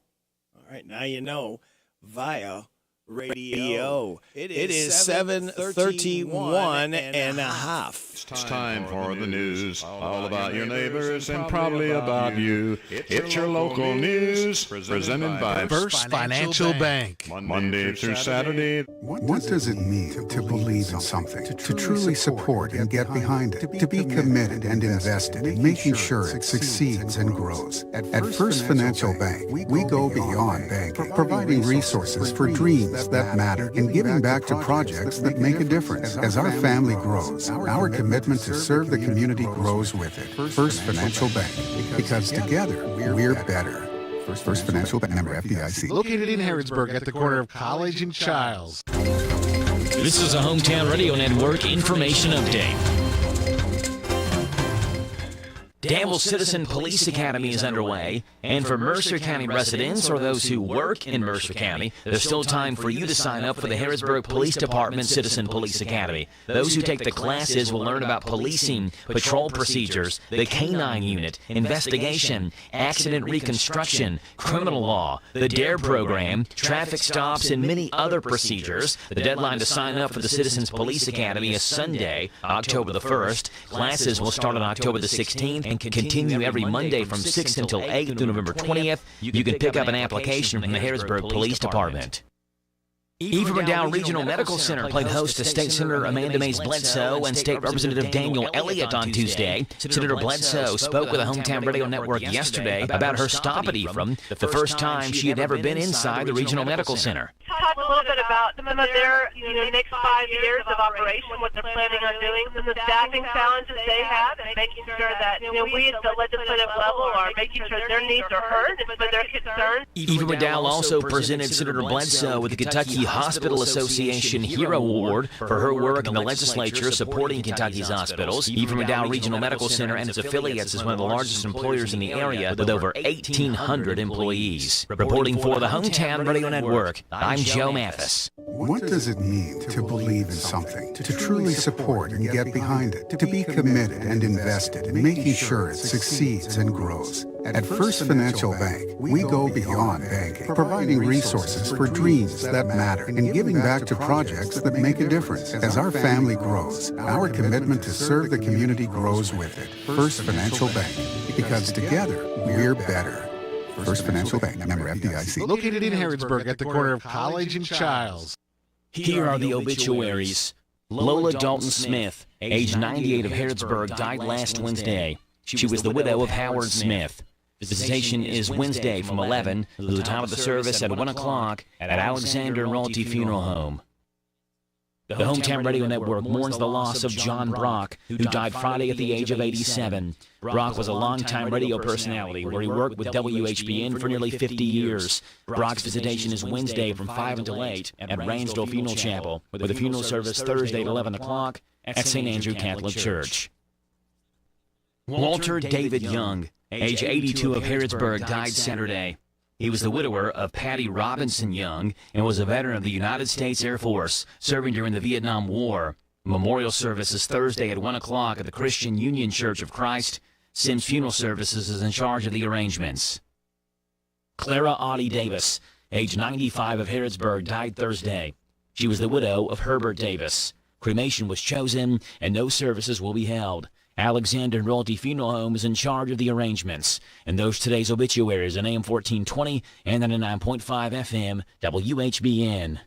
All right, now you know via radio. It is 7:31 and a half. It's time for the news, all about your neighbors and probably about you. It's your local news, presented by First Financial Bank. Monday through Saturday. What does it mean to believe in something, to truly support and get behind it, to be committed and invested in making sure it succeeds and grows? At First Financial Bank, we go beyond banking, providing resources for dreams that matter and giving back to projects that make a difference. As our family grows, our commitment to serve the community grows with it. First Financial Bank, because together we're better. First Financial Bank, member FDIC. Located in Harrodsburg at the corner of College and Childs. This is a Hometown Radio Network information update. Danville Citizen Police Academy is underway, and for Mercer County residents or those who work in Mercer County, there's still time for you to sign up for the Harrodsburg Police Department Citizen Police Academy. Those who take the classes will learn about policing, patrol procedures, the K-9 unit, investigation, accident reconstruction, criminal law, the DARE program, traffic stops, and many other procedures. The deadline to sign up for the Citizens Police Academy is Sunday, October the 1st. Classes will start on October the 16th and continue every Monday from 6 until 8 through November 20th. You can pick up an application from the Harrodsburg Police Department. Eva McDowell Regional Medical Center played host to State Senator Amanda Mays Bledsoe and State Representative Daniel Elliott on Tuesday. Senator Bledsoe spoke with the Hometown Radio Network yesterday about her stop at Ephraim, the first time she had ever been inside the Regional Medical Center. Talk a little bit about some of their next 5 years of operation, what they're planning on doing, some of the staffing challenges they have, and making sure that we at the legislative level are making sure their needs are heard and for their concerns. Eva McDowell also presented Senator Bledsoe with the Kentucky Hospital Association Hero Award for her work in the legislature supporting Kentucky's hospitals. Eva McDowell Regional Medical Center and its affiliates is one of the largest employers in the area with over 1,800 employees. Reporting for the Hometown Radio Network, I'm Joe Mathis. What does it mean to believe in something, to truly support and get behind it, to be committed and invested in making sure it succeeds and grows? At First Financial Bank, we go beyond banking, providing resources for dreams that matter and giving back to projects that make a difference. As our family grows, our commitment to serve the community grows with it. First Financial Bank, because together we're better. First Financial Bank, member FDIC. Located in Harrodsburg at the corner of College and Childs. Here are the obituaries. Lola Dalton Smith, age 98 of Harrodsburg, died last Wednesday. She was the widow of Howard Smith. Visitation is Wednesday from 11 to the time of the service at 1 o'clock at Alexander Royalty Funeral Home. The Hometown Radio Network mourns the loss of John Brock, who died Friday at the age of 87. Brock was a longtime radio personality where he worked with WHBN for nearly 50 years. Brock's visitation is Wednesday from 5 until 8 at Ransdell Funeral Chapel, with a funeral service Thursday at 11 o'clock at St. Andrew Catholic Church. Walter David Young, age 82 of Harrodsburg, died Saturday. He was the widower of Patty Robinson Young and was a veteran of the United States Air Force, serving during the Vietnam War. Memorial service is Thursday at 1 o'clock at the Christian Union Church of Christ. Sims Funeral Services is in charge of the arrangements. Clara Audie Davis, age 95 of Harrodsburg, died Thursday. She was the widow of Herbert Davis. Cremation was chosen and no services will be held. Alexander Royalty Funeral Home is in charge of the arrangements. And those today's obituaries on AM 1420 and 99.5 FM WHBN.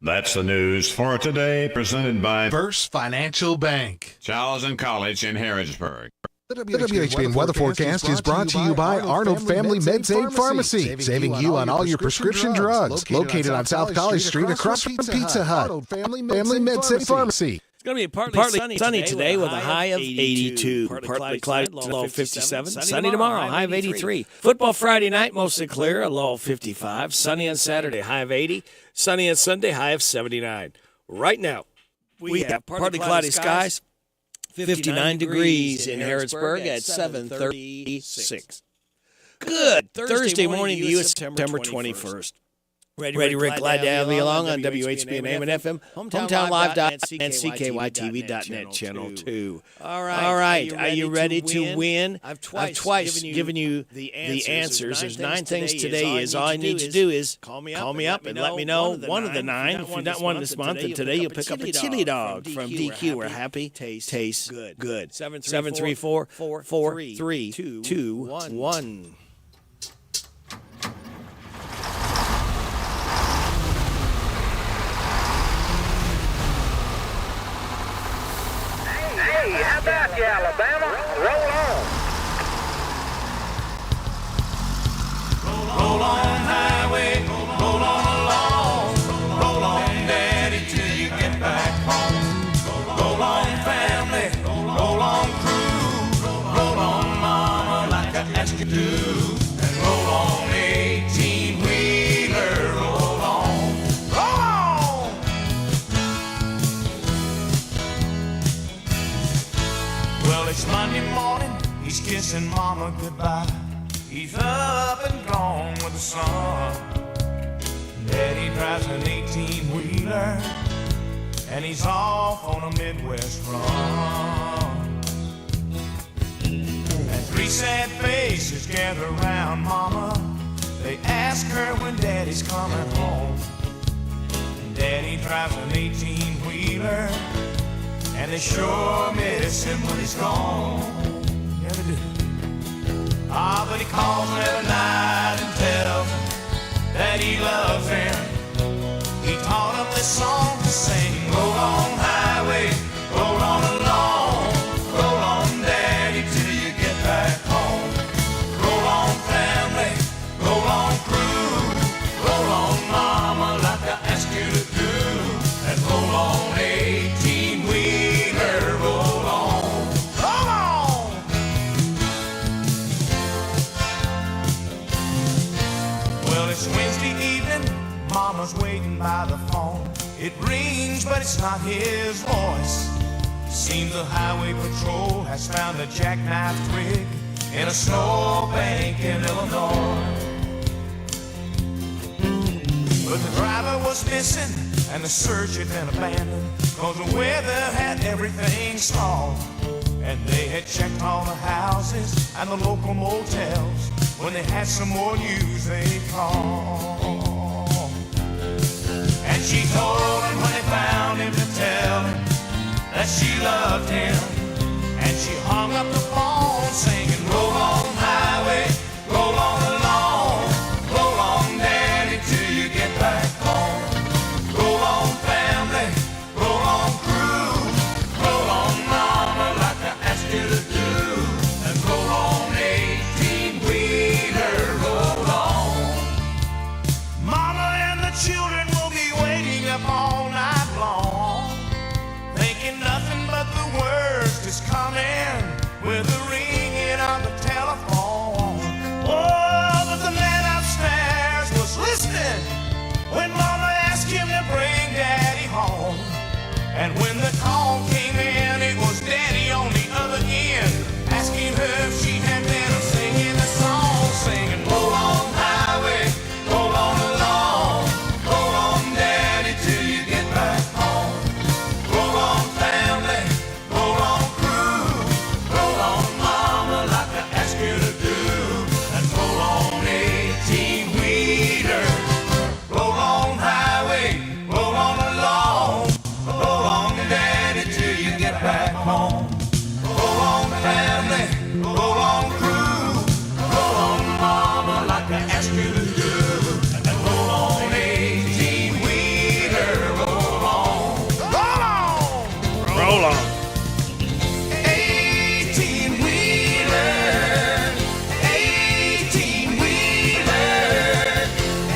That's the news for today, presented by First Financial Bank. Charles and College in Harrodsburg. The WHBN weather forecast is brought to you by Arnold Family MedSafe Pharmacy, saving you on all your prescription drugs. Located on South College Street across from Pizza Hut. Arnold Family MedSafe Pharmacy. It's going to be partly sunny today with a high of 82. Partly cloudy, low of 57. Sunny tomorrow, high of 83. Football Friday night, mostly clear, a low of 55. Sunny on Saturday, high of 80. Sunny on Sunday, high of 79. Right now, we have partly cloudy skies, 59 degrees in Harrodsburg at 7:36. Good Thursday morning to you. It's September 21st. Ready, Rick. Glad to have you along on WHBN AM and FM, Hometown Live and CKYTV.net Channel 2. All right. Are you ready to win? I've twice given you the answers. There's 9 things today. All I need to do is call me up and let me know one of the 9. If you're not one this month, and today you'll pick up a chili dog from DQ. We're happy. Tastes good. 734-433-221. Hey, how about you, Alabama? Roll on. Roll on highway, roll on along. Roll on, Daddy, till you get back home. Roll on, family, roll on, crew. Roll on, Mama, like I asked you to. And roll on, 18-wheeler, roll on. Roll on! Well, it's Monday morning, he's kissing Mama goodbye. He's up and gone with the sun. Daddy drives an 18-wheeler, and he's off on a Midwest run. And 3 sad faces gather around Mama. They ask her when Daddy's coming home. And Daddy drives an 18-wheeler, and they sure miss him when he's gone. Yeah, they do. But he calls them every night and tells them that he loves them. He taught them this song to sing. Roll on highway, roll on along. Roll on, Daddy, till you get back home. Roll on, family, roll on, crew. Roll on, Mama, like I asked you to do. And roll on, 18-wheeler, roll on. Roll on! Well, it's Wednesday evening, Mama's waiting by the phone. It rings, but it's not his voice. Seems the highway patrol has found a jackknifed rig in a snowbank in Illinois. But the driver was missing, and the search had been abandoned, 'cause the weather had everything stalled. And they had checked all the houses and the local motels. When they had some more news, they called. And she told him when they found him to tell him that she loved him. And she hung up the phone singing, roll on highway, roll on along. Roll on, Daddy, till you get back home. Roll on, family, roll on, crew. Roll on, Mama, like I asked you to do. And roll on, 18-wheeler, roll on. Mama and the children will be waiting up all night long, thinking nothing but the worst is coming with the ringing on the telephone. Oh, but the man upstairs was listening when Mama asked him to bring Daddy home. And when the call came in, it was Daddy on the other end, asking her if she had been singing the song, singing, roll on highway, roll on along. Roll on, Daddy, till you get back home. Roll on, family, roll on, crew. Roll on, Mama, like I asked you to do. And roll on, 18-wheeler. Roll on, highway, roll on along. Roll on, Daddy, till you get back home. Roll on, family, roll on, crew. Roll on, Mama, like I asked you to do. And roll on, 18-wheeler, roll on. Roll on! Roll on. 18-wheeler, 18-wheeler,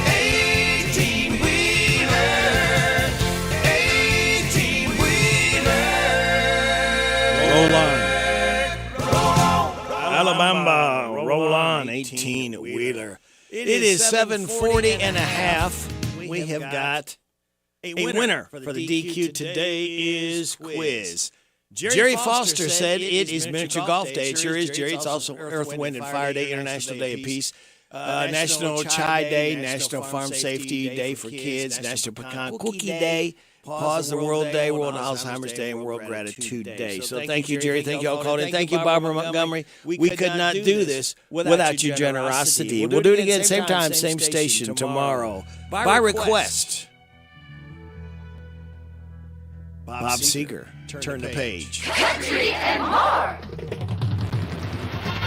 18-wheeler, 18-wheeler. Roll on. Alabama, roll on, 18-wheeler. It is 7:40 and a half. We have got a winner for the DQ. Today is quiz. Jerry Foster said it is Miniature Golf Day. It sure is, Jerry. It's also Earth, Wind, and Fire Day, International Day of Peace, National Chai Day, National Farm Safety Day for Kids, National Pecan Cookie Day, Pause the World Day, World Alzheimer's Day, and World Gratitude Day. So thank you, Jerry. Thank you all called in. Thank you, Barbara Montgomery. We could not do this without your generosity. We'll do it again, same time, same station tomorrow. By request. Bob Seger, turn the page. Country and more.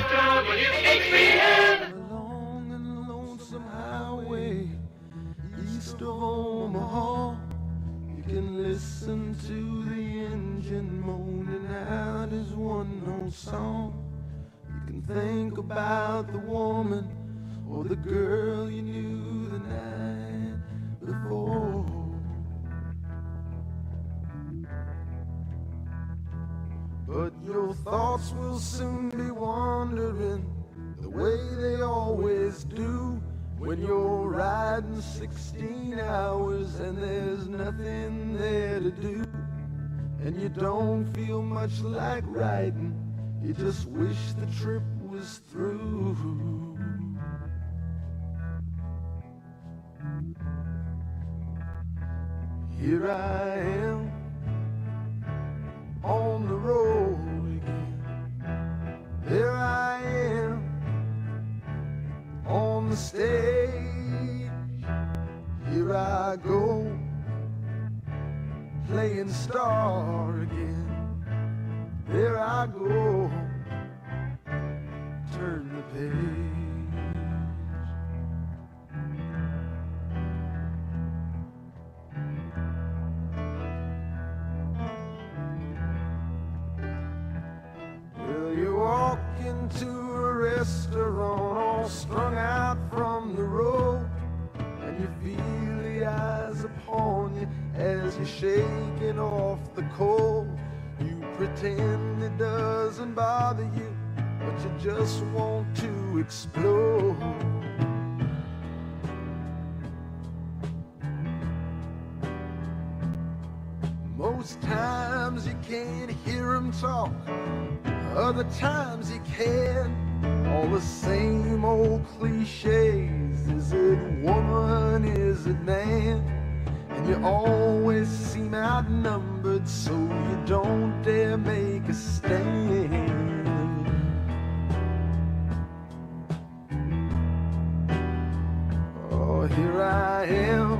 WHBN. Along and lonesome highway east of Omaha, you can listen to the engine moaning out his one old song. You can think about the woman or the girl you knew the night before. But your thoughts will soon be wandering the way they always do when you're riding 16 hours and there's nothing there to do. And you don't feel much like riding, you just wish the trip was through. Here I am on the road again. There I am on the stage. Here I go playing star again. There I go, turn the page. Into a restaurant all strung out from the road, and you feel the eyes upon you as you're shaking off the cold. You pretend it doesn't bother you, but you just want to explode. Most times you can't hear them talk, other times you can. All the same old cliches. Is it woman, is it man? And you always seem outnumbered, so you don't dare make a stand. Oh, here I am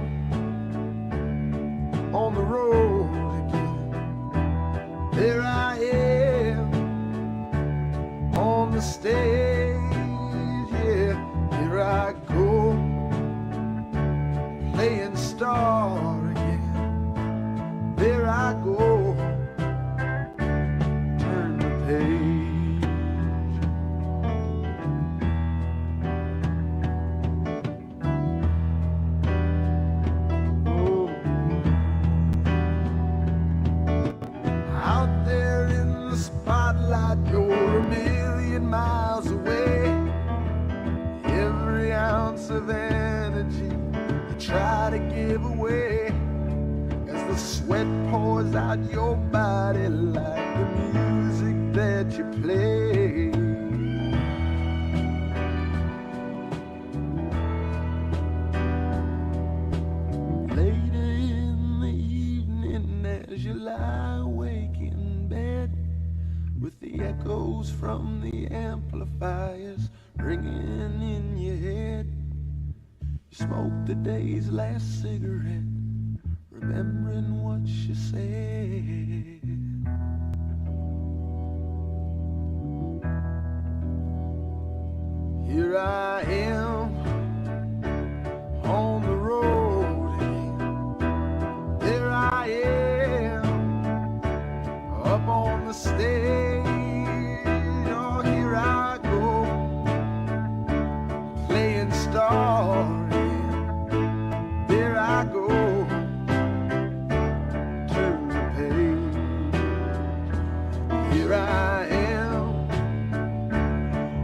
on the road again. There I am on the stage, yeah, here I go, playing star again. There I go, turn the page. Oh. Out there in the spotlight, you're a million miles away. Every ounce of energy you try to give away as the sweat pours out your body like the music that you play. Later in the evening as you lie awake in bed, with the echoes from the amplifiers ringing in your head, you smoke the day's last cigarette, remembering what you said. Here I am on the road again. There I am up on the stage. Oh, here I go, playing star again. There I go, turn the page. Here I am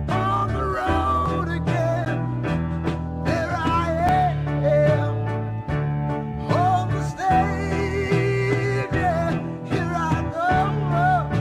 on the road again. There I am on the stage. Yeah, here I go.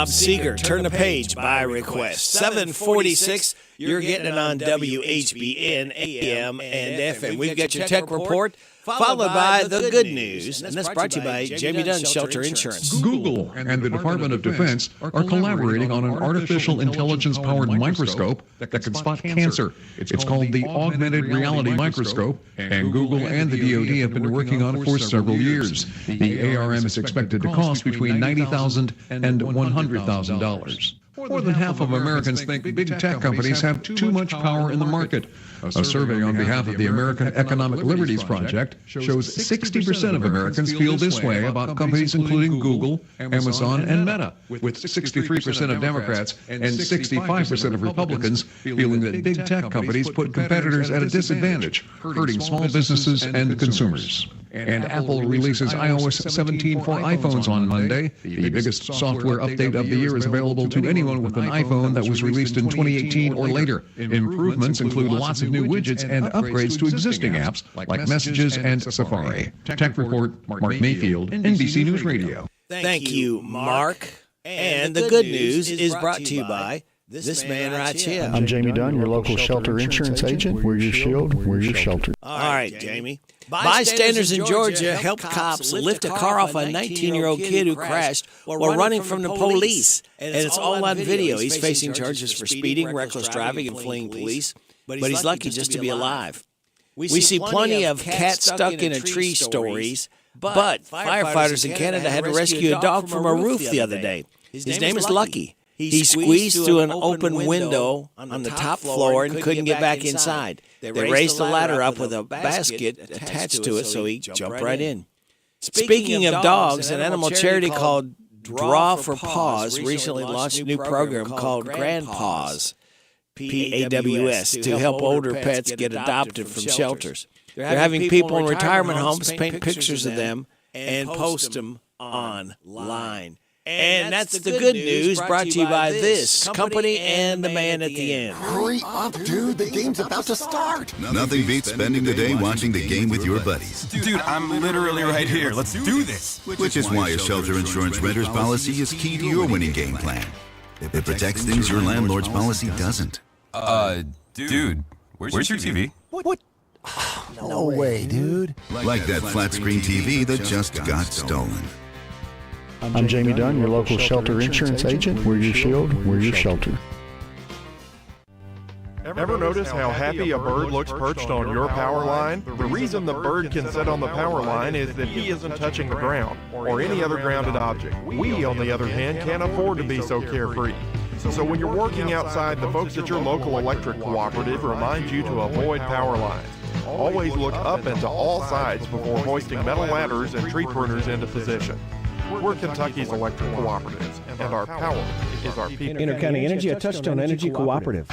Bob Seeger, Turn the Page by request. 746, you're getting it on WHBN, AM, and FM. We've got your tech report, followed by the good news, and that's brought to you by Jamie Dunn Shelter Insurance. Google and the Department of Defense are collaborating on an artificial intelligence-powered microscope that can spot cancer. It's called the Augmented Reality Microscope, and Google and the DoD have been working on it for several years. The ARM is expected to cost between $90,000 and $100,000. More than half of Americans think big tech companies have too much power in the market. A survey on behalf of the American Economic Liberties Project shows 60% of Americans feel this way about companies including Google, Amazon, and Meta, with 63% of Democrats and 65% of Republicans feeling that big tech companies put competitors at a disadvantage, hurting small businesses and consumers. And Apple releases iOS 17 for iPhones on Monday. The biggest software update of the year is available to anyone with an iPhone that was released in 2018 or later. Improvements include lots of new widgets and upgrades to existing apps like Messages and Safari. Tech Report, Mark Mayfield, NBC News Radio. Thank you, Mark. And the good news is brought to you by this man right here. I'm Jamie Dunn, your local shelter insurance agent. We're your shield, we're your shelter. All right, Jamie. Bystanders in Georgia helped cops lift a car off a 19-year-old kid who crashed while running from the police. And it's all on video. He's facing charges for speeding, reckless driving, and fleeing police. But he's lucky just to be alive. We see plenty of cat stuck in a tree stories, but firefighters in Canada had to rescue a dog from a roof the other day. His name is Lucky. He squeezed through an open window on the top floor and couldn't get back inside. They raised the ladder up with a basket attached to it so he jumped right in. Speaking of dogs, an animal charity called Draw for Paws recently launched a new program called Grandpaws, PAWS, to help older pets get adopted from shelters. They're having people in retirement homes paint pictures of them and post them online. And that's the good news brought to you by this company and the man at the end. Hurry up, dude. The game's about to start. Nothing beats spending the day watching the game with your buddies. Dude, I'm literally right here. Let's do this. Which is why a shelter insurance renter's policy is key to your winning game plan. It protects things your landlord's policy doesn't. Dude, where's your TV? What? No way, dude. Like that flat screen TV that just got stolen. I'm Jamie Dunn, your local shelter insurance agent. We're your shield, we're your shelter. Ever notice how happy a bird looks perched on your power line? The reason the bird can sit on the power line is that he isn't touching the ground or any other grounded object. We, on the other hand, can't afford to be so carefree. So when you're working outside, the folks at your local electric cooperative remind you to avoid power lines. Always look up and to all sides before hoisting metal ladders and tree pruners into position. We're Kentucky's electric cooperatives, and our power is our people. Intercounty Energy, a Touchstone Energy Cooperative.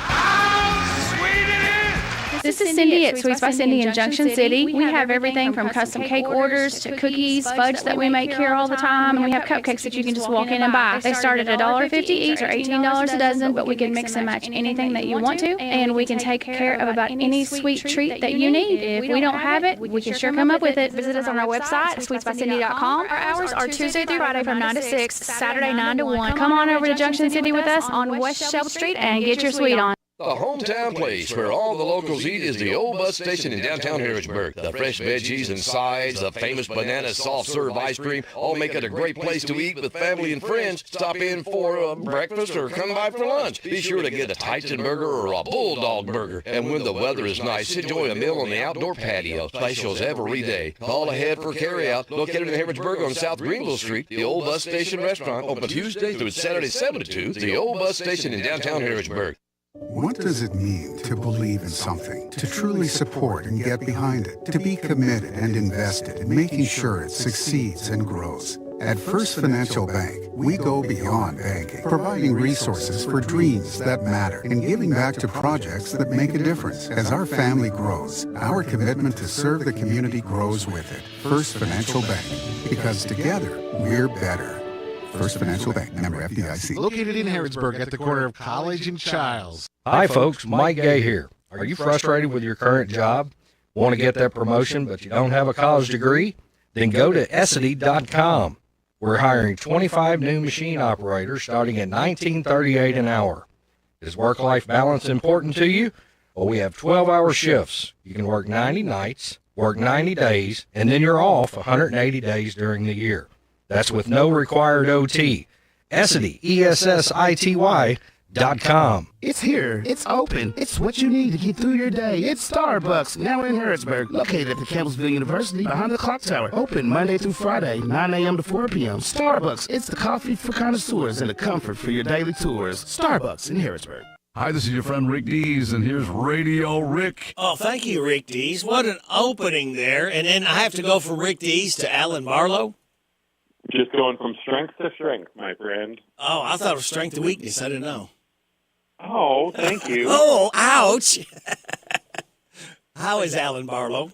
This is Cindy at Sweets by Cindy in Junction City. We have everything from custom cake orders to cookies, fudge that we make here all the time, and we have cupcakes that you can just walk in and buy. They start at $1.50 each or $18 a dozen, but we can mix and match anything that you want to, and we can take care of about any sweet treat that you need. If we don't have it, we can sure come up with it. Visit us on our website, sweetsbycindy.com. Our hours are Tuesday through Friday from 9 to 6, Saturday 9 to 1. Come on over to Junction City with us on West Shelf Street and get your sweet on. The hometown place where all the locals eat is the old bus station in downtown Harrisburg. The fresh veggies and sides, the famous banana soft serve ice cream, all make it a great place to eat with family and friends. Stop in for breakfast or come by for lunch. Be sure to get a Tyson burger or a Bulldog burger. And when the weather is nice, enjoy a meal on the outdoor patio. Specials every day. Call ahead for carryout. Located in Harrisburg on South Greenville Street, the old bus station restaurant, open Tuesday through Saturday 7 to 2. The old bus station in downtown Harrisburg. What does it mean to believe in something, to truly support and get behind it, to be committed and invested in making sure it succeeds and grows? At First Financial Bank, we go beyond banking, providing resources for dreams that matter and giving back to projects that make a difference. As our family grows, our commitment to serve the community grows with it. First Financial Bank, because together, we're better. First Financial Bank, member FDIC. Located in Harrisburg at the corner of College and Childs. Hi, folks. Mike Gay here. Are you frustrated with your current job? Want to get that promotion, but you don't have a college degree? Then go to Essity.com. We're hiring 25 new machine operators starting at $19.38 an hour. Is work-life balance important to you? Well, we have 12-hour shifts. You can work 90 nights, work 90 days, and then you're off 180 days during the year. That's with no required OT. Essity, ESSITY.com. It's here. It's open. It's what you need to get through your day. It's Starbucks, now in Harrodsburg, located at the Campbellsville University behind the clock tower. Open Monday through Friday, 9 a.m. to 4 p.m. Starbucks, it's the coffee for connoisseurs and the comfort for your daily tours. Starbucks in Harrodsburg. Hi, this is your friend Rick Dees, and here's Radio Rick. Oh, thank you, Rick Dees. What an opening there. And then I have to go from Rick Dees to Alan Barlow. Just going from strength to strength, my friend. Oh, I thought it was strength to weakness. I didn't know. Oh, thank you. Oh, ouch. How is Alan Barlow?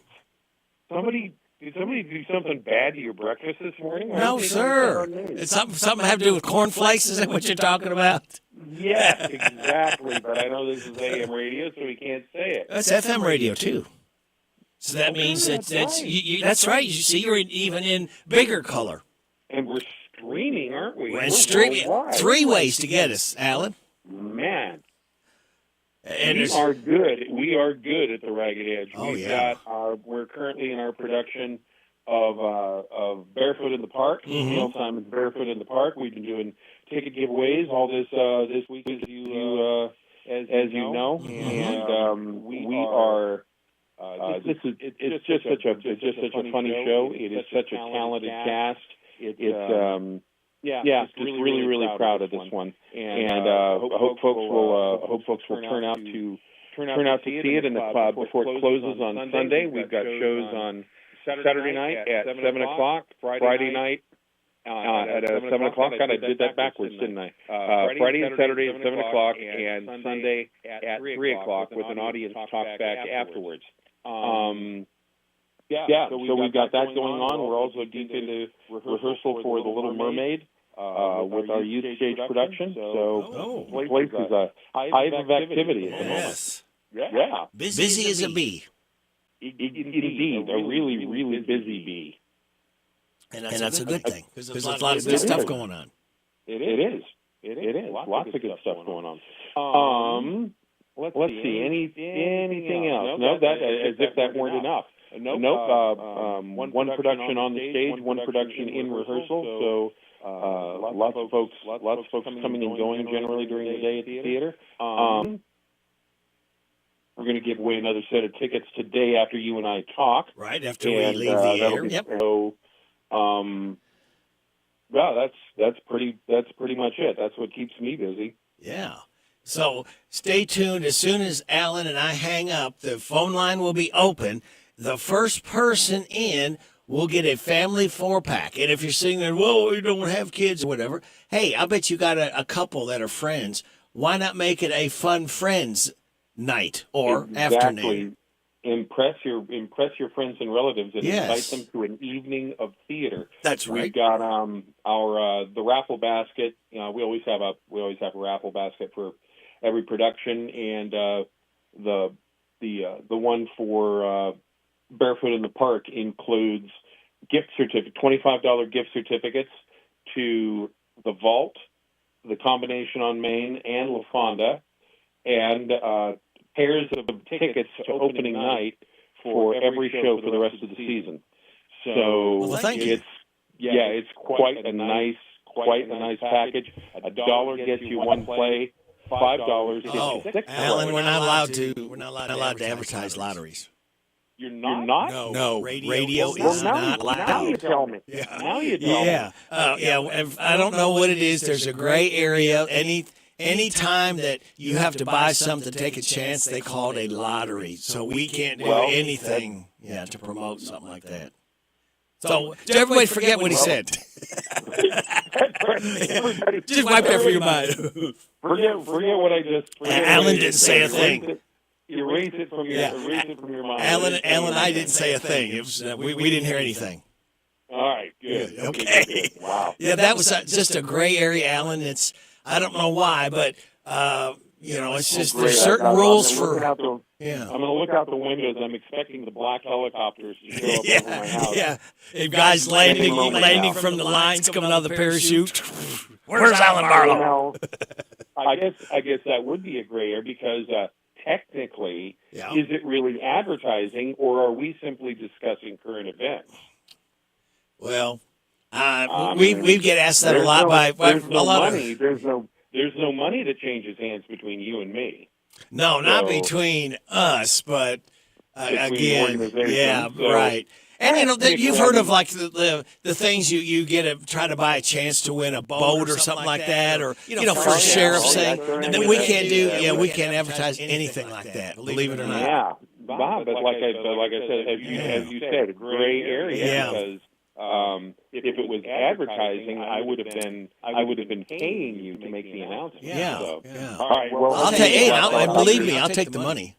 Did somebody do something bad to your breakfast this morning? No, sir. It's something have to do with cornflakes? Is that what you're talking about? Yes, exactly. But I know this is AM radio, so we can't say it. That's FM radio, too. So that means that's right. You see, you're even in bigger color. And we're streaming, aren't we? We're streaming. 3 ways to get us, Alan. Man. And we are good. We are good at the Ragged Edge. We're currently in our production of Barefoot in the Park. Mm-hmm. Neil Simon's Barefoot in the Park. We've been doing ticket giveaveaways all this week, as you know. Mm-hmm. And we are. It's just such a funny show. It is such a talented cast. Just really proud of this one, and I hope folks will turn out to see it. And before it closes on Sunday, we've got shows on Saturday night at 7 o'clock, Friday night at 7 o'clock. God, I did that backwards, didn't I? Friday and Saturday at 7 o'clock, and Sunday at 3 o'clock with an audience talkback afterwards. So we've got that going on. We're also deep into rehearsal for The Little Mermaid with our youth stage production. So the place is a hive of activity at the moment. Yeah. Busy as a bee. Indeed, a really, really busy bee. And that's a good thing, because there's a lot of good stuff going on. It is. Lots of good stuff going on. Let's see. Anything else? No, that as if that weren't enough. Nope. One production on the stage, one production in rehearsal. So lots of folks coming and going generally during the day at the theater. We're going to give away another set of tickets today after you and I talk. Right after we leave the air. Yep. So, that's pretty much it. That's what keeps me busy. Yeah. So stay tuned. As soon as Alan and I hang up, the phone line will be open. The first person in will get a family 4-pack. And if you're sitting there, well, you don't have kids or whatever, hey, I bet you got a couple that are friends. Why not make it a fun friends night or afternoon? Impress your friends and relatives and invite them to an evening of theater. That's right. We've got the raffle basket. We always have a raffle basket for every production, and the one for Barefoot in the Park includes $25 gift certificates to the Vault, the Combination on Main, and La Fonda, and pairs of tickets to opening night for every show for the rest of the season. So it's quite a nice package. $1 gets you one play. $5 gets you 6 plays. Alan, we're not allowed to advertise lotteries. You're not? No. Radio is not allowed. Now you tell me. Now you tell me. I don't know what it is. There's a gray area. Any time that you have to buy something to take a chance, they call it a lottery. So we can't do anything to promote something like that. So everybody forget what he said. Just wipe that from your mind. Forget what I just... Alan didn't say a thing. Erase it from your mind. Alan and I didn't say a thing. It was, we didn't hear anything. All right, good. Okay. Wow. Yeah, that was just a gray area, Alan. I don't know why, but it's just there's certain rules for. I'm going to look out the windows. I'm expecting the black helicopters to show up over my house. Yeah, if guys landing from the lines coming out of the parachute. Where's Alan Barlow? I guess that would be a gray area because technically, is it really advertising, or are we simply discussing current events? Well, we get asked that a lot by there's a no lot money. of. There's no money that changes hands between you and me. No, not between us, but again, organizations. right. And you've heard of like the things you get to try to buy a chance to win a boat or something like that, or for a sheriff saying that we can't do. We can't advertise anything like that. Believe it or not. Yeah, Bob. But like I said, as you said, a gray area because. If it was advertising, I would have been paying you to make the announcement. Yeah. So, yeah. All right. Well, I'll take. Hey, believe me, I'll take the money.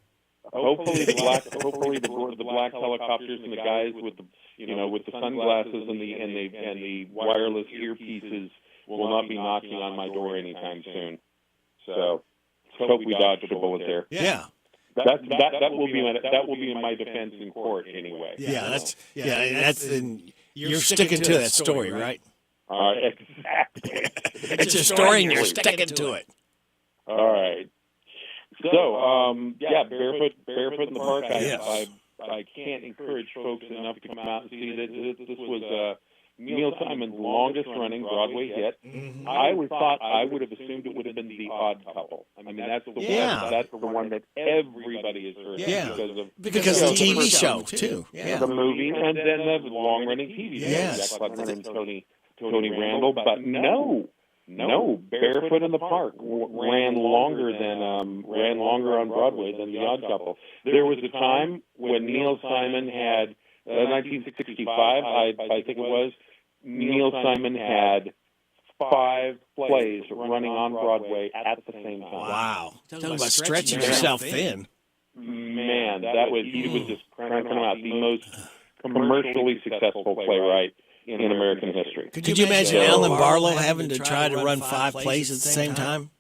Hopefully the black helicopters and the guys with the sunglasses and the wireless earpieces will not be knocking on my door anytime soon. So hope we dodge the bullet there. Yeah. That will be my defense in court anyway. That's you're sticking to that story, right? Exactly. It's a story, and you're sticking to it. All right. So, barefoot in the park. I can't encourage folks enough to come out and see that this was Neil Simon's longest-running Broadway hit. Mm-hmm. I would have assumed it would have been The Odd Couple. I mean, that's the one that everybody has heard because of the TV show too. The movie, and then the long-running TV show. Jack Klugman and Tony Randall. But no, Barefoot in the Park ran longer on Broadway than The Odd Couple. There was a time when Neil Simon had 1965, I think it was. Neil Simon had 5 plays running on Broadway at the same time. Wow! Talking about stretching yourself thin. Man, he was just cranking them out. The most commercially successful playwright in American history. Could you imagine Alan Barlow having to try to run 5 plays at the same time?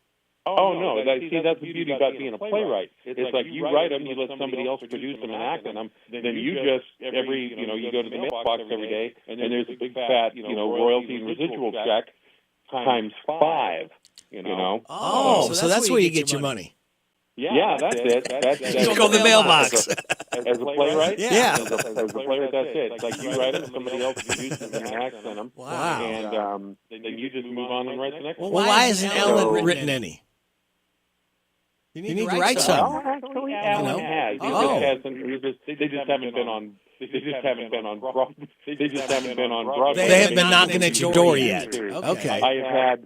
Oh, no. That's the beauty about being a playwright. It's like you write them, you let somebody else produce them and act in them, then you just, you go to the mailbox every day, and there's a big fat, royalty and residual check times 5, Oh, so that's where you get your money. Yeah, that's it. You go to the mailbox. As a playwright? Yeah. As a playwright, that's it. It's like you write them, somebody else produces them and acts in them. Wow. And then you just move on and write the next one. Well, why hasn't Alan written any? You need to write some. Actually, Alan has. They just haven't been on. They just haven't been on Broadway. They haven't been knocking at your door yet. Okay. I have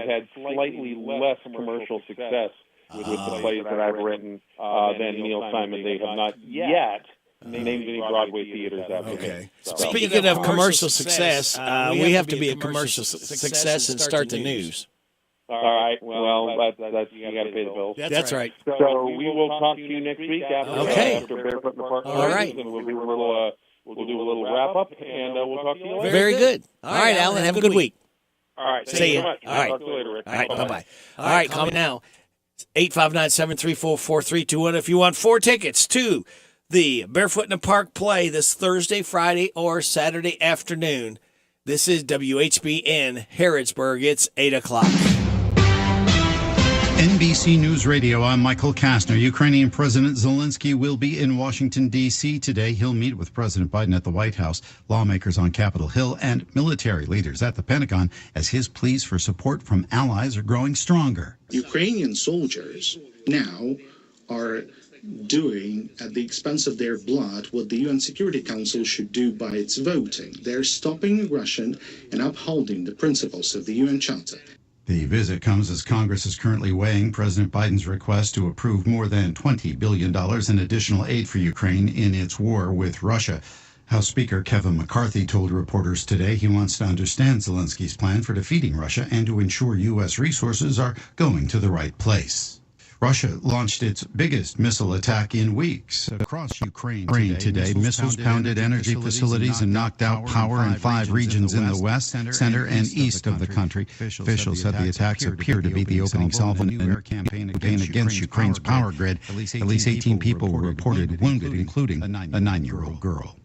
had slightly less commercial success with the plays that I've written than Neil Simon. They have not yet named any Broadway theaters after me. So. Speaking of commercial success, we have to be a commercial success and start the news. All right. Well, that's you got to pay the bills. That's right. So we will talk to you next week after Barefoot in the Park. All right. And we'll do a little wrap up, and we'll talk to you later. Very good. All right, Alan. Have a good week. All right. See you. So much. All right. Talk to you later, Rick. All right. Bye-bye. All right. Call me now. 859-734-4321 if you want 4 tickets to the Barefoot in the Park play this Thursday, Friday, or Saturday afternoon. This is WHBN Harrodsburg. It's 8 o'clock. NBC News Radio, I'm Michael Kastner. Ukrainian President Zelensky will be in Washington, D.C. today. He'll meet with President Biden at the White House, lawmakers on Capitol Hill, and military leaders at the Pentagon as his pleas for support from allies are growing stronger. Ukrainian soldiers now are doing, at the expense of their blood, what the UN Security Council should do by its voting. They're stopping aggression and upholding the principles of the UN Charter. The visit comes as Congress is currently weighing President Biden's request to approve more than $20 billion in additional aid for Ukraine in its war with Russia. House Speaker Kevin McCarthy told reporters today he wants to understand Zelensky's plan for defeating Russia and to ensure U.S. resources are going to the right place. Russia launched its biggest missile attack in weeks across Ukraine today. Missiles pounded energy facilities and knocked out power in 5 regions in the west, center, and east of the country. Officials said the attacks appear to be the opening salvo in a new air campaign against Ukraine's power grid. At least 18 people were reported wounded, including a 9-year-old girl.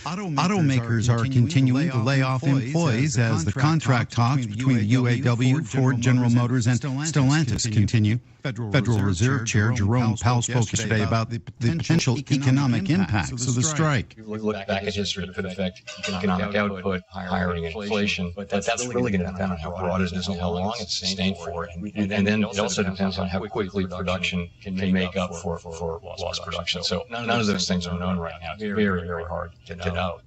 Automakers are continuing to lay off employees as the contract talks between the UAW, Ford, General Motors, and Stellantis continue. Federal Reserve Chair Jerome Powell spoke yesterday about the potential economic impacts of the strike. Look back at history, it could affect economic output, hiring, and inflation, but that's really going to depend on how broad it is and how long it's sustained for. And then it also depends on how quickly production can make up for lost production. So none of those things are known right now. It's very, very hard to know.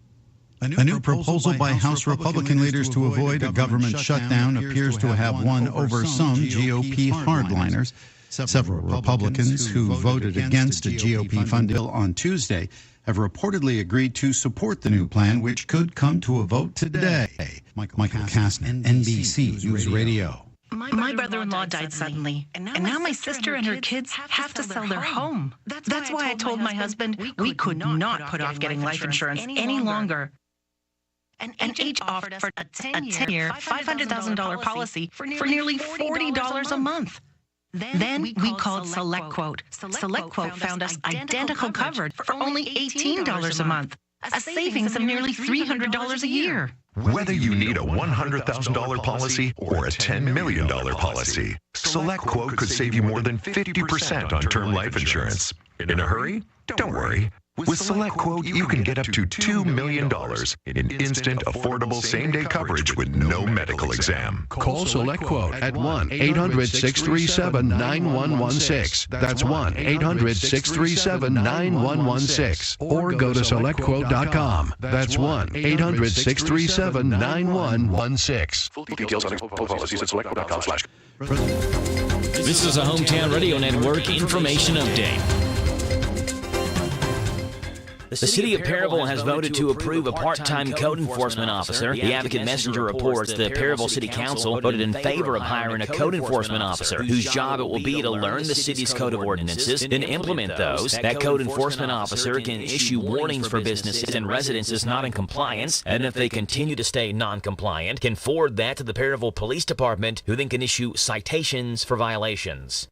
A new proposal by House Republican leaders to avoid a government shutdown appears to have won over some GOP hardliners. Several Republicans who voted against a GOP-funded bill on Tuesday have reportedly agreed to support the new plan, which could come to a vote today. Michael Kastner, NBC News Radio. My brother-in-law died suddenly, and now my sister and her kids have to sell their home. That's why I told my husband we could not put off getting life insurance any longer. An agent offered us a 10-year, $500,000 policy for nearly $40 a month. Then we called SelectQuote. SelectQuote found us identical coverage for only $18 a month, a savings of nearly $300 a year. Whether you need a $100,000 policy or a $10 million policy, SelectQuote could save you more than 50% on term life insurance. In a hurry? Don't worry. With SelectQuote, you can get up to $2 million in instant, affordable, same-day coverage with no medical exam. Call SelectQuote at 1-800-637-9116. That's 1-800-637-9116. Or go to SelectQuote.com. That's 1-800-637-9116. Full details on policies at SelectQuote.com/. This is a Hometown Radio Network information update. The city of Perryville has voted to approve a part-time code enforcement officer. The Advocate Messenger reports the Perryville City Council voted in favor of hiring a code enforcement officer whose job it will be to learn the city's code of ordinances and implement those. That code enforcement officer can issue warnings for businesses and residences not in compliance, and if they continue to stay non-compliant, can forward that to the Perryville Police Department, who then can issue citations for violations.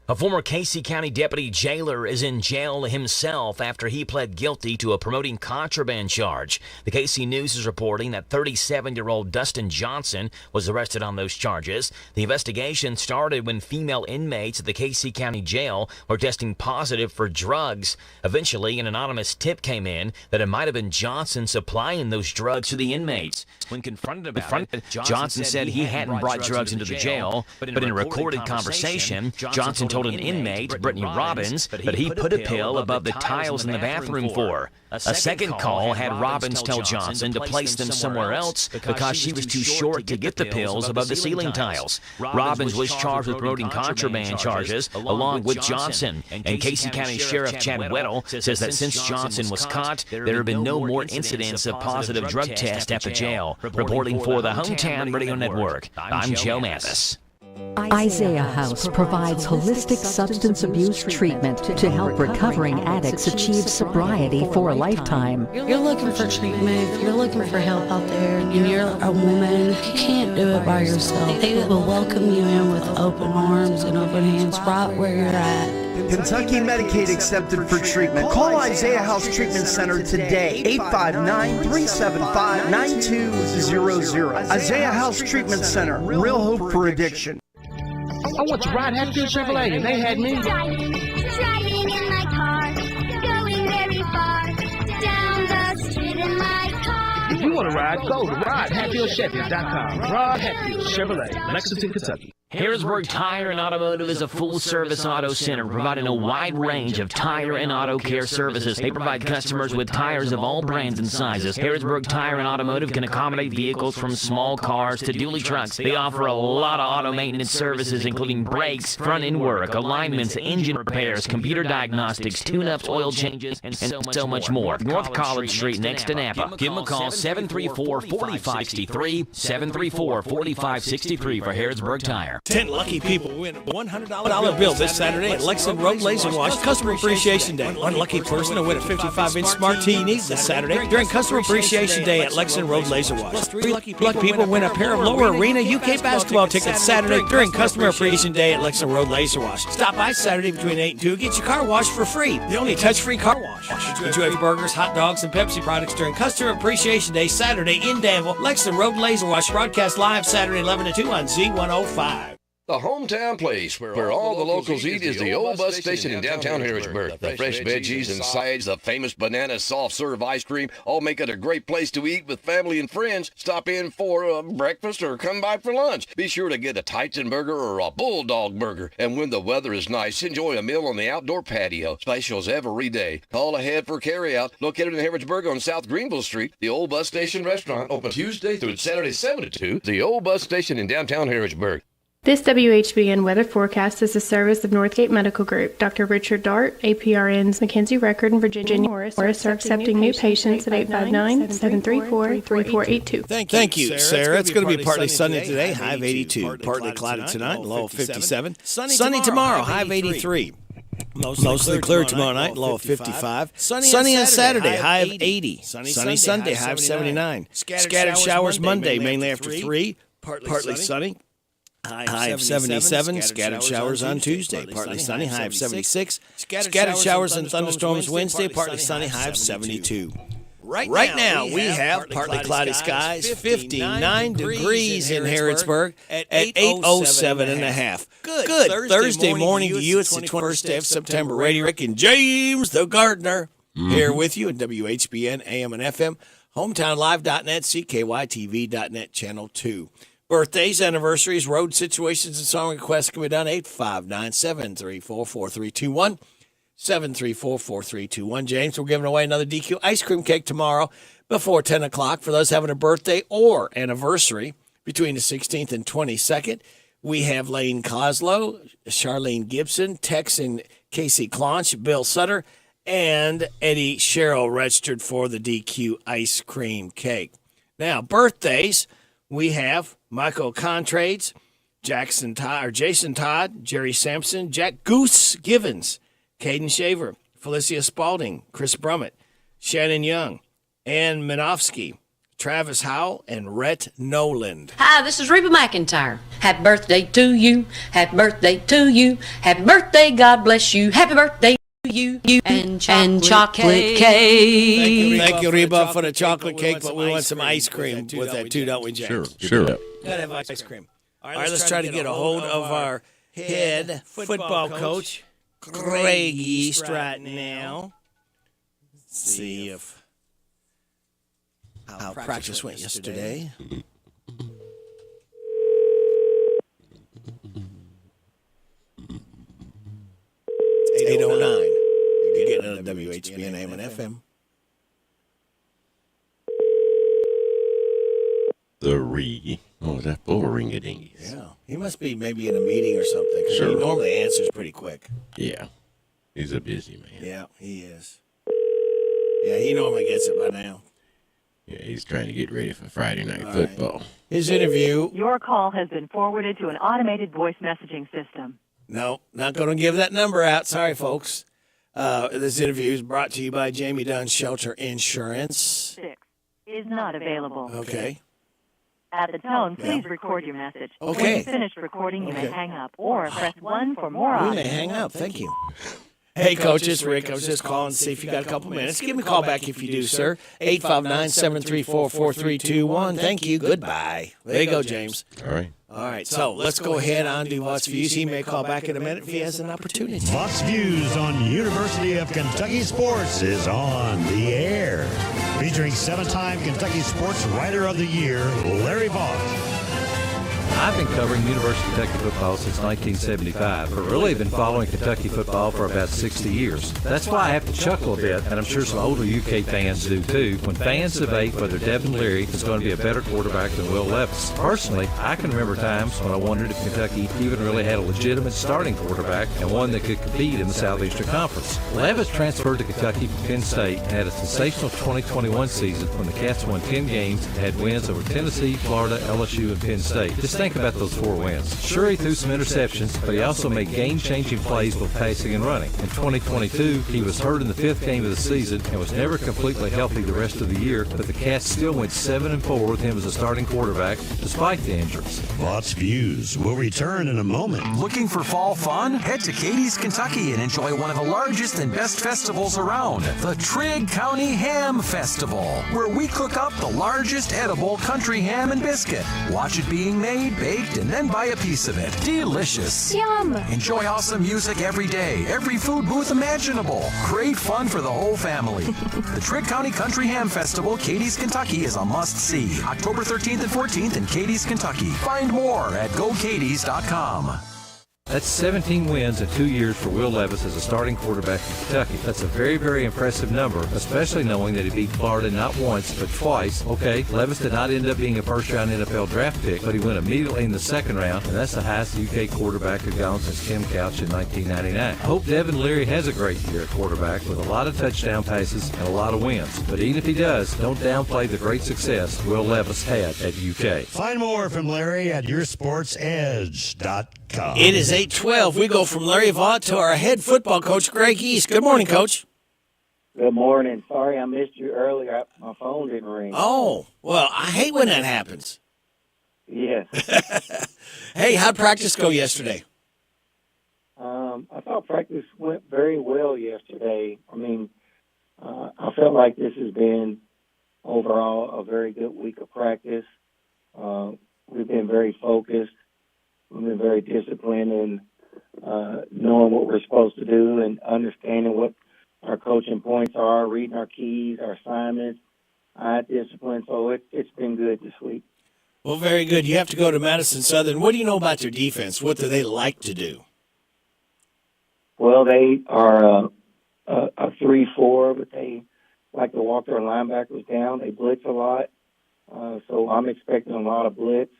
A former Casey County deputy jailer is in jail himself after he pled guilty to a promoting contraband charge. The KC News is reporting that 37-year-old Dustin Johnson was arrested on those charges. The investigation started when female inmates at the KC County Jail were testing positive for drugs. Eventually, an anonymous tip came in that it might have been Johnson supplying those drugs to the inmates. When confronted about it, Johnson said he hadn't brought drugs into the jail, but in a recorded conversation, Johnson told an inmate, Brittany Robbins, that he put a pill above the tiles in the bathroom for her. A second call had Robbins tell Johnson to place them somewhere else because she was too short to get the pills above the ceiling tiles. Robbins was charged with promoting contraband charges along with Johnson, and Casey County Sheriff Chad Weddle says that since Johnson was caught, there have been no more incidents of positive drug tests at the jail. Reporting for the Hometown Radio Network, I'm Joe Mathis. Isaiah House provides holistic substance abuse treatment to help recovering addicts achieve sobriety for a lifetime. You're looking for treatment, if you're looking for help out there, and you're a woman, you can't do it by yourself. They will welcome you in with open arms and open hands right where you're at. Kentucky Medicaid accepted for treatment. Call Isaiah House Treatment Center today, 859-375-9200. Isaiah House Treatment Center, real hope for addiction. I want to ride Hatfield Chevrolet, and they had me. Driving in my car, going very far, down the street in my car. If you want to ride, go to RideHatfieldChevy.com. Ride Hatfield Chevrolet, Lexington, Kentucky. Harrisburg Tire and Automotive is a full-service auto center providing a wide range of tire and auto care services. They provide customers with tires of all brands and sizes. Harrisburg Tire and Automotive can accommodate vehicles from small cars to dually trucks. They offer a lot of auto maintenance services, including brakes, front-end work, alignments, engine repairs, computer diagnostics, tune-ups, oil changes, and so much more. North College Street next to Napa. Give them a call, 734-4563, 734-4563 for Harrisburg Tire. 10 lucky people win a $100 bill this Saturday at Lexington Road Laser Wash Customer Appreciation Day. One lucky person will win a 55-inch smart TV this Saturday during Customer Appreciation Day at Lexington Road Laser Wash. 3 lucky people win a pair of Lower Arena UK basketball tickets Saturday during Customer Appreciation Day at Lexington Road Laser Wash. Stop by Saturday between 8 and 2. Get your car washed for free. The only touch-free car wash. Enjoy burgers, hot dogs, and Pepsi products during Customer Appreciation Day Saturday in Danville. Lexington Road Laser Wash broadcast live Saturday 11 to 2 on Z105. The hometown place where all the locals eat is the old bus station in downtown Harrisburg. The fresh veggies and sides, the famous banana soft serve ice cream, all make it a great place to eat with family and friends. Stop in for breakfast or come by for lunch. Be sure to get a Titan burger or a Bulldog burger. And when the weather is nice, enjoy a meal on the outdoor patio. Specials every day. Call ahead for carryout. Located in Harrisburg on South Greenville Street, the Old Bus Station Restaurant, open Tuesday through Saturday 7 to 2. The Old Bus Station in downtown Harrisburg. This WHBN weather forecast is a service of Northgate Medical Group. Dr. Richard Dart, APRN's Mackenzie Record, and Virginia Morris are accepting new patients at 859-734-3482. Thank you, Sarah. It's going to be partly sunny today, high of 82. Partly cloudy tonight, low of 57. Sunny tomorrow, high of 83. Mostly clear tomorrow night, low of 55. Sunny on Saturday, high of 80. Sunny Sunday, high of 79. Scattered showers Monday, mainly after 3. Partly sunny. High of 77, scattered showers on Tuesday, partly sunny, high of 76. Scattered showers and thunderstorms Wednesday, partly sunny, high of 72. Right now, we have partly cloudy skies, 59 degrees in Harrodsburg at 8:07 and a half. Good Thursday morning to you. It's the 21st day of September. Radio Rick and James, the gardener, here with you at WHBN, AM and FM, hometownlive.net, CKYTV.net, Channel 2. Birthdays, anniversaries, road situations, and song requests can be done 859-734-4321. 734-4321. James, we're giving away another DQ ice cream cake tomorrow before 10 o'clock for those having a birthday or anniversary between the 16th and 22nd. We have Lane Coslow, Charlene Gibson, Tex and Casey Claunch, Bill Sutter, and Eddie Sherrill registered for the DQ ice cream cake. Now, birthdays, we have Michael Contrades, Jason Todd, Jerry Sampson, Jack Goose Givens, Caden Shaver, Felicia Spalding, Chris Brummett, Shannon Young, Ann Minofsky, Travis Howell, and Rhett Noland. Hi, this is Reba McIntyre. Happy birthday to you. Happy birthday to you. Happy birthday, God bless you. Happy birthday to you. And chocolate cake. Thank you, Reba, for the chocolate cake, but we want some ice cream with that too, don't we, James? Sure. Gotta have ice cream. All right, let's try to get a hold of our head football coach, Craig East, right now. Let's see if how practice went yesterday. It's 8:09. You're getting it on WHBN, AM and FM. What was that for? Ring-a-dingies. Yeah, he must be maybe in a meeting or something. Sure. He normally answers pretty quick. Yeah, he's a busy man. Yeah, he is. Yeah, he normally gets it by now. Yeah, he's trying to get ready for Friday night football. His interview. Your call has been forwarded to an automated voice messaging system. No, not going to give that number out. Sorry, folks. This interview is brought to you by Jamie Dunn Shelter Insurance. 6 is not available. Okay. At the tone, please record your message. Okay. When you finish recording, you may hang up or press 1 for more We options. may hang up. Thank you. Hey, Coach, it's Rick. I was just calling to see if you got a couple minutes. Give me a call back if you do, sir. 859-734-4321. Thank you. Goodbye. There you go, James. All right. All right, so let's go ahead on to Vox Views. He may call back in a minute if he has an opportunity. Vox Views on University of Kentucky Sports is on the air. Featuring 7-time Kentucky Sports Writer of the Year, Larry Vaught. I've been covering University of Kentucky football since 1975, but really been following Kentucky football for about 60 years. That's why I have to chuckle a bit, and I'm sure some older UK fans do too, when fans debate whether Devin Leary is going to be a better quarterback than Will Levis. Personally, I can remember times when I wondered if Kentucky even really had a legitimate starting quarterback and one that could compete in the Southeastern Conference. Levis transferred to Kentucky from Penn State and had a sensational 2021 season when the Cats won 10 games and had wins over Tennessee, Florida, LSU, and Penn State. Just think think about those 4 wins. Sure, he threw some interceptions, but he also made game-changing plays both passing and running. In 2022, he was hurt in the 5th game of the season and was never completely healthy the rest of the year, but the Cats still went 7-4 with him as a starting quarterback despite the injuries. Vaught's Views will return in a moment. Looking for fall fun? Head to Katie's, Kentucky and enjoy one of the largest and best festivals around, the Trigg County Ham Festival, where we cook up the largest edible country ham and biscuit. Watch it being made, baked, and then buy a piece of it. Delicious. Yum. Enjoy awesome music every day, every food booth imaginable. Great fun for the whole family. The Trigg County Country Ham Festival, Katie's, Kentucky is a must-see. October 13th and 14th in Katie's, Kentucky. Find more at GoKaties.com. That's 17 wins in 2 years for Will Levis as a starting quarterback in Kentucky. That's a very, very impressive number, especially knowing that he beat Florida not once, but twice. Okay, Levis did not end up being a first-round NFL draft pick, but he went immediately in the second round, and that's the highest UK quarterback had gone since Tim Couch in 1999. I hope Devin Leary has a great year at quarterback with a lot of touchdown passes and a lot of wins. But even if he does, don't downplay the great success Will Levis had at UK. Find more from Larry at yoursportsedge.com. It is 8:12. We go from Larry Vaught to our head football coach, Greg East. Good morning, Coach. Good morning. Sorry I missed you earlier. My phone didn't ring. Oh, well, I hate when that happens. Yes. Hey, how'd practice go yesterday? I thought practice went very well yesterday. I mean, I felt like this has been overall a very good week of practice. We've been very focused. We've been very disciplined in knowing what we're supposed to do and understanding what our coaching points are, reading our keys, our assignments, eye discipline. So it's been good this week. Well, very good. You have to go to Madison Southern. What do you know about their defense? What do they like to do? Well, they are a 3-4, but they like to walk their linebackers down. They blitz a lot, so I'm expecting a lot of blitz.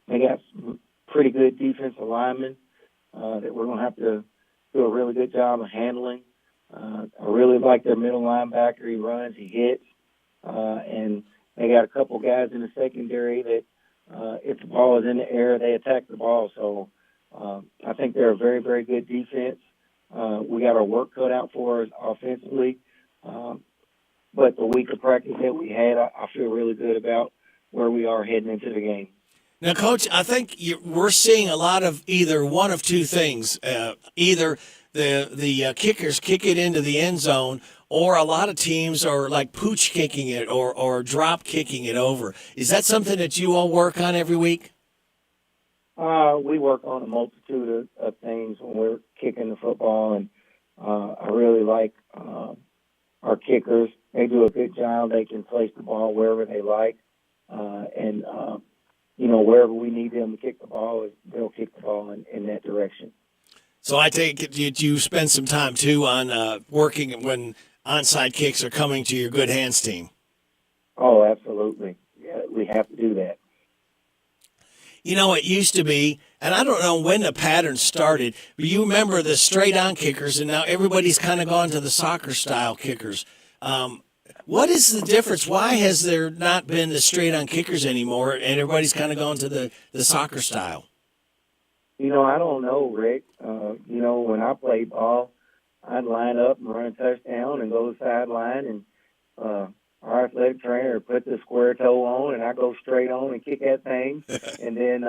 They got some pretty good defensive linemen that we're going to have to do a really good job of handling. I really like their middle linebacker. He runs, he hits, and they got a couple guys in the secondary that if the ball is in the air, they attack the ball. So I think they're a very, very good defense. We got our work cut out for us offensively. But the week of practice that we had, I feel really good about where we are heading into the game. Now, Coach, I think we're seeing a lot of either one of two things. Either the kickers kick it into the end zone, or a lot of teams are like pooch kicking it or drop kicking it over. Is that something that you all work on every week? We work on a multitude of things when we're kicking the football, and I really like our kickers. They do a good job. They can place the ball wherever they like, and wherever we need them to kick the ball, they'll kick the ball in that direction. So I take it you spend some time, too, on working when onside kicks are coming to your good hands team. Oh, absolutely. Yeah, we have to do that. You know, it used to be, and I don't know when the pattern started, but you remember the straight-on kickers, and now everybody's kind of gone to the soccer-style kickers. What is the difference? Why has there not been the straight-on kickers anymore, and everybody's kind of gone to the soccer style? I don't know, Rick. When I played ball, I'd line up and run a touchdown and go to the sideline, and our athletic trainer would put the square toe on, and I go straight on and kick that thing, and then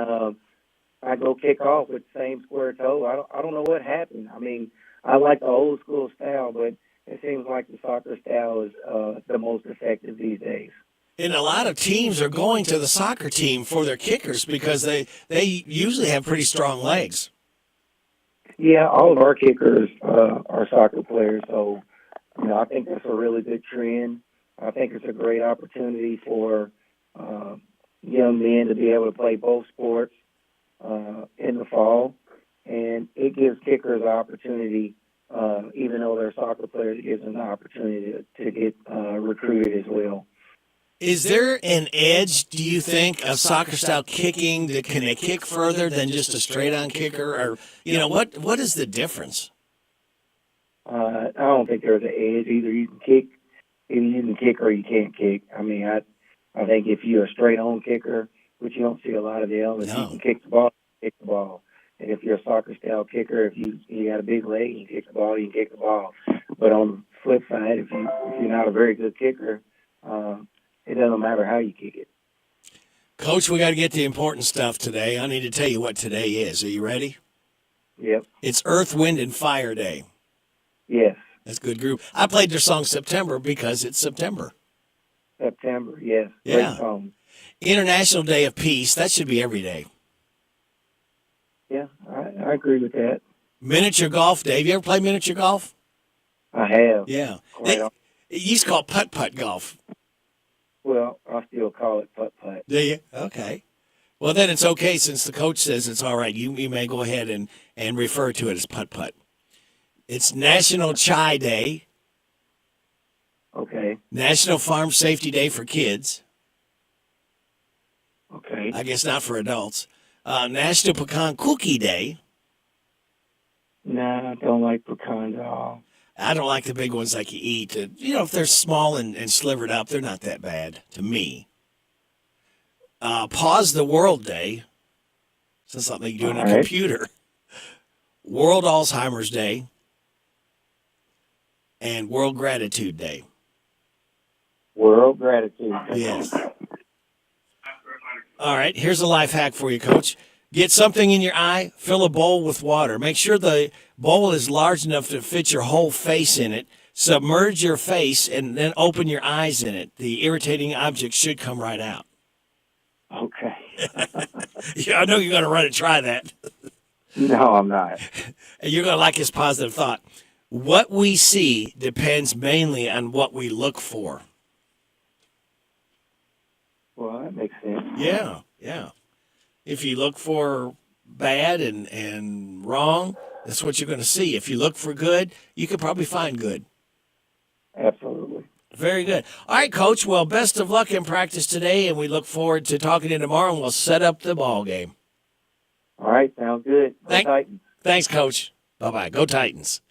I go kick off with the same square toe. I don't know what happened. I mean, I like the old school style, but it seems like the soccer style is the most effective these days. And a lot of teams are going to the soccer team for their kickers because they usually have pretty strong legs. Yeah, all of our kickers are soccer players, so I think that's a really good trend. I think it's a great opportunity for young men to be able to play both sports in the fall, and it gives kickers an opportunity. Even though they're soccer players, it gives them the opportunity to get recruited as well. Is there an edge, do you think, of soccer-style kicking? Can they kick further than just a straight-on kicker? Or, what is the difference? I don't think there's an edge. Either you can kick or you can't kick. I mean, I think if you're a straight-on kicker, which you don't see a lot of them. If No. you can kick the ball, kick the ball. And if you're a soccer-style kicker, if you got a big leg and you kick the ball, you can kick the ball. But on the flip side, if you're not a very good kicker, it doesn't matter how you kick it. Coach, we got to get the important stuff today. I need to tell you what today is. Are you ready? Yep. It's Earth, Wind, and Fire Day. Yes. That's a good group. I played their song September because it's September. September, yes. Yeah. Great song. International Day of Peace. That should be every day. Yeah, I agree with that. Miniature Golf Day. Have you ever played miniature golf? I have. Yeah. Quite often. It used to call putt-putt golf. Well, I still call it putt-putt. Do you? Okay. Well, then it's okay since the coach says it's all right. You may go ahead and refer to it as putt-putt. It's National Chai Day. Okay. National Farm Safety Day for kids. Okay. I guess not for adults. National Pecan Cookie Day. Nah, I don't like pecans at all. I don't like the big ones like you eat. If they're small and slivered up, they're not that bad to me. Pause the World Day. So something you do on a computer. World Alzheimer's Day. And World Gratitude Day. World Gratitude Day. Yes. All right, here's a life hack for you, Coach. Get something in your eye, fill a bowl with water. Make sure the bowl is large enough to fit your whole face in it. Submerge your face and then open your eyes in it. The irritating object should come right out. Okay. Yeah, I know you're going to run and try that. No, I'm not. And you're going to like his positive thought. What we see depends mainly on what we look for. Well, that makes sense. Yeah. If you look for bad and wrong, that's what you're going to see. If you look for good, you could probably find good. Absolutely. Very good. All right, Coach. Well, best of luck in practice today, and we look forward to talking to you tomorrow, and we'll set up the ball game. All right, sounds good. Go Titans. Thanks, Coach. Bye-bye. Go Titans.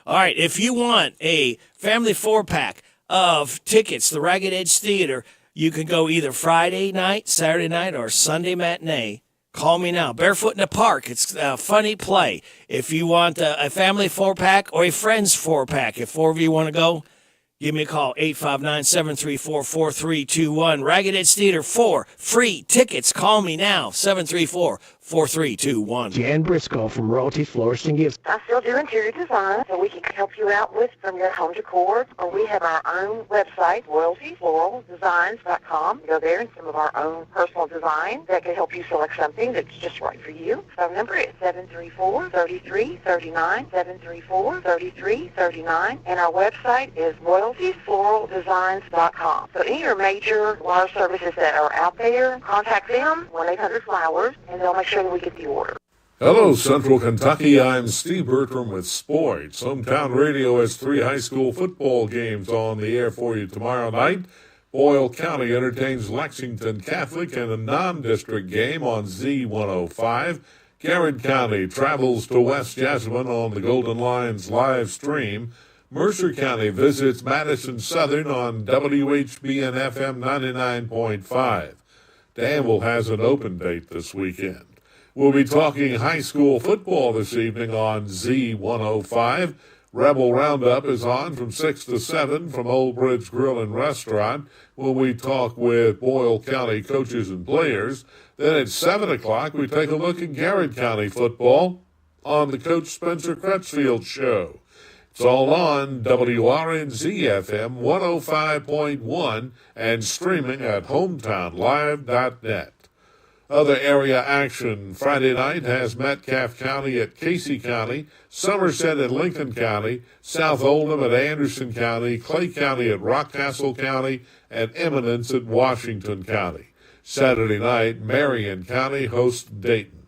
All right, if you want a family 4-pack of tickets, the Ragged Edge Theater, you can go either Friday night, Saturday night, or Sunday matinee. Call me now. Barefoot in the Park. It's a funny play. If you want a family 4-pack or a friends 4-pack, if 4 of you want to go, give me a call, 859-734-4321. Ragged Edge Theater 4, free tickets. Call me now, 734-4321. Jan Briscoe from Royalty Florist and Gifts. I still do interior design, so we can help you out with from your home decor. Or we have our own website, royaltyfloraldesigns.com. Go there and some of our own personal designs that can help you select something that's just right for you. Phone number is 734-3339, 734-3339, and our website is royaltyfloraldesigns.com. So any of your major water services that are out there, contact them, 1-800-FLOWERS, and they'll make sure that we get the order. Hello, Central Kentucky. I'm Steve Bertram with Sports. Hometown Radio has 3 high school football games on the air for you tomorrow night. Boyle County entertains Lexington Catholic in a non-district game on Z105. Garrett County travels to West Jessamine on the Golden Lions live stream. Mercer County visits Madison Southern on WHBN FM 99.5. Danville has an open date this weekend. We'll be talking high school football this evening on Z105. Rebel Roundup is on from 6 to 7 from Old Bridge Grill and Restaurant, when we talk with Boyle County coaches and players. Then at 7 o'clock, we take a look at Garrett County football on the Coach Spencer Crutchfield Show. It's all on WRNZ-FM 105.1 and streaming at hometownlive.net. Other area action Friday night has Metcalfe County at Casey County, Somerset at Lincoln County, South Oldham at Anderson County, Clay County at Rockcastle County, and Eminence at Washington County. Saturday night, Marion County hosts Dayton.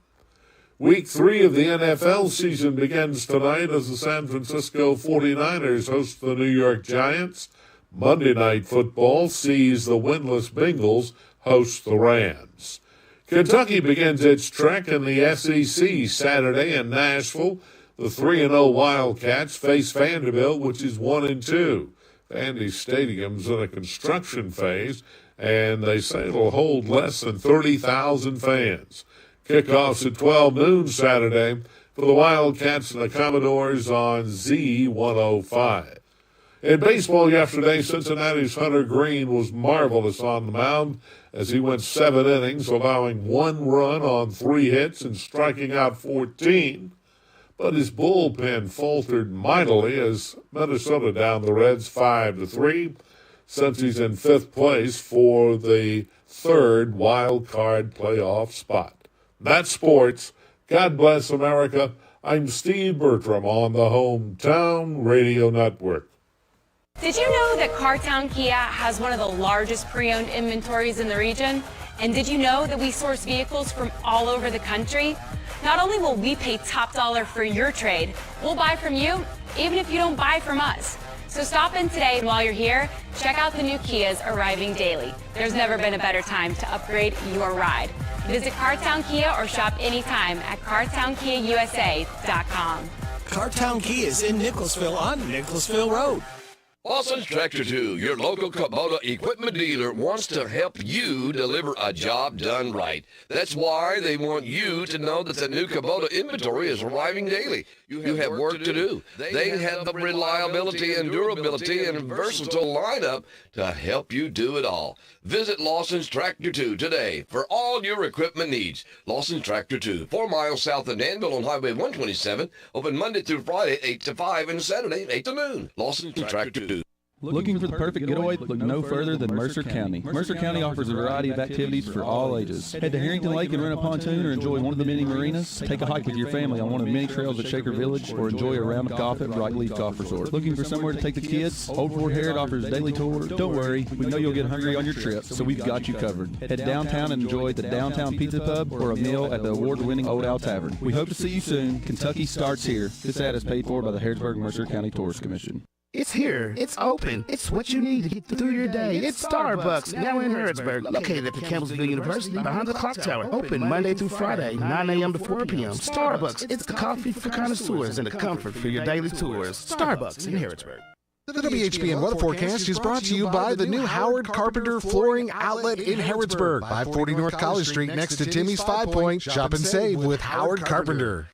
Week 3 of the NFL season begins tonight as the San Francisco 49ers host the New York Giants. Monday Night Football sees the winless Bengals host the Rams. Kentucky begins its trek in the SEC Saturday in Nashville. The 3-0 Wildcats face Vanderbilt, which is 1-2. Vandy Stadium's in a construction phase, and they say it'll hold less than 30,000 fans. Kickoffs at 12 noon Saturday for the Wildcats and the Commodores on Z105. In baseball yesterday, Cincinnati's Hunter Green was marvelous on the mound as he went 7 innings, allowing 1 run on 3 hits and striking out 14. But his bullpen faltered mightily as Minnesota downed the Reds 5-3, since he's in 5th place for the 3rd wild card playoff spot. That's sports. God bless America. I'm Steve Bertram on the Hometown Radio Network. Did you know that Cartown Kia has one of the largest pre-owned inventories in the region? And did you know that we source vehicles from all over the country? Not only will we pay top dollar for your trade, we'll buy from you even if you don't buy from us. So stop in today, and while you're here, check out the new Kias arriving daily. There's never been a better time to upgrade your ride. Visit Cartown Kia or shop anytime at CartownKiaUSA.com. Cartown Kia is in Nicholasville on Nicholasville Road. Lawson's Tractor 2, your local Kubota equipment dealer, wants to help you deliver a job done right. That's why they want you to know that the new Kubota inventory is arriving daily. You have work to do. They have the reliability and durability and versatile lineup to help you do it all. Visit Lawson's Tractor 2 today for all your equipment needs. Lawson's Tractor 2, 4 miles south of Danville on Highway 127, open Monday through Friday, 8 to 5, and Saturday, 8 to noon. Lawson's Tractor 2. Looking for the perfect getaway? Look no further than Mercer County. Mercer County offers a variety of activities for all ages. Head to Harrington Lake and rent a pontoon or enjoy one of the many marinas. Take a hike with your family on one of the many trails at Shaker Village or enjoy a round of golf at Brightleaf Golf Resort. Looking for somewhere to take the kids? Old Fort Harrod offers daily tours. Don't worry, we know you'll get hungry on your trip, so we've got you covered. Head downtown and enjoy the Downtown Pizza Pub or a meal at the award-winning Old Owl Tavern. We hope to see you soon. Kentucky starts here. This ad is paid for by the Harrodsburg-Mercer County Tourist Commission. It's here. It's open. It's what you need to get through your day. It's Starbucks, now in Harrodsburg, located at the Campbellsville University behind the clock tower. Open Monday through Friday, 9 a.m. to 4 p.m. Starbucks, it's the coffee for connoisseurs and the comfort for your daily tours. Starbucks in Harrodsburg. The WHBN weather forecast is brought to you by the new Howard Carpenter Flooring Outlet in Harrodsburg, 540 North College Street next to Timmy's 5 Point. Shop and save with Howard Carpenter.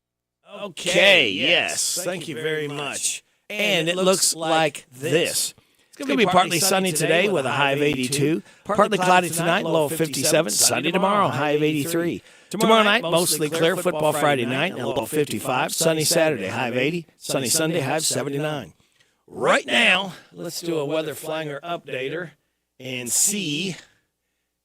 Okay, yes. Thank you very much. And it looks like this. It's going to be partly sunny today with a high of 82. Partly cloudy tonight, low of 57. Sunny tomorrow, high of 83. Tomorrow night, mostly clear. Football Friday night, low of 55. Sunny Saturday, high of 80. Sunny Sunday, high of 79. Right now, let's do a weather flanger updater and see.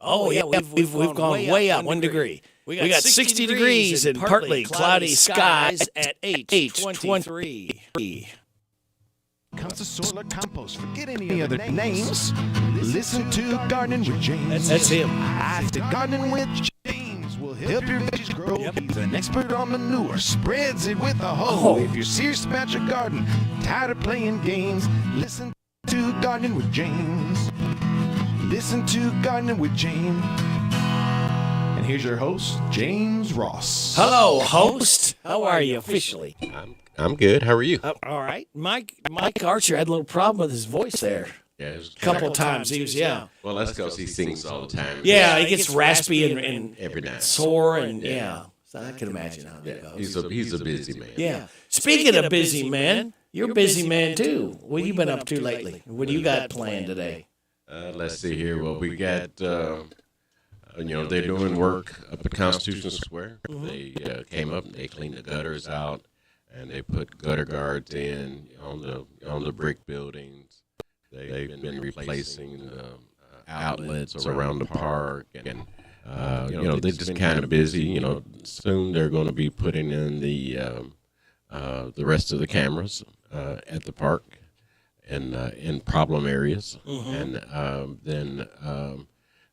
Oh, yeah, we've gone way up 1 degree. We got 60 degrees and partly cloudy skies at H23. Comes to solar compost. Forget any other names. Listen to Gardening with James. That's him. I think Gardening with James will help your veggies grow. He's an expert on manure. Spreads it with a hoe. If you're serious about your garden, tired of playing games, listen to Gardening with James. Listen to Gardening with James. And here's your host, James Ross. Hello, host. How are you officially? I'm good. How are you? All right. Mike Archer had a little problem with his voice there. Yeah, a couple times. He was, Well, that's because he sings all the time. Yeah, he gets raspy and every night. Sore and So I can imagine how that goes. He's a busy man. Yeah. Speaking of busy man, you're a busy man too. What have you been up to lately? What do you got planned today? Let's see here. Well, we got, they're doing work up at Constitution Square. Mm-hmm. They came up and they cleaned the gutters out. And they put gutter guards in on the brick buildings. They've been replacing the outlets around the park, and they're just kind of busy. Soon they're going to be putting in the rest of the cameras at the park and in problem areas, and then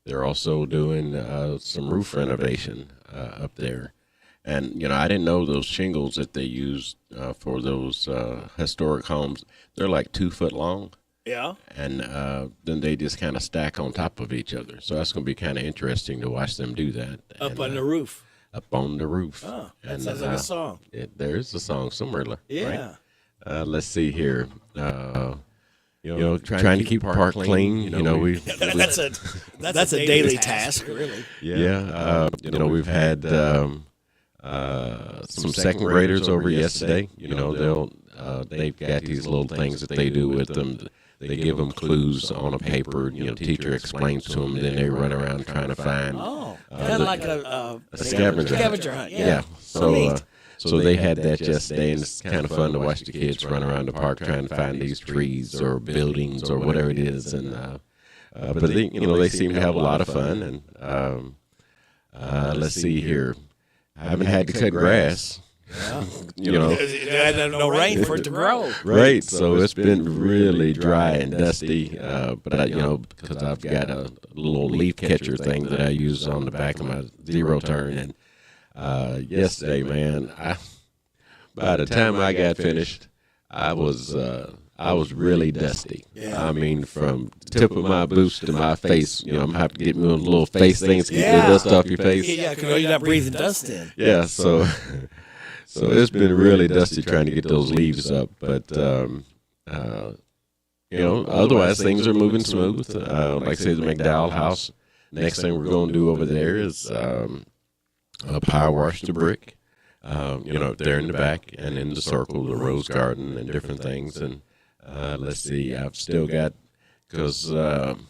they're also doing some roof renovation up there. And, I didn't know those shingles that they used for those historic homes, they're like 2 foot long. Yeah. And then they just kind of stack on top of each other. So that's going to be kind of interesting to watch them do that. Up on the roof. Up on the roof. Oh, that sounds like a song. There is a song somewhere. Yeah. Right? Let's see here. trying to keep the park clean. That's a daily task, really. Yeah. We've had some second graders over yesterday. They've got these little things that they do with them. They give them clues on a paper. Teacher explains to them, then they run around trying to find. Kind of like a scavenger hunt. Yeah. So they had that yesterday, and it's kind of fun to watch the kids run around the park trying to find these trees or buildings or whatever it is. And but they seem to have a lot of fun. And let's see here, I haven't had to cut grass. No rain for it to grow. Right, so it's been really dry and dusty. But because I've got a little leaf catcher thing that I use on the back of my zero turn, and yesterday, man, by the time I got finished, I was really dusty. Yeah. I mean, from the tip of my boots to my face, I'm gonna have to get me one of the little face things to get the dust off your face. Yeah, because you're not breathing dust in. Yeah, so it's been really dusty trying to get those leaves up, but otherwise things are moving smooth. Like I say, the McDowell house. Next thing we're going to do over there is power wash the brick. There in the back and in the circle, the rose garden and different things. And let's see, I've still got, because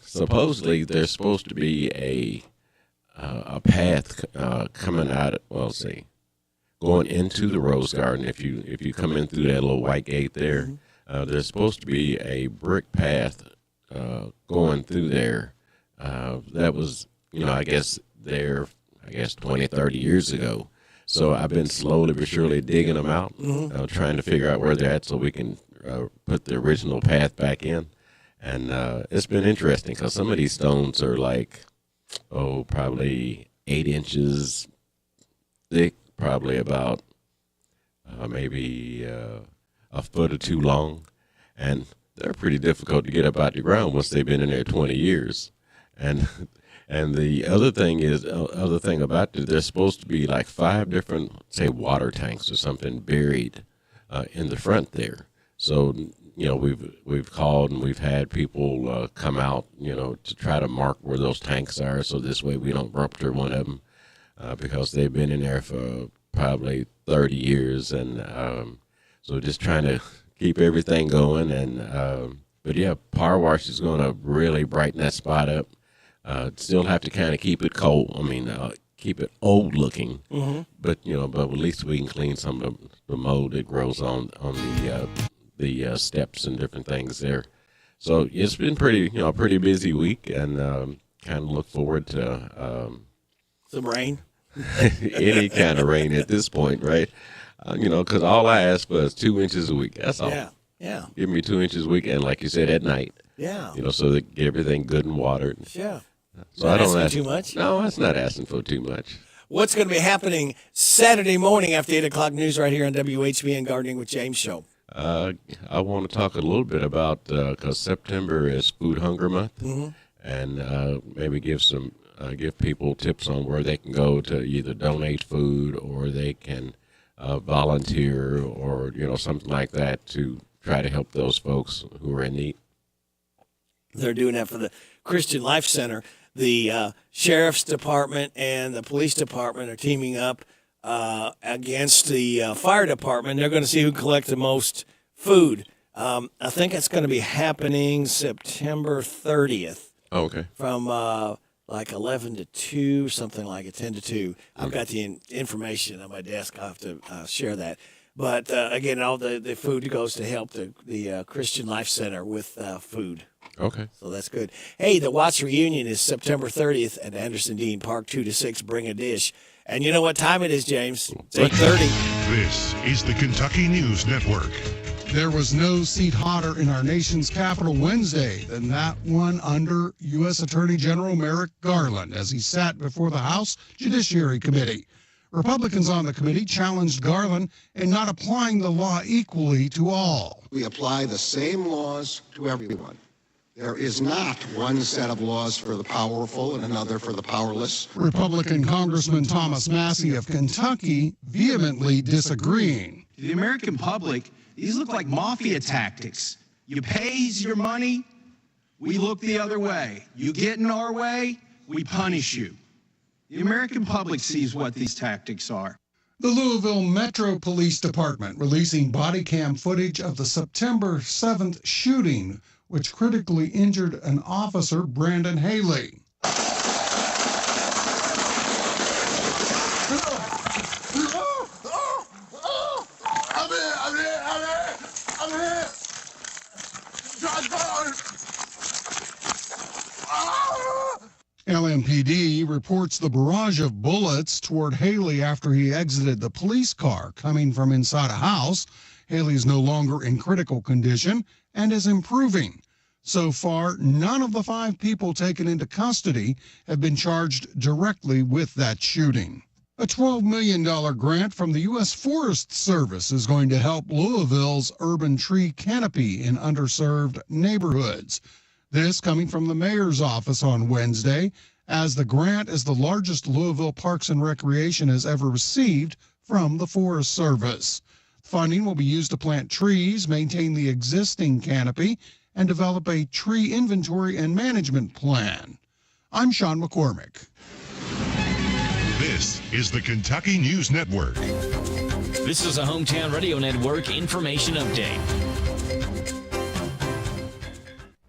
supposedly there's supposed to be a path coming out. Going into the rose garden, if you come in through that little white gate there, there's supposed to be a brick path going through there. That was, I guess 20, 30 years ago. So I've been slowly but surely digging them out, trying to figure out where they're at so we can put the original path back in. And it's been interesting because some of these stones are like, probably 8 inches thick, probably about maybe a foot or two long, and they're pretty difficult to get up out the ground once they've been in there 20 years. And the other thing about it, there's supposed to be like 5 different, say, water tanks or something buried in the front there. So we've called and we've had people come out to try to mark where those tanks are, so this way we don't rupture one of them. Because they've been in there for probably 30 years, and so just trying to keep everything going. And but yeah, power wash is going to really brighten that spot up. Still have to kind of keep it cold. Keep it old looking, but at least we can clean some of the mold that grows on the steps and different things there. So it's been pretty busy week, and kind of look forward to some rain. Any kind of rain at this point, right? Because all I ask for is 2 inches a week. That's all. Yeah. Give me 2 inches a week, and like you said, at night. Yeah. So they get everything good and watered. Yeah. So I don't ask too much. No, that's not asking for too much. What's going to be happening Saturday morning after 8 o'clock news right here on WHBN Gardening with James show? I want to talk a little bit about because September is Food Hunger Month, and maybe give people tips on where they can go to either donate food or they can volunteer or something like that to try to help those folks who are in need. They're doing that for the Christian Life Center. The Sheriff's Department and the Police Department are teaming up against the Fire Department. They're going to see who collects the most food. I think it's going to be happening September 30th. Oh, okay. From like 11 to 2, something like it, 10 to 2. I've got the information on my desk. I'll have to share that. But, again, all the food goes to help the Christian Life Center with food. Okay. So that's good. Hey, the Watts reunion is September 30th at Anderson Dean Park, 2 to 6. Bring a dish. And you know what time it is, James? It's 8:30. This is the Kentucky News Network. There was no seat hotter in our nation's capital Wednesday than that one under U.S. Attorney General Merrick Garland as he sat before the House Judiciary Committee. Republicans on the committee challenged Garland in not applying the law equally to all. We apply the same laws to everyone. There is not one set of laws for the powerful and another for the powerless. Republican Congressman Thomas Massey of Kentucky vehemently disagreeing. To the American public, these look like mafia tactics. You pays your money, we look the other way. You get in our way, we punish you. The American public sees what these tactics are. The Louisville Metro Police Department releasing body cam footage of the September 7th shooting, which critically injured an officer, Brandon Haley. LMPD reports the barrage of bullets toward Haley after he exited the police car coming from inside a house. Haley is no longer in critical condition and is improving. So far, none of the 5 people taken into custody have been charged directly with that shooting. A $12 million grant from the U.S. Forest Service is going to help Louisville's urban tree canopy in underserved neighborhoods. This coming from the mayor's office on Wednesday, as the grant is the largest Louisville Parks and Recreation has ever received from the Forest Service. Funding will be used to plant trees, maintain the existing canopy, and develop a tree inventory and management plan. I'm Sean McCormick. This is the Kentucky News Network. This is a Hometown Radio Network information update.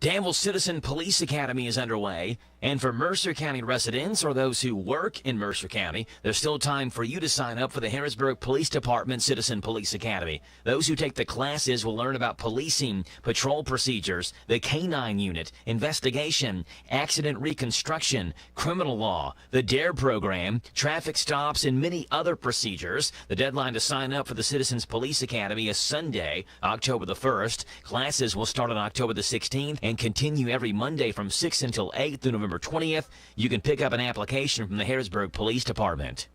Danville Citizen Police Academy is underway, and for Mercer County residents or those who work in Mercer County, there's still time for you to sign up for the Harrisburg Police Department Citizen Police Academy. Those who take the classes will learn about policing, patrol procedures, the K-9 unit, investigation, accident reconstruction, criminal law, the DARE program, traffic stops, and many other procedures. The deadline to sign up for the Citizens Police Academy is Sunday, October the 1st. Classes will start on October the 16th and continue every Monday from 6 until 8 through November 20th. You can pick up an application from the Harrisburg Police Department.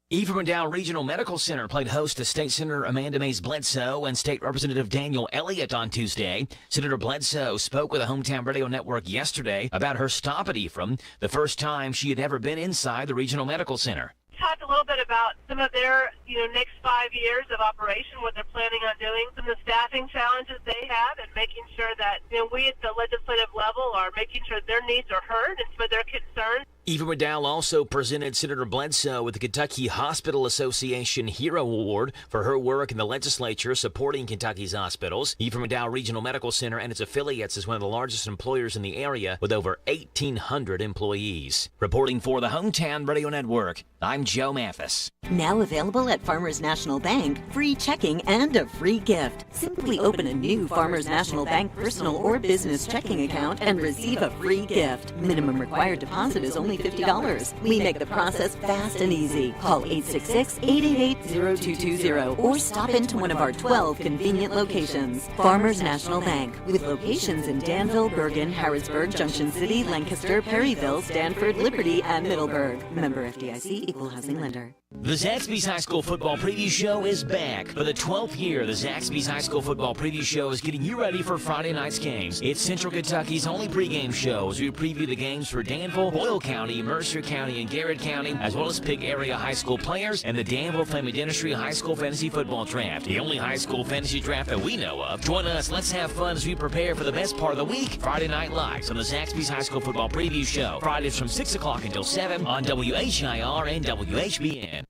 Ephraim and Dow Regional Medical Center played host to State Senator Amanda Mays Bledsoe and State Representative Daniel Elliott on Tuesday. Senator Bledsoe spoke with the Hometown Radio Network yesterday about her stop at Ephraim, the first time she had ever been inside the Regional Medical Center. Talked a little bit about some of their, next 5 years of operation, what they're planning on doing, some of the staffing challenges they have, and making sure that we at the legislative level are making sure their needs are heard and some of their concerns. Ephraim McDowell also presented Senator Bledsoe with the Kentucky Hospital Association Hero Award for her work in the legislature supporting Kentucky's hospitals. Ephraim McDowell Regional Medical Center and its affiliates is one of the largest employers in the area with over 1,800 employees. Reporting for the Hometown Radio Network, I'm Joe Mathis. Now available at Farmers National Bank, free checking and a free gift. Simply open a new Farmers National Bank personal or business checking account and receive a free gift. Minimum required deposit is only $50. We make the process fast and easy. Call 866-888-0220 or stop into one of our 12 convenient locations. Farmers National Bank, with locations in Danville, Bergen, Harrisburg, Junction City, Lancaster, Perryville, Stanford, Liberty, and Middleburg. Member FDIC, Equal Housing Lender. The Zaxby's High School Football Preview Show is back. For the 12th year, the Zaxby's High School Football Preview Show is getting you ready for Friday night's games. It's Central Kentucky's only pregame show as we preview the games for Danville, Boyle County, Mercer County, and Garrett County, as well as pick area high school players and the Danville Family Dentistry High School Fantasy Football Draft, the only high school fantasy draft that we know of. Join us, let's have fun as we prepare for the best part of the week, Friday Night Lights on the Zaxby's High School Football Preview Show, Fridays from 6 o'clock until 7 on WHIR and WHBN.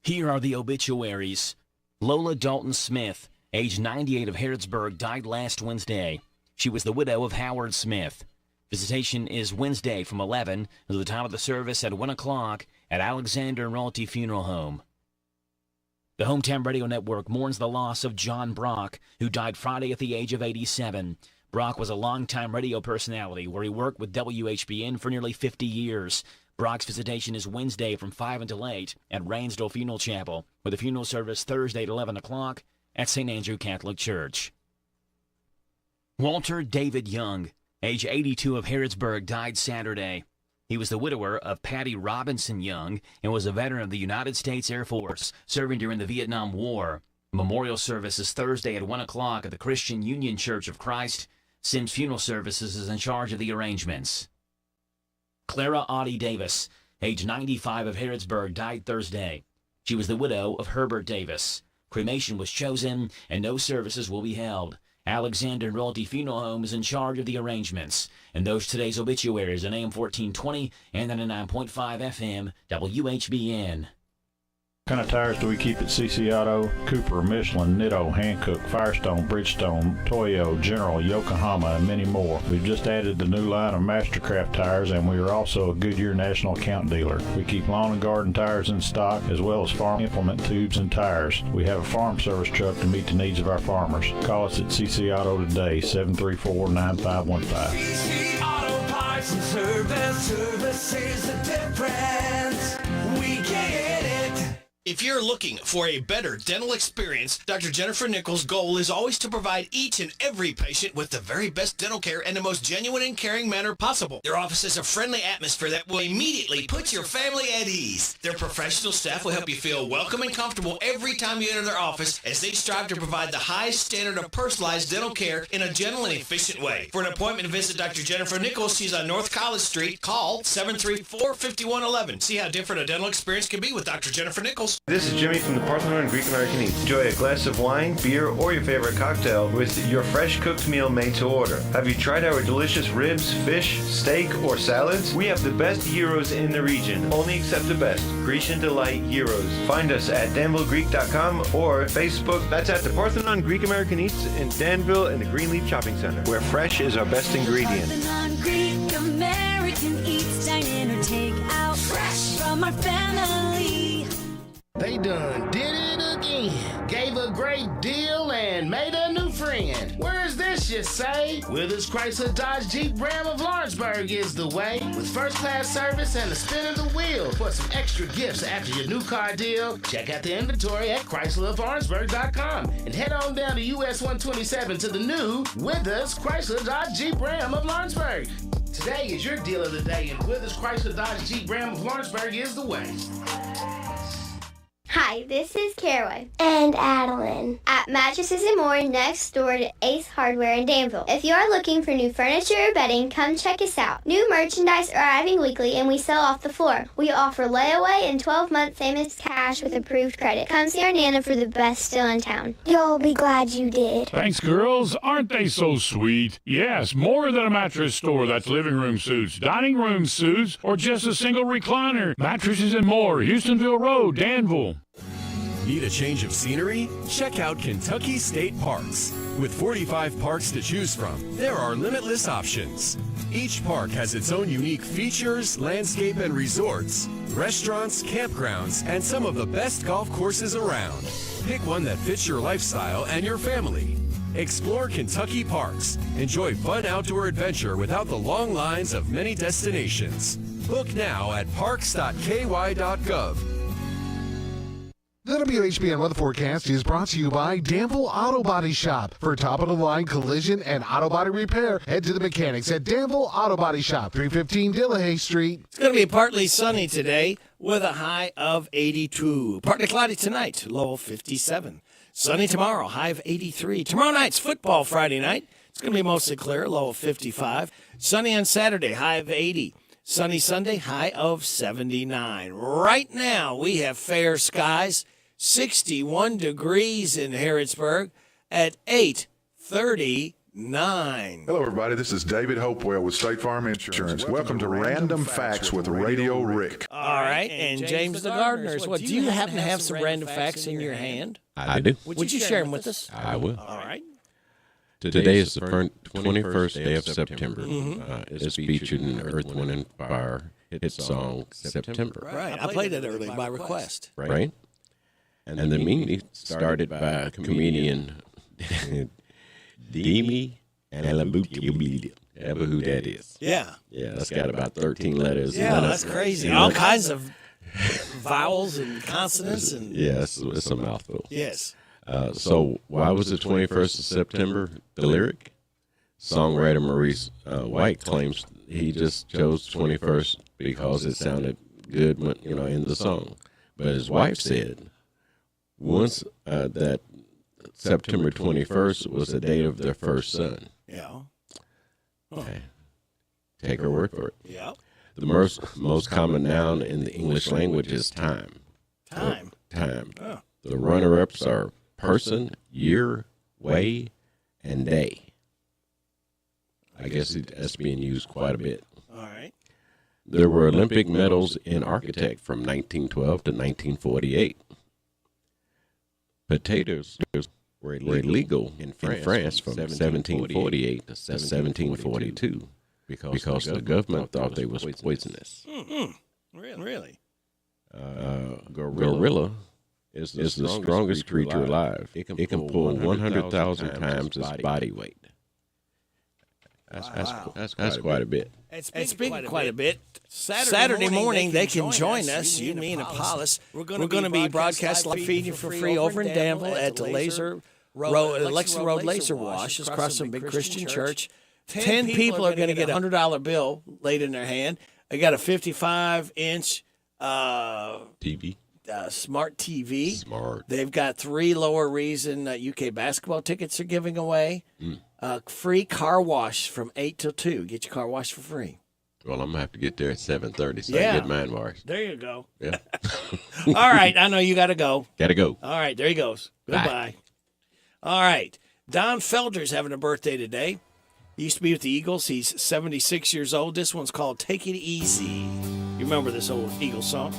Here are the obituaries. Lola Dalton Smith, age 98 of Harrodsburg, died last Wednesday. She was the widow of Howard Smith. Visitation is Wednesday from 11 until the time of the service at 1 o'clock at Alexander Royalty Funeral Home. The Hometown Radio Network mourns the loss of John Brock, who died Friday at the age of 87. Brock was a longtime radio personality where he worked with WHBN for nearly 50 years. Brock's visitation is Wednesday from 5 until 8 at Ransdell Funeral Chapel, with a funeral service Thursday at 11 o'clock at St. Andrew Catholic Church. Walter David Young, age 82 of Harrodsburg, died Saturday. He was the widower of Patty Robinson Young and was a veteran of the United States Air Force, serving during the Vietnam War. Memorial service is Thursday at 1 o'clock at the Christian Union Church of Christ. Sims Funeral Services is in charge of the arrangements. Clara Audie Davis, age 95 of Harrodsburg, died Thursday. She was the widow of Herbert Davis. Cremation was chosen, and no services will be held. Alexander Royalty Funeral Home is in charge of the arrangements. And those today's obituaries on AM 1420 and 99.5 FM WHBN. What kind of tires do we keep at CC Auto? Cooper, Michelin, Nitto, Hankook, Firestone, Bridgestone, Toyo, General, Yokohama, and many more. We've just added the new line of Mastercraft tires, and we are also a Goodyear national account dealer. We keep lawn and garden tires in stock, as well as farm implement tubes and tires. We have a farm service truck to meet the needs of our farmers. Call us at CC Auto today, 734-9515. CC Auto Parts and Service is the difference. We get it. If you're looking for a better dental experience, Dr. Jennifer Nichols' goal is always to provide each and every patient with the very best dental care in the most genuine and caring manner possible. Their office is a friendly atmosphere that will immediately put your family at ease. Their professional staff will help you feel welcome and comfortable every time you enter their office as they strive to provide the highest standard of personalized dental care in a gentle and efficient way. For an appointment to visit Dr. Jennifer Nichols, she's on North College Street. Call 734-5111. See how different a dental experience can be with Dr. Jennifer Nichols. This is Jimmy from the Parthenon Greek American Eats. Enjoy a glass of wine, beer, or your favorite cocktail with your fresh cooked meal made to order. Have you tried our delicious ribs, fish, steak, or salads? We have the best gyros in the region. Only accept the best. Grecian Delight Gyros. Find us at danvillegreek.com or Facebook. That's at the Parthenon Greek American Eats in Danville and the Greenleaf Shopping Center, where fresh is our best ingredient. Parthenon Greek American Eats, dine in or take out. Fresh from our family. They done did it again. Gave a great deal and made a new friend. Where's this, you say? Withers Chrysler Dodge Jeep Ram of Lawrenceburg is the way. With first-class service and a spin of the wheel. For some extra gifts after your new car deal, check out the inventory at ChryslerofLawrenceburg.com and head on down to US 127 to the new Withers Chrysler Dodge Jeep Ram of Lawrenceburg. Today is your deal of the day, and Withers Chrysler Dodge Jeep Ram of Lawrenceburg is the way. Hi, this is Caraway. And Adeline. At Mattresses and More next door to Ace Hardware in Danville. If you are looking for new furniture or bedding, come check us out. New merchandise are arriving weekly and we sell off the floor. We offer layaway and 12-month famous cash with approved credit. Come see our Nana for the best deal in town. You'll be glad you did. Thanks, girls. Aren't they so sweet? Yes, more than a mattress store. That's living room suits, dining room suits, or just a single recliner. Mattresses and More, Houstonville Road, Danville. Need a change of scenery? Check out Kentucky State Parks. With 45 parks to choose from, there are limitless options. Each park has its own unique features, landscape and resorts, restaurants, campgrounds, and some of the best golf courses around. Pick one that fits your lifestyle and your family. Explore Kentucky Parks. Enjoy fun outdoor adventure without the long lines of many destinations. Book now at parks.ky.gov. The WHBN weather forecast is brought to you by Danville Auto Body Shop. For top-of-the-line collision and auto body repair, head to the mechanics at Danville Auto Body Shop, 315 Delahaye Street. It's going to be partly sunny today with a high of 82. Partly cloudy tonight, low of 57. Sunny tomorrow, high of 83. Tomorrow night's football Friday night. It's going to be mostly clear, low of 55. Sunny on Saturday, high of 80. Sunny Sunday, high of 79. Right now, we have fair skies. 61 degrees in Harrodsburg at 8:39. Hello, everybody. This is David Hopewell with State Farm Insurance. Welcome to Random Facts with Radio Rick. All right, and James the Gardeners. What, do you happen to have some random facts in your hand? I do. Would you share them with us? I will. All right. Today is the 21st day of September. Mm-hmm. It's featured in Earth, Wind, and Fire hit song September. Right. I played it early by request. Right. And the meeting started by comedian Demi Alabuti. Ever who that is? Yeah. Yeah, that's got about 13 letters. Yeah, that's crazy. All kinds of vowels and consonants. And yeah, it's a mouthful. Yes. So why was it 21st of September? The lyric? Songwriter Maurice White claims he just chose 21st because it sounded good when, in the song. But his wife said once that September 21st was the date of their first son. Yeah. Okay. Take her word for it. Yeah. The most common noun in the English language is time. Time. Time. Oh. The runner-ups are person, year, way, and day. I guess that's being used quite a bit. All right. There were Olympic medals in architect from 1912 to 1948. Potatoes were illegal in France from 1748 to 1742 because the government thought they was poisonous. Really? Gorilla is the strongest creature alive. It can pull 100,000 times its body weight. That's quite a bit. And speaking quite a bit, Saturday morning they can join us, you, me, and Apollos. We're going to be broadcast live feeding you for free over in Danville at the Lexington Road Laser Wash. It's across from Big Christian Church. 10 people are going to get a $100 bill laid in their hand. They got a 55-inch TV. Smart TV. Smart. They've got 3 Lower Reason UK basketball tickets they're giving away. Free car wash from 8 till 2. Get your car washed for free. Well, I'm going to have to get there at 7:30 so I can get mine washed. There you go. Yeah. All right. I know you got to go. Got to go. All right. There he goes. Goodbye. Bye. All right. Don Felder's having a birthday today. He used to be with the Eagles. He's 76 years old. This one's called Take It Easy. You remember this old Eagles song?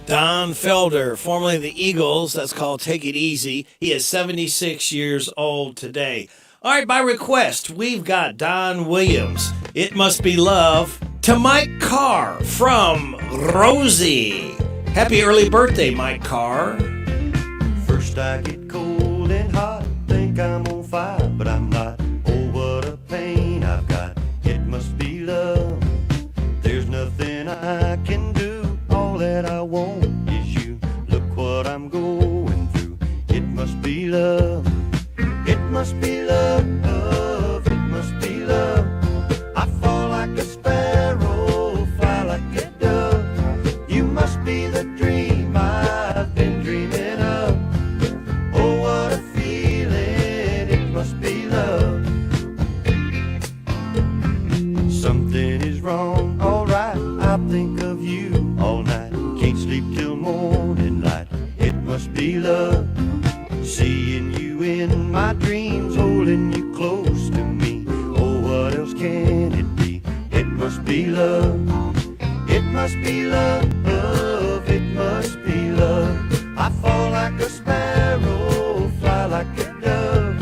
Don Felder, formerly of the Eagles. That's called Take It Easy. He is 76 years old today. All right, by request, we've got Don Williams. It Must Be Love to Mike Carr from Rosie. Happy early birthday, Mike Carr. First I get cold and hot, think I'm on fire, but I'm not. Oh, what a pain be love, it must be love. I fall like a sparrow, fly like a dove. You must be the dream I've been dreaming of. Oh, what a feeling, it must be love. Something is wrong, alright, I think of you all night. Can't sleep till morning light, it must be love. Seeing you in my dreams, holding you close to me. Oh, what else can it be? It must be love. It must be love, it must be love. I fall like a sparrow, fly like a dove.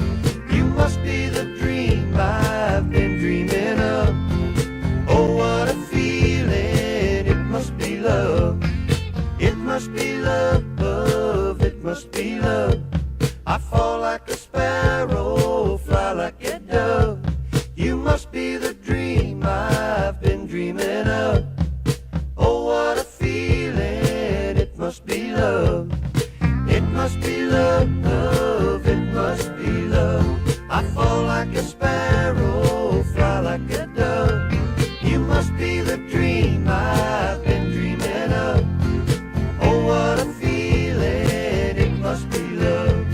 You must be the dream I've been dreaming of. Oh, what a feeling, it must be love. It must be love, it must be love. I fall like a sparrow, fly like a dove. You must be the dream I've been dreaming of. Oh, what a feeling, it must be love. It must be love, it must be love. I fall like a sparrow, fly like a dove. You must be the dream I've been dreaming of. Oh, what a feeling, it must be love.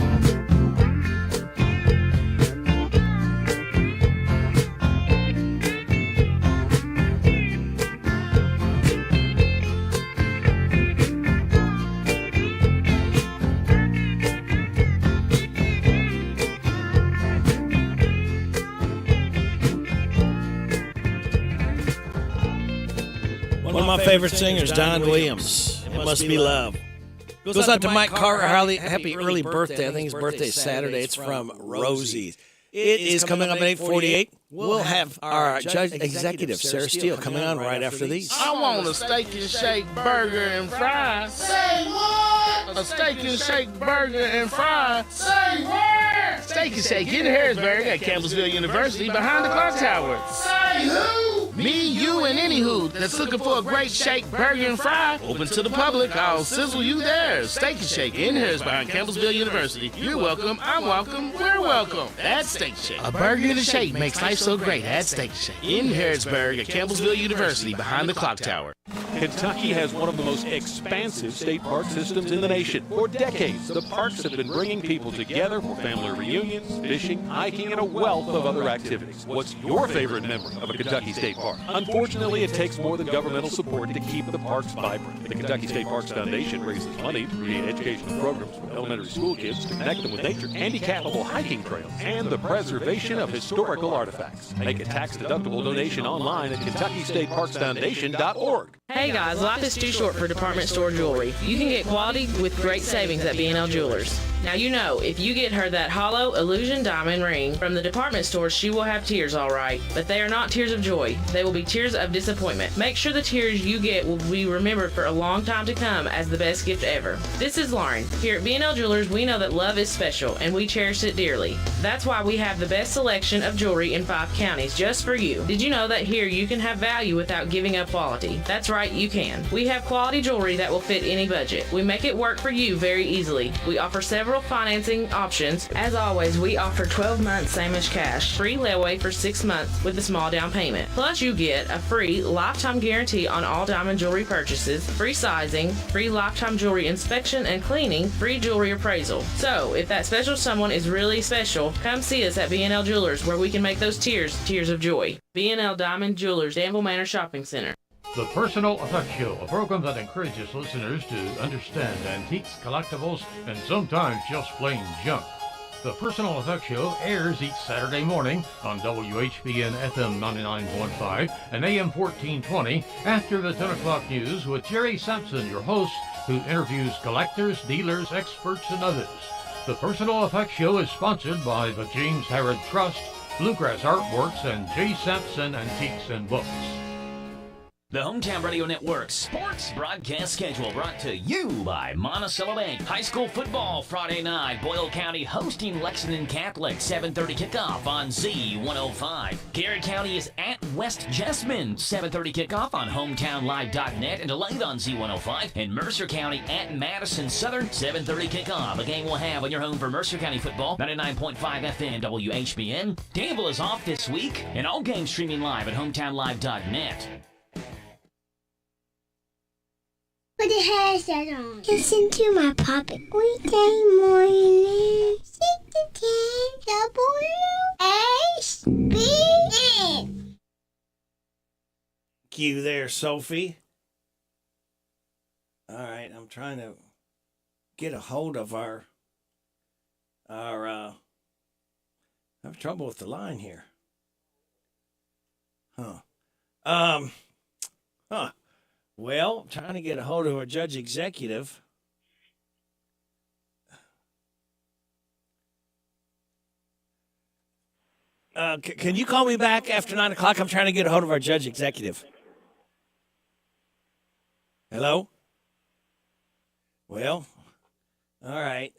One of my favorite singers, Don Williams. It must be love. Goes out to Mike Carter. Happy early birthday. I think his birthday is Saturday. It's from Rosie's. It is coming up at 8:48. We'll have our judge executive, Sarah Steele, coming on right after these. I want a steak and shake burger and fries. Say what? A steak and shake burger and fries. Say where? Steak and Shake in Harrisburg at Campbellsville University behind the clock tower. Say who? Me, you, and any who that's looking for a great shake, burger, and fry. Open to the public. I'll sizzle you there. Steak and Shake in Harrisburg behind Campbellsville University. You're welcome. I'm welcome. We're welcome. That's Steak and Shake. A burger and a shake makes life so great at Steak and Shake in Harrisburg at Campbellsville University behind the clock tower. Kentucky has one of the most expansive state park systems in the nation. For decades, the parks have been bringing people together for family reunions, fishing, hiking, and a wealth of other activities. What's your favorite memory of a Kentucky state park? Unfortunately, it takes more than governmental support to keep the parks vibrant. The Kentucky State Parks Foundation raises money to create educational programs for elementary school kids to connect them with nature, handicapable hiking trails, and the preservation of historical artifacts. Make a tax-deductible donation online at KentuckyStateParksFoundation.org. Hey guys, life is too short for department store jewelry. You can get quality with great savings at B&L Jewelers. Now you know, if you get her that hollow illusion diamond ring from the department store, she will have tears, all right. But they are not tears of joy. They will be tears of disappointment. Make sure the tears you get will be remembered for a long time to come as the best gift ever. This is Lauren. Here at B&L Jewelers, we know that love is special, and we cherish it dearly. That's why we have the best selection of jewelry in 5 counties just for you. Did you know that here you can have value without giving up quality? That's right, you can. We have quality jewelry that will fit any budget. We make it work for you very easily. We offer several financing options. As always, we offer 12 months same as cash, free layaway for 6 months with a small down payment. Plus, you get a free lifetime guarantee on all diamond jewelry purchases, free sizing, free lifetime jewelry inspection and cleaning, free jewelry appraisal. So, if that special someone is really special, come see us at B&L Jewelers where we can make those tears of joy. B&L Diamond Jewelers, Danville Manor Shopping Center. The Personal Effects Show, a program that encourages listeners to understand antiques, collectibles, and sometimes just plain junk. The Personal Effects Show airs each Saturday morning on WHBN FM 99.5 and AM 1420 after the 10 o'clock news with Jerry Sampson, your host, who interviews collectors, dealers, experts, and others. The Personal Effects Show is sponsored by the James Harrod Trust, Bluegrass Artworks, and J. Sampson Antiques and Books. The Hometown Radio Network sports broadcast schedule brought to you by Monticello Bank. High school football Friday night. Boyle County hosting Lexington Catholic. 7:30 kickoff on Z105. Garrett County is at West Jessamine. 7:30 kickoff on HometownLive.net and delayed on Z105. And Mercer County at Madison Southern. 7:30 kickoff. A game we'll have on your home for Mercer County football. 99.5 FM WHBN. Danville is off this week. And all games streaming live at HometownLive.net. Put the headset on. Listen to my puppet. Weekday morning. 6 to 10 WHBN. You there, Sophie? All right, I'm trying to get a hold of our I have trouble with the line here. Well, I'm trying to get a hold of our judge executive. Can you call me back after 9 o'clock? I'm trying to get a hold of our judge executive. Hello? Well, all right.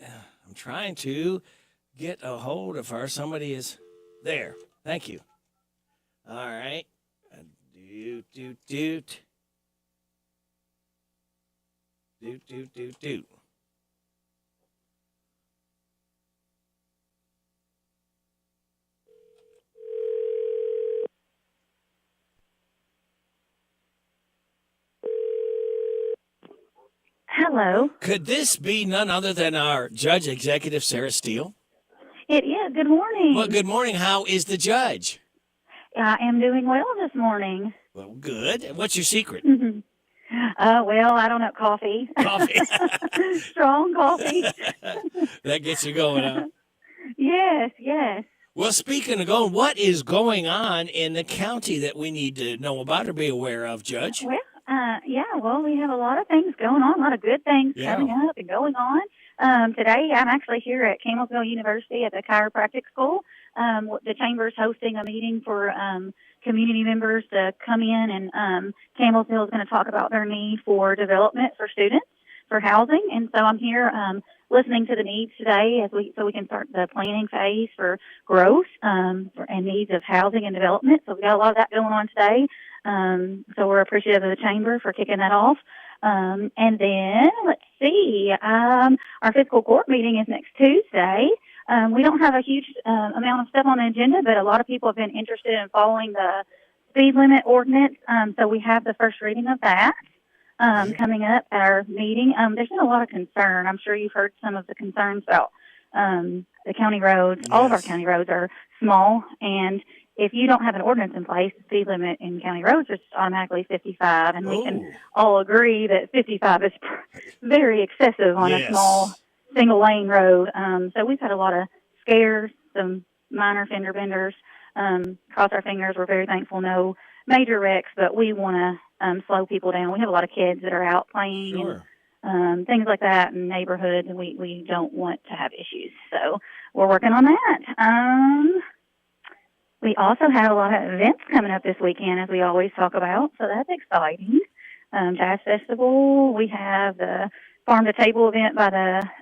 I'm trying to get a hold of her. Somebody is there. Thank you. All right. Doot. Doot. Hello. Could this be none other than our judge executive, Sarah Steele? It is. Good morning. Well, good morning. How is the judge? I am doing well this morning. Well, good. What's your secret? Mm-hmm. Well, I don't know. Coffee. Coffee. Strong coffee. That gets you going, huh? Yes. Well, speaking of going, what is going on in the county that we need to know about or be aware of, Judge? Well, we have a lot of things going on, a lot of good things coming up and going on. Today, I'm actually here at Campbellsville University at the chiropractic school. The chamber's hosting a meeting for community members to come in, and Campbellsville is going to talk about their need for development for students, for housing. And so I'm here listening to the needs today so we can start the planning phase for growth and needs of housing and development. So we got a lot of that going on today. So we're appreciative of the chamber for kicking that off. And then let's see, our fiscal court meeting is next Tuesday. We don't have a huge amount of stuff on the agenda, but a lot of people have been interested in following the speed limit ordinance. So we have the first reading of that coming up at our meeting. There's been a lot of concern. I'm sure you've heard some of the concerns about the county roads. Yes. All of our county roads are small, and if you don't have an ordinance in place, the speed limit in county roads is automatically 55, and we can all agree that 55 is very excessive on a small single-lane road. So we've had a lot of scares, some minor fender benders. Cross our fingers. We're very thankful, no major wrecks, but we want to slow people down. We have a lot of kids that are out playing and things like that in neighborhoods, and we don't want to have issues. So we're working on that. We also have a lot of events coming up this weekend, as we always talk about, so that's exciting. Jazz Festival, we have the Farm to Table event by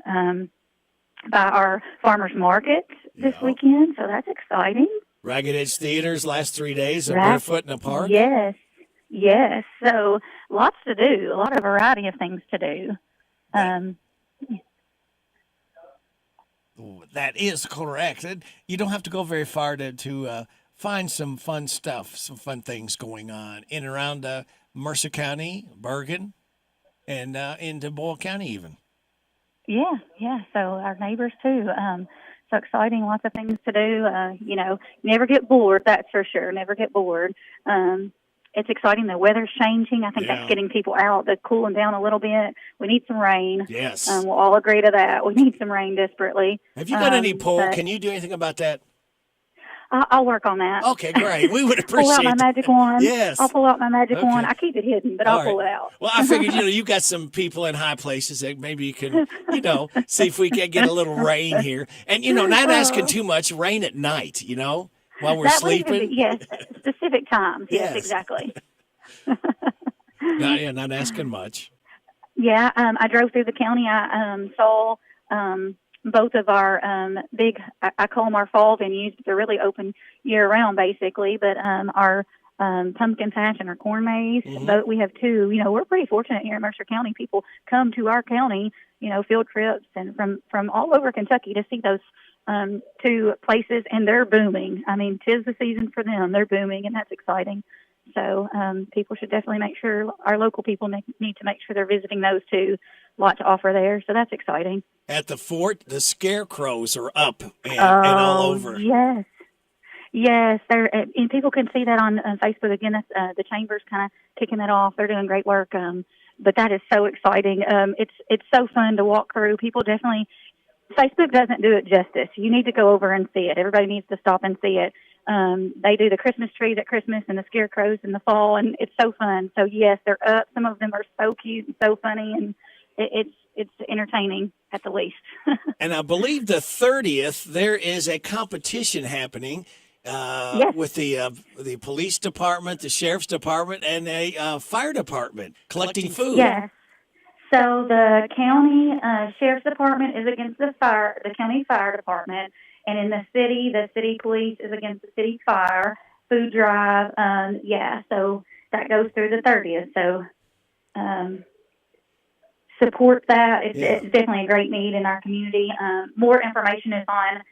our farmers market this weekend, so that's exciting. Ragged Edge Theater's last 3 days of Barefoot in the Park. Yes. So lots to do, a lot of variety of things to do. That is correct. You don't have to go very far to find some fun stuff, some fun things going on in and around Mercer County, Bergen, and into Boyle County even. Yeah. So our neighbors too. So exciting, lots of things to do. Never get bored, that's for sure. Never get bored. It's exciting. The weather's changing. I think that's getting people out. They're cooling down a little bit. We need some rain. Yes. We'll all agree to that. We need some rain desperately. Have you got any pull? Can you do anything about that? I'll work on that. Okay, great. We would appreciate Pull out my magic wand. Yes. I'll pull out my magic wand. I keep it hidden, but I'll pull it out. Well, I figured, you've got some people in high places that maybe you can, see if we can get a little rain here. And, not asking too much, rain at night, while we're sleeping. Yes, specific times. Yes, exactly. Not asking much. Yeah, I drove through the county. I saw both of our big, I call them our fall venues, but they're really open year-round, basically. But our pumpkin patch and our corn maze, but we have two. We're pretty fortunate here in Mercer County. People come to our county, field trips and from all over Kentucky to see those two places, and they're booming. I mean, 'tis the season for them. They're booming, and that's exciting. So people should definitely make sure, our local people need to make sure they're visiting those two. A lot to offer there, so that's exciting. At the fort, the scarecrows are up and all over. Yes. Yes, and people can see that on Facebook. Again, that's, the Chamber's kind of kicking that off. They're doing great work, but that is so exciting. It's so fun to walk through. People definitely, Facebook doesn't do it justice. You need to go over and see it. Everybody needs to stop and see it. They do the Christmas trees at Christmas and the scarecrows in the fall, and it's so fun. So yes, they're up. Some of them are so cute and so funny, and it's entertaining at the least. And I believe the 30th there is a competition happening with the police department, the sheriff's department, and a fire department collecting food. Yes. So the county sheriff's department is against the county fire department, and in the city police is against the city fire food drive. So that goes through the 30th. So support that. It's definitely a great need in our community. More information is on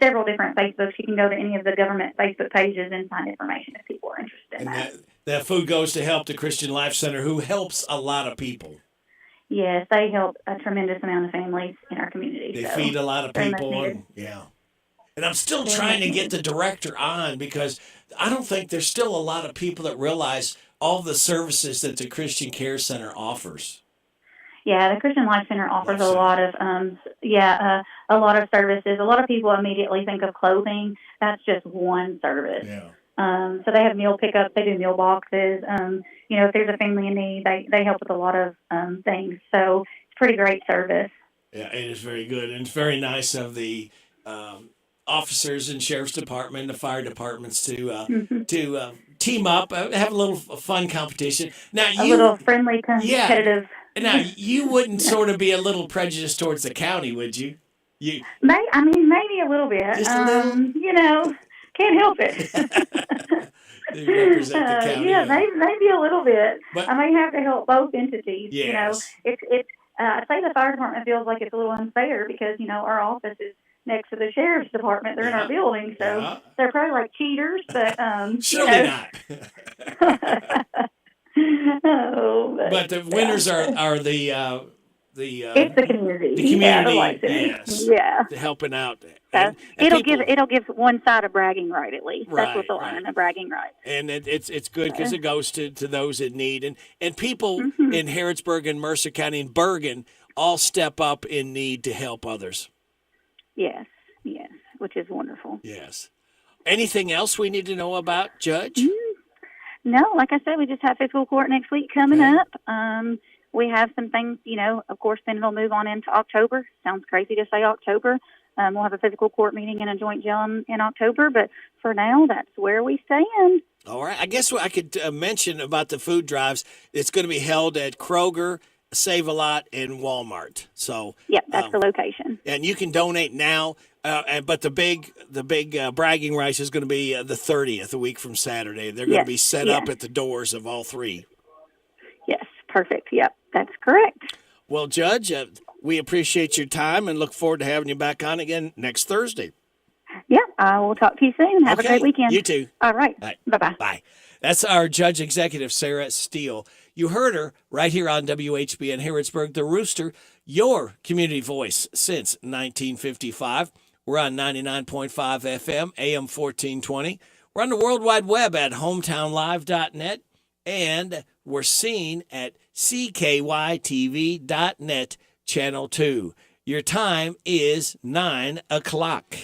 several different Facebooks. You can go to any of the government Facebook pages and find information if people are interested in that. That food goes to help the Christian Life Center, who helps a lot of people. Yes, they help a tremendous amount of families in our community. They feed a lot of people. And I'm still trying to get the director on, because I don't think there's still a lot of people that realize all the services that the Christian Care Center offers. Yeah, the Christian Life Center offers a lot of a lot of services. A lot of people immediately think of clothing. That's just one service. Yeah. So they have meal pickups. They do meal boxes. If there's a family in need, they help with a lot of things. So it's a pretty great service. Yeah, it is very good, and it's very nice of the officers and sheriff's department, the fire departments to team up, have a little fun competition. Now a little friendly, competitive. Now you wouldn't sort of be a little prejudiced towards the county, would you? Maybe a little bit. Just a little? Can't help it. They represent the county. Maybe a little bit. But, I may have to help both entities. Yes. It's I say the fire department feels like it's a little unfair because our office is next to the sheriff's department. They're in our building, so they're probably like cheaters. But surely not. But the winners are the it's the community. The community, yes. Helping out. And it'll give one side a bragging right, at least. That's what they'll earn, a bragging right. And it's good because it goes to those in need. And people in Harrodsburg and Mercer County and Bergen all step up in need to help others. Yes, which is wonderful. Yes. Anything else we need to know about, Judge? No, like I said, we just have fiscal court next week coming up. We have some things, of course, then it'll move on into October. Sounds crazy to say October. We'll have a physical court meeting and a joint jail in October, but for now, that's where we stand. All right. I guess what I could mention about the food drives, it's going to be held at Kroger, Save-A-Lot, and Walmart. So that's the location. And you can donate now, but the big bragging rights is going to be the 30th, a week from Saturday. They're going to be set up at the doors of all three. Yes, perfect. Yep, that's correct. Well, Judge, we appreciate your time and look forward to having you back on again next Thursday. Yeah, I will talk to you soon. Have a great weekend. You too. All right. Bye-bye. Bye. That's our Judge Executive, Sarah Steele. You heard her right here on WHBN Harrodsburg, The Rooster, your community voice since 1955. We're on 99.5 FM, AM 1420. We're on the World Wide Web at hometownlive.net, and we're seen at ckytv.net, Channel 2. Your time is 9 o'clock.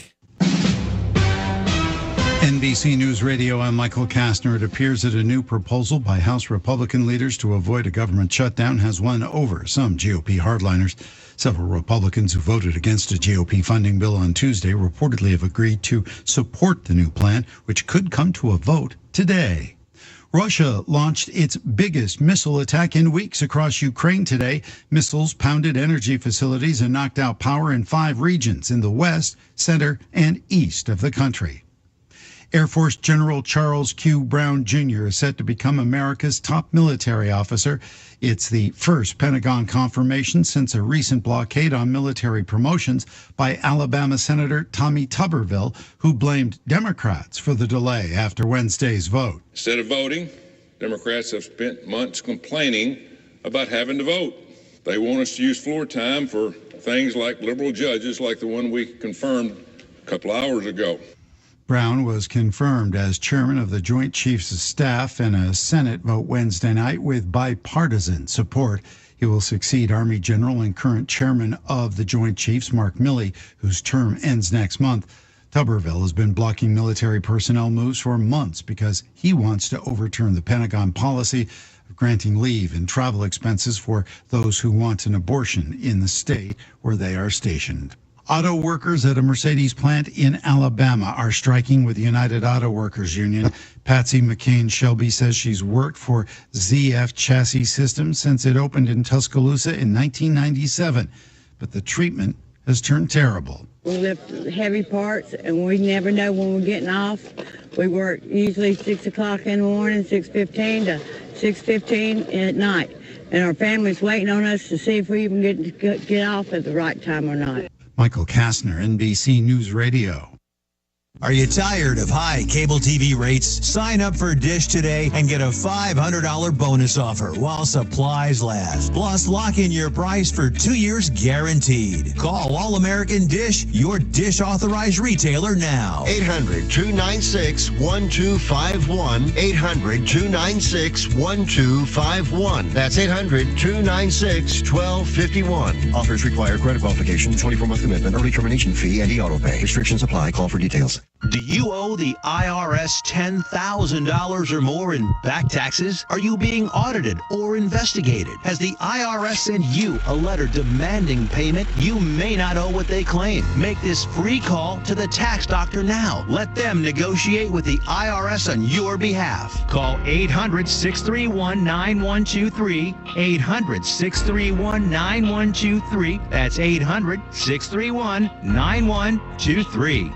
NBC News Radio, I'm Michael Kastner. It appears that a new proposal by House Republican leaders to avoid a government shutdown has won over some GOP hardliners. Several Republicans who voted against a GOP funding bill on Tuesday reportedly have agreed to support the new plan, which could come to a vote today. Russia launched its biggest missile attack in weeks across Ukraine today. Missiles pounded energy facilities and knocked out power in 5 regions in the west, center, and east of the country. Air Force General Charles Q. Brown Jr. is set to become America's top military officer. It's the first Pentagon confirmation since a recent blockade on military promotions by Alabama Senator Tommy Tuberville, who blamed Democrats for the delay after Wednesday's vote. Instead of voting, Democrats have spent months complaining about having to vote. They want us to use floor time for things like liberal judges like the one we confirmed a couple hours ago. Brown was confirmed as chairman of the Joint Chiefs of Staff in a Senate vote Wednesday night with bipartisan support. He will succeed Army General and current chairman of the Joint Chiefs, Mark Milley, whose term ends next month. Tuberville has been blocking military personnel moves for months because he wants to overturn the Pentagon policy of granting leave and travel expenses for those who want an abortion in the state where they are stationed. Auto workers at a Mercedes plant in Alabama are striking with the United Auto Workers Union. Patsy McCain Shelby says she's worked for ZF Chassis Systems since it opened in Tuscaloosa in 1997, but the treatment has turned terrible. We lift heavy parts, and we never know when we're getting off. We work usually 6 o'clock in the morning, 6:15 to 6:15 at night, and our family's waiting on us to see if we even get off at the right time or not. Michael Kastner, NBC News Radio. Are you tired of high cable TV rates? Sign up for Dish today and get a $500 bonus offer while supplies last. Plus, lock in your price for 2 years guaranteed. Call All American Dish, your Dish authorized retailer now. 800-296-1251. 800-296-1251. That's 800-296-1251. Offers require credit qualification, 24-month commitment, early termination fee, and e-auto pay. Restrictions apply. Call for details. Do you owe the IRS $10,000 or more in back taxes? Are you being audited or investigated? Has the IRS sent you a letter demanding payment? You may not owe what they claim. Make this free call to the tax doctor now. Let them negotiate with the IRS on your behalf. Call 800-631-9123. 800-631-9123. That's 800-631-9123.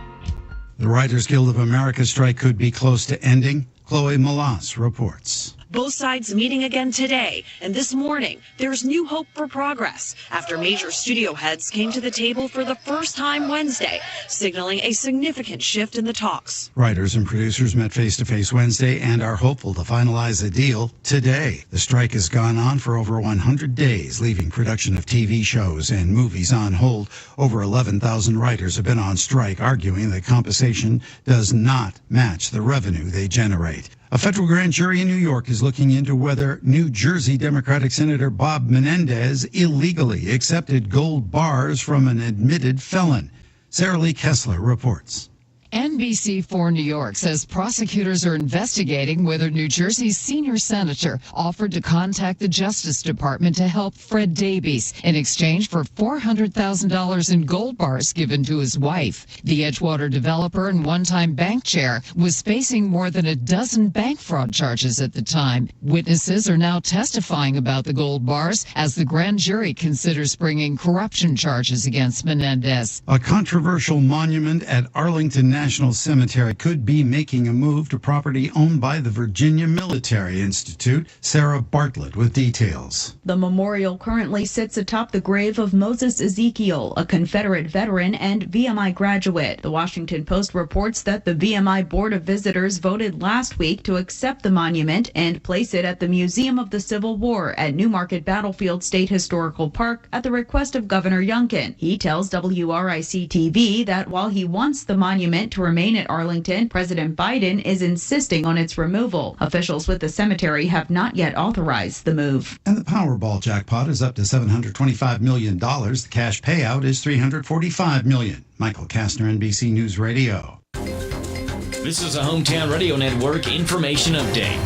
The Writers Guild of America strike could be close to ending. Chloe Malas reports. Both sides meeting again today, and this morning, there's new hope for progress after major studio heads came to the table for the first time Wednesday, signaling a significant shift in the talks. Writers and producers met face-to-face Wednesday and are hopeful to finalize a deal today. The strike has gone on for over 100 days, leaving production of TV shows and movies on hold. Over 11,000 writers have been on strike, arguing that compensation does not match the revenue they generate. A federal grand jury in New York is looking into whether New Jersey Democratic Senator Bob Menendez illegally accepted gold bars from an admitted felon. Sarah Lee Kessler reports. NBC4 New York says prosecutors are investigating whether New Jersey's senior senator offered to contact the Justice Department to help Fred Davies in exchange for $400,000 in gold bars given to his wife. The Edgewater developer and one-time bank chair was facing more than a dozen bank fraud charges at the time. Witnesses are now testifying about the gold bars as the grand jury considers bringing corruption charges against Menendez. A controversial monument at Arlington National Cemetery could be making a move to property owned by the Virginia Military Institute. Sarah Bartlett with details. The memorial currently sits atop the grave of Moses Ezekiel, a Confederate veteran and VMI graduate. The Washington Post reports that the VMI Board of Visitors voted last week to accept the monument and place it at the Museum of the Civil War at Newmarket Battlefield State Historical Park at the request of Governor Youngkin. He tells WRIC-TV that while he wants the monument to remain at Arlington, President Biden is insisting on its removal. Officials with the cemetery have not yet authorized the move. And the Powerball jackpot is up to $725 million. The cash payout is $345 million. Michael Kastner, NBC News Radio. This is a Hometown Radio Network information update.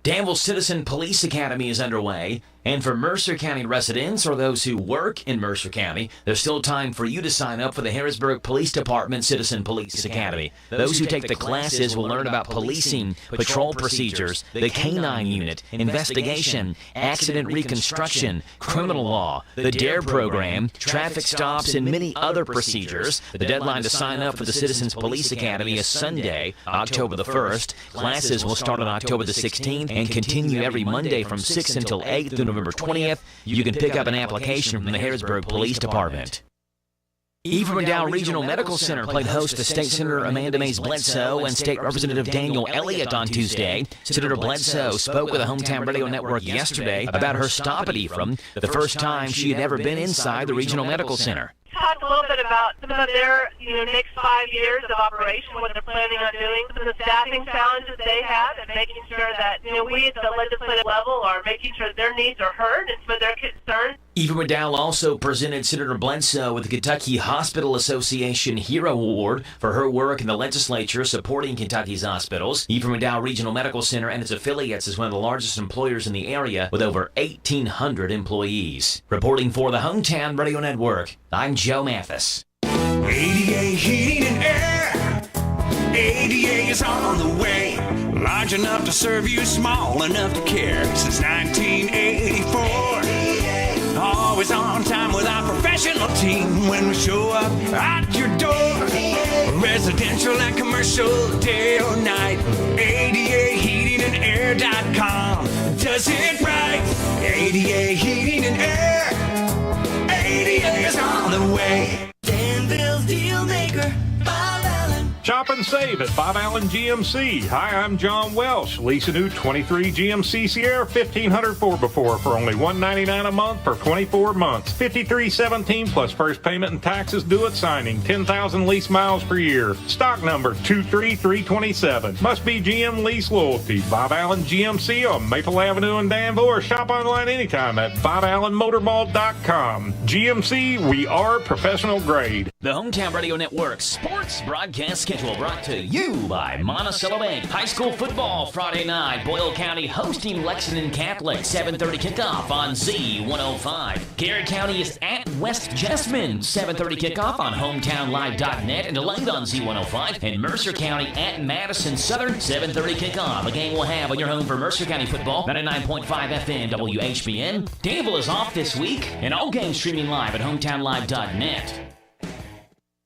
Danville Citizen Police Academy is underway. And for Mercer County residents or those who work in Mercer County, there's still time for you to sign up for the Harrisburg Police Department Citizen Police Academy. Those who take the classes will learn about policing, patrol procedures, the K-9 unit, investigation, accident reconstruction, criminal law, the DARE program, traffic stops, and many other procedures. The deadline to sign up for the Citizens Police Academy is Sunday, October the 1st. Classes will start on October the 16th and continue every Monday from 6 until 8 through November 20th. You can pick up an application from the Harrisburg Police Department. Ephraim McDowell Regional Medical Center played host to State Senator Amanda Mays Bledsoe and State Representative Daniel Elliott on Tuesday. Senator Bledsoe spoke with the Hometown Radio Network yesterday about her stop at Ephraim, the first time she had ever been inside the Regional Medical Center. Talk a little bit about some of their, next 5 years of operation, what they're planning on doing, some of the staffing challenges they have, and making sure that, we at the legislative level are making sure their needs are heard and some of their concerns. Ephraim McDowell also presented Senator Bledsoe with the Kentucky Hospital Association Hero Award for her work in the legislature supporting Kentucky's hospitals. Ephraim McDowell Regional Medical Center and its affiliates is one of the largest employers in the area with over 1,800 employees. Reporting for the Hometown Radio Network, I'm Joe Mathis. ADA Heating and Air. ADA is on the way. Large enough to serve you, small enough to care. Since 1984. Always on time with our professional team when we show up at your door. Residential and commercial, day or night. ADAHeatingandAir.com does it right. ADA Heating and Air. ADA is on the way. Danville's Deal Maker. Shop and save at Bob Allen GMC. Hi, I'm John Welsh. Lease a new 23 GMC Sierra 1500 4x4 for only $199 a month for 24 months. $53.17 plus first payment and taxes due at signing. 10,000 lease miles per year. Stock number 23327. Must be GM Lease Loyalty. Bob Allen GMC on Maple Avenue in Danville, or shop online anytime at BobAllenMotorball.com. GMC, we are professional grade. The Hometown Radio Network Sports Broadcast Schedule brought to you by Monticello Bank. High school football Friday night. Boyle County hosting Lexington Catholic. 7:30 kickoff on Z105. Garrett County is at West Jessamine. 7:30 kickoff on HometownLive.net and delayed on Z105. And Mercer County at Madison Southern. 7:30 kickoff. A game we'll have on your home for Mercer County football. 99.5 FM WHBN. Danville is off this week, and all games streaming live at HometownLive.net.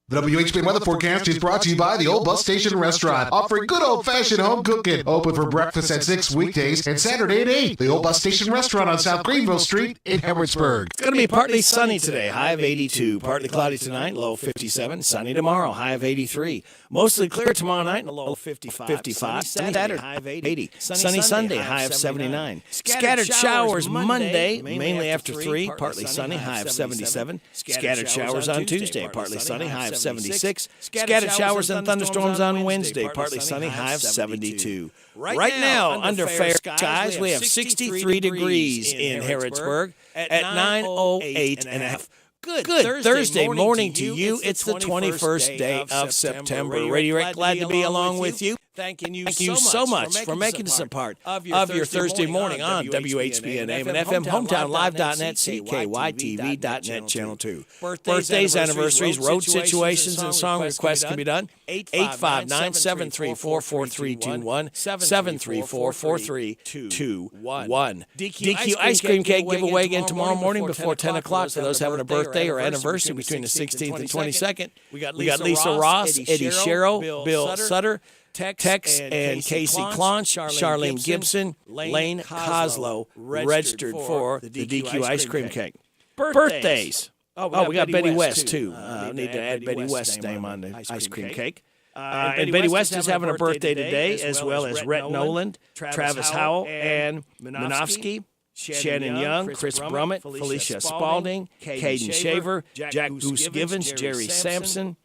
The WHBN weather forecast is brought to you by the Old Bus Station Restaurant, offering good old-fashioned home cooking. Open for breakfast at 6 weekdays and Saturday at 8. The Old Bus Station Restaurant on South Greenville Street in Harrisburg. It's going to be partly sunny today, high of 82. Partly cloudy tonight, low of 57. Sunny tomorrow, high of 83. Mostly clear tomorrow night, and a low of 55. Saturday, high of 80. Sunny Sunday, high of 79. Scattered showers Monday, mainly after 3. Partly sunny, high of 77. Scattered showers on Tuesday, partly sunny, high of 76. Scattered showers and thunderstorms on Wednesday, partly sunny, high of 72. Right now, under fair skies, we have 63 degrees in Harrodsburg at 9:08 and a half. Good Thursday morning to you. It's the 21st day of September. Radio Rick, glad to be along with you. Thank you so much for making us a part of your Thursday morning on WHBN AM and FM, HometownLive.net, CKYTV.net, Channel 2. Birthdays, anniversaries, road situations, and song requests can be done. 859-734-4321, 734-4321. DQ Ice Cream Cake giveaway again tomorrow morning before 10 o'clock for those having a birthday or anniversary between the 16th and 22nd. We got Lisa Ross, Eddie Sherrill, Bill Sutter, Tex and Casey Clonch, Charlene Gibson, Lane Coslow, registered for the DQ Ice Cream Cake. Birthdays. Oh, we got Betty West, too. Need to add Betty West's name on the ice cream cake. And Betty West is having a birthday today, as well as Rhett Noland, Travis Howell, and Minovsky, Shannon Young, Chris Brummett, Felicia Spalding, Caden Shaver, Jack Goose Givens, Jerry Sampson,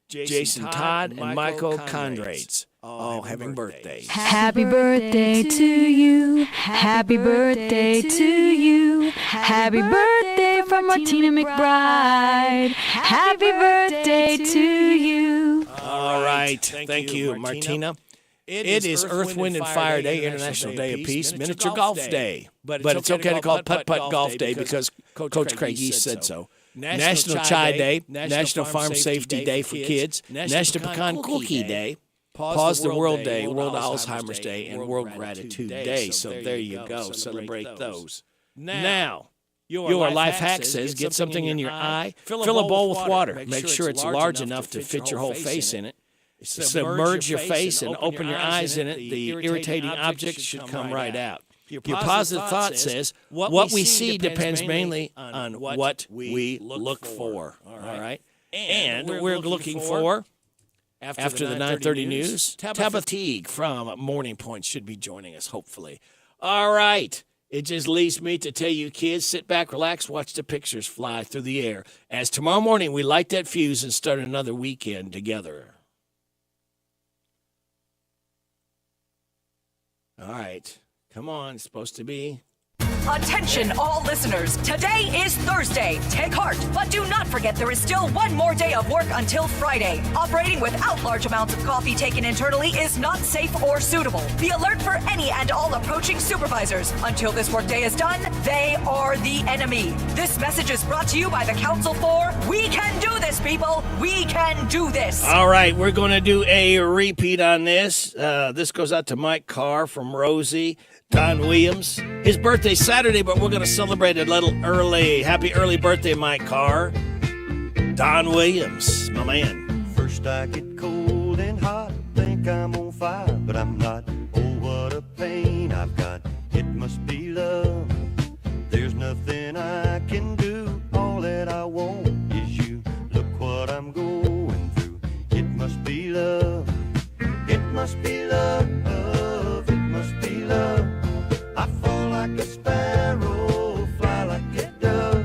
Jason Todd, and Michael Conrades, all having birthdays. Happy birthday to you. Happy birthday to you. Happy birthday from Martina McBride. Happy birthday to you. All right. Thank you, Martina. It is Earth, Wind, and Fire Day, International Day of Peace, Miniature Golf Day. But it's okay to call it Putt-Putt Golf Day because Coach Craig East said so. National Chai Day, National Farm Safety Day for kids, National Pecan Cookie Day, Pause the World Day, World Alzheimer's Day, and World Gratitude Day. So there you go. Celebrate those. Now, your life hack says get something in your eye, fill a bowl with water. Make sure it's large enough to fit your whole face in it. Submerge your face and open your eyes in it. The irritating object should come right out. Your positive thought says what we see depends mainly on what we look for. All right? And we're looking for, after the 9:30 news, Tabitha Teague from Morning Point should be joining us, hopefully. All right. It just leaves me to tell you, kids, sit back, relax, watch the pictures fly through the air. As tomorrow morning we light that fuse and start another weekend together. All right. Come on. It's supposed to be. Attention, all listeners. Today is Thursday. Take heart, but do not forget there is still one more day of work until Friday. Operating without large amounts of coffee taken internally is not safe or suitable. Be alert for any and all approaching supervisors. Until this workday is done, they are the enemy. This message is brought to you by the Council for We Can Do This, people. We can do this. All right, we're going to do a repeat on this. This goes out to Mike Carr from Rosie. Don Williams. His birthday's Saturday, but we're going to celebrate it a little early. Happy early birthday, Mike Carr. Don Williams, my man. First I get cold and hot, think I'm on fire, but I'm not. Oh, what a pain I've got. It must be love. There's nothing I can do. All that I want is you. Look what I'm going through. It must be love. It must be love. It must be love. I fall like a sparrow, fly like a dove.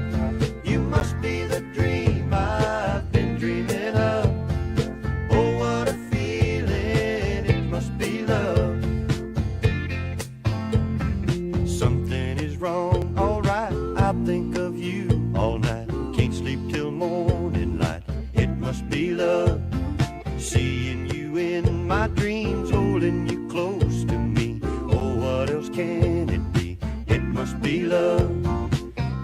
You must be the dream I've been dreaming of. Oh, what a feeling, it must be love. Something is wrong, alright, I think of you all night. Can't sleep till morning light, it must be love. Seeing you in my dreams, holding you close to me. Oh, what else can it be? It must be love.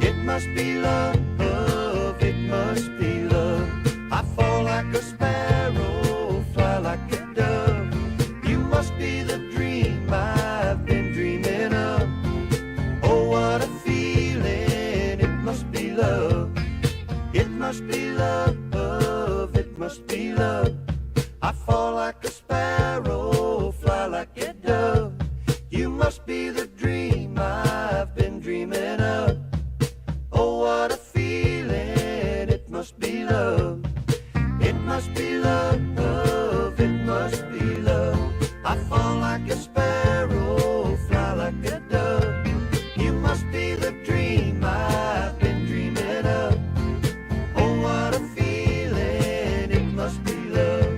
It must be love. It must be love. I fall like a sparrow, fly like a dove. You must be the dream I've been dreaming of. Oh, what a feeling. It must be love. It must be love. It must be love. I fall like a sparrow, fly like a dove. You must be the dream I've been dreaming of. Oh, what a feeling, it must be love. It must be love, it must be love. I fall like a sparrow, fly like a dove. You must be the dream I've been dreaming of. Oh, what a feeling, it must be love.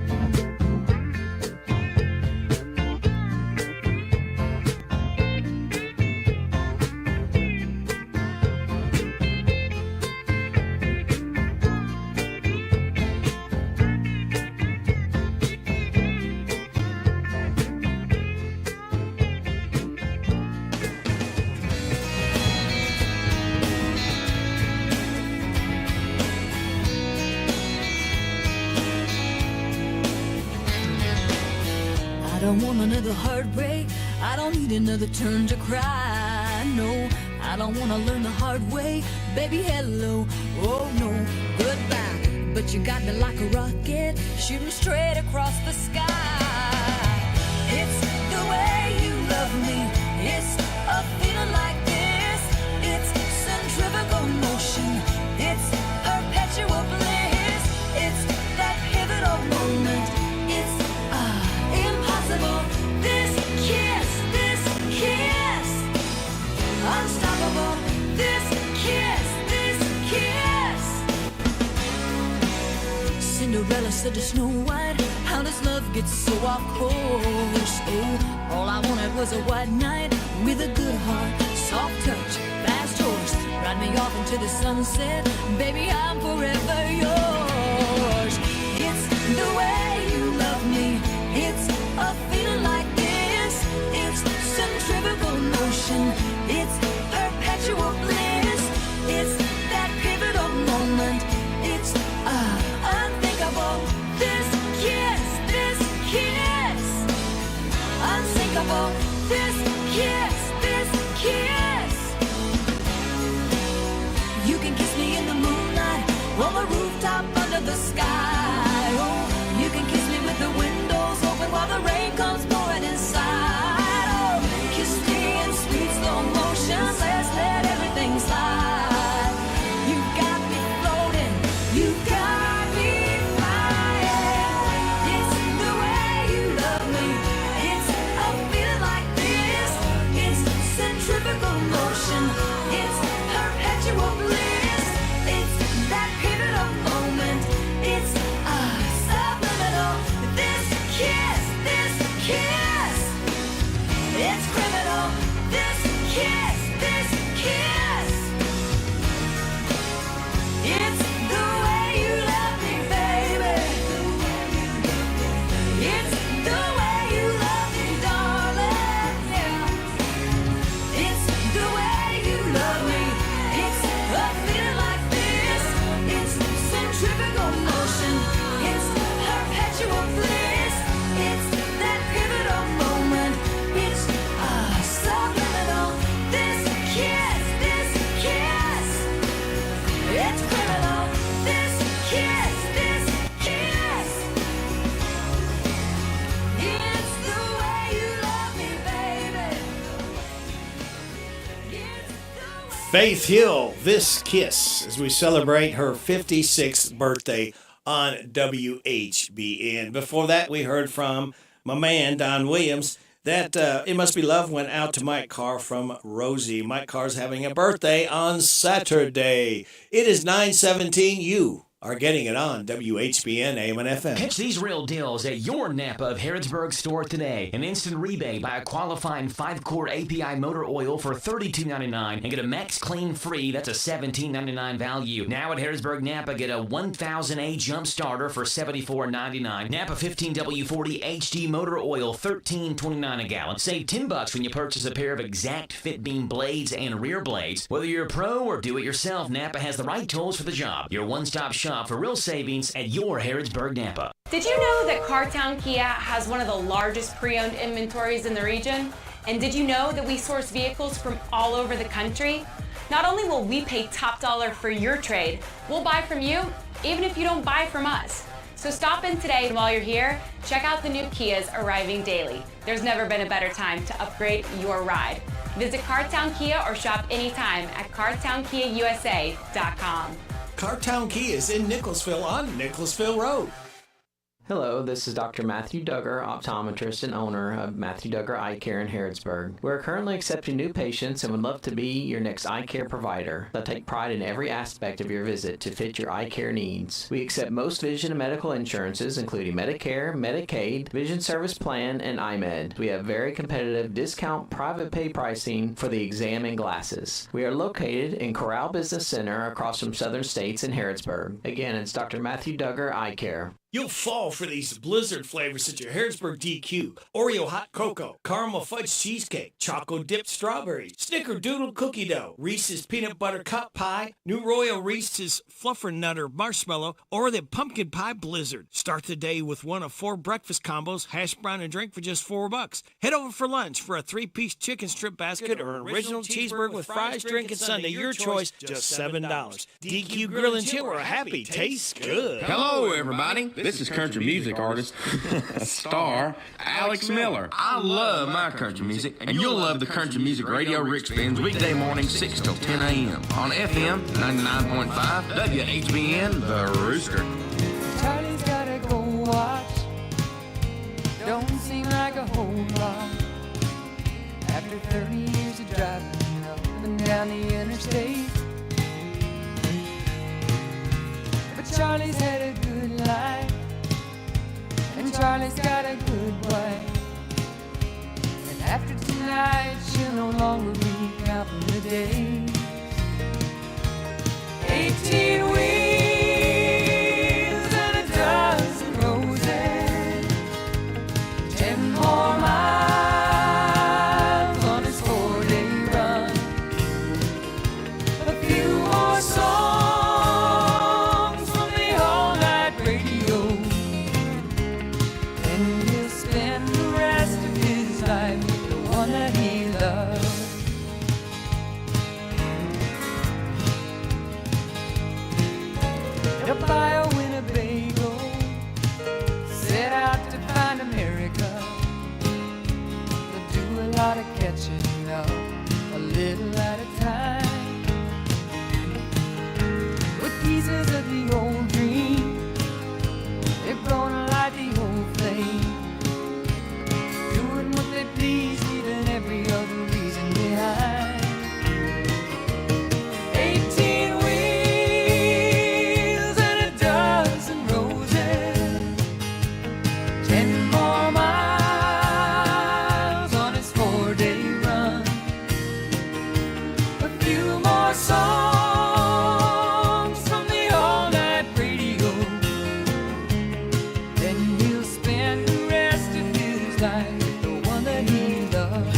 I don't want another heartbreak. I don't need another turn to cry. No, I don't want to learn the hard way. Baby, hello. Oh, no, goodbye. But you got me like a rocket, shooting straight across the sky. It's the way you love me. It's a feeling like this. It's centrifugal motion. It's perpetual bliss. It's that pivotal moment. It's impossible. This kiss, unstoppable. This kiss. Cinderella said to Snow White, how does love get so off course? Oh, all I wanted was a white knight with a good heart, soft touch, fast horse. Ride me off into the sunset, baby, I'm forever yours. It's the way you love me. It's a feeling like Faith Hill, This Kiss, as we celebrate her 56th birthday on WHBN. Before that, we heard from my man, Don Williams, that It Must Be Love went out to Mike Carr from Rosie. Mike Carr's having a birthday on Saturday. It is 9:17. You are getting it on WHBN AM and FM. Catch these real deals at your Napa of Harrodsburg store today. An instant rebate by a qualifying 5-quart API motor oil for $32.99 and get a Max Clean free. That's a $17.99 value. Now at Harrodsburg Napa, get a 1000A jump starter for $74.99. Napa 15W40 HD motor oil, $13.29 a gallon. Save $10 when you purchase a pair of exact fit beam blades and rear blades. Whether you're a pro or do it yourself, Napa has the right tools for the job. Your one-stop shop for real savings at your Harrodsburg Napa. Did you know that Cartown Kia has one of the largest pre-owned inventories in the region? And did you know that we source vehicles from all over the country? Not only will we pay top dollar for your trade, we'll buy from you even if you don't buy from us. So stop in today, and while you're here, check out the new Kias arriving daily. There's never been a better time to upgrade your ride. Visit Cartown Kia or shop anytime at CartownKiaUSA.com. Cartown Kia is in Nicholasville on Nicholasville Road. Hello, this is Dr. Matthew Duggar, optometrist and owner of Matthew Duggar Eye Care in Harrodsburg. We're currently accepting new patients and would love to be your next eye care provider. They'll take pride in every aspect of your visit to fit your eye care needs. We accept most vision and medical insurances, including Medicare, Medicaid, Vision Service Plan, and iMed. We have very competitive discount private pay pricing for the exam and glasses. We are located in Corral Business Center across from Southern States in Harrodsburg. Again, it's Dr. Matthew Duggar Eye Care. You'll fall for these blizzard flavors at your Harrodsburg DQ. Oreo hot cocoa, caramel fudge cheesecake, choco dipped strawberries, snickerdoodle cookie dough, Reese's peanut butter cup pie, New Royal Reese's fluffernutter marshmallow, or the pumpkin pie blizzard. Start the day with one of 4 breakfast combos, hash brown and drink for just $4. Head over for lunch for a 3-piece chicken strip basket or an original cheeseburger with fries, drink, and sundae. Your choice, just $7. DQ Grill and Chill, where happy tastes good. Hello, everybody. This is country music artist, star Alex Miller. I love my country music, and you'll love the country music radio Rick spins weekday mornings 6 till 10 a.m. on FM 99.5 WHBN The Rooster. Charlie's gotta go watch. Don't seem like a whole lot. After 30 years of driving up and down the interstate, but Charlie's had a good life, and Charlie's got a good wife. And after tonight, she'll no longer be counting the days. 18 wheels and a dozen roses, 10 more miles on his 4-day run, a few more songs from the all-night radio, and he'll spend the rest of his life with the one that he loves. He'll buy a Winnebago, set out to find America. He'll do a lot of catching up, a little at a time, with pieces of the old dream. They're gonna light the old flame, doing what they please, leaving every other reason behind. 18 wheels and a dozen roses, 10 more miles on his 4-day run, a few more songs from the all-night radio. Then he'll spend the rest of his life with the one that he loves.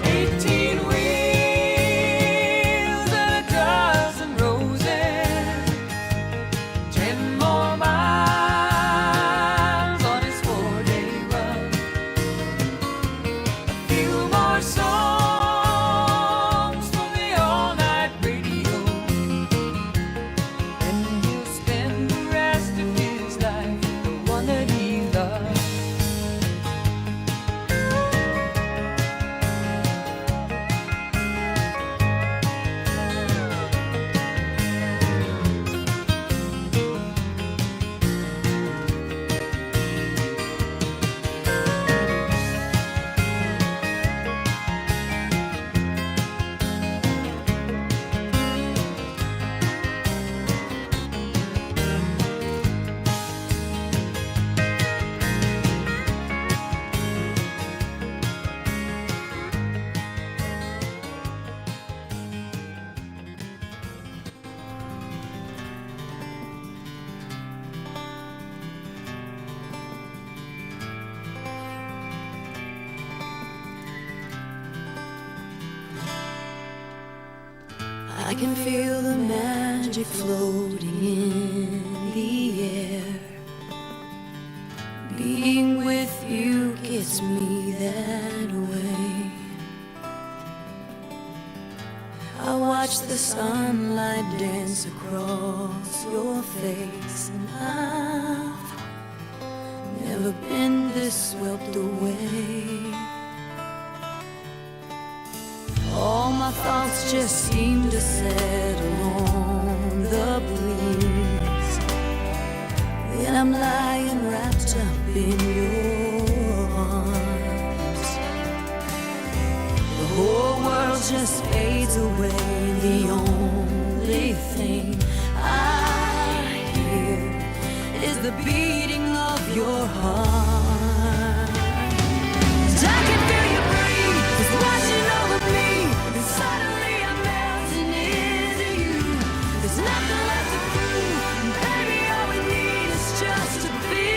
18 wheels and a dozen roses, 10 more miles on his 4-day run, a few more songs I can feel the magic floating in the air. Being with you gets me that way. I watch the sunlight dance across your face, and I've never been this swept away. All my thoughts just seem to settle on the breeze. Then I'm lying wrapped up in your arms. The whole world just fades away. The only thing I hear is the beating of your heart. I can feel you breathe, it's washing over me, and suddenly I'm melting into you. There's nothing left to prove, baby, all we need is just to be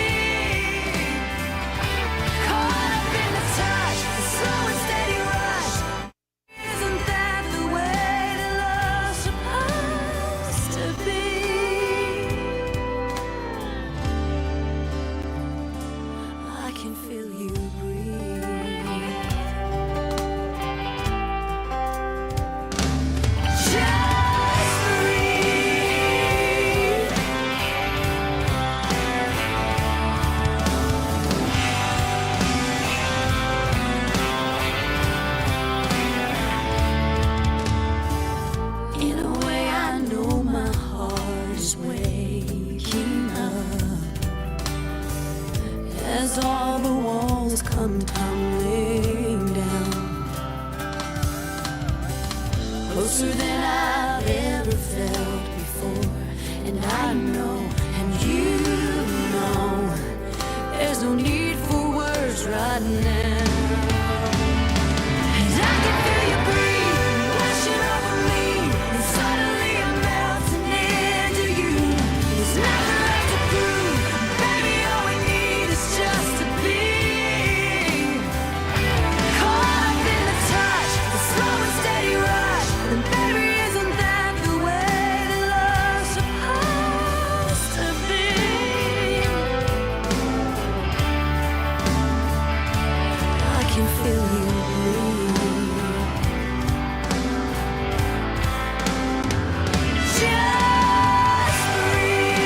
caught up in the touch, the slow and steady rush. Isn't that the way that love's supposed to be? I can feel you breathe. Just breathe. In a way, I know my heart is waking up as all the walls come tumbling down, closer than I've ever felt before. And I know, and you know, there's no need for words right now. And I can feel you breathe, washing over me, and suddenly I'm melting into you. There's nothing left to prove, baby, all we need is just to be caught up in the touch, the slow and steady rush. And baby, isn't that the way that love's supposed to be? I can feel you breathe. Just breathe.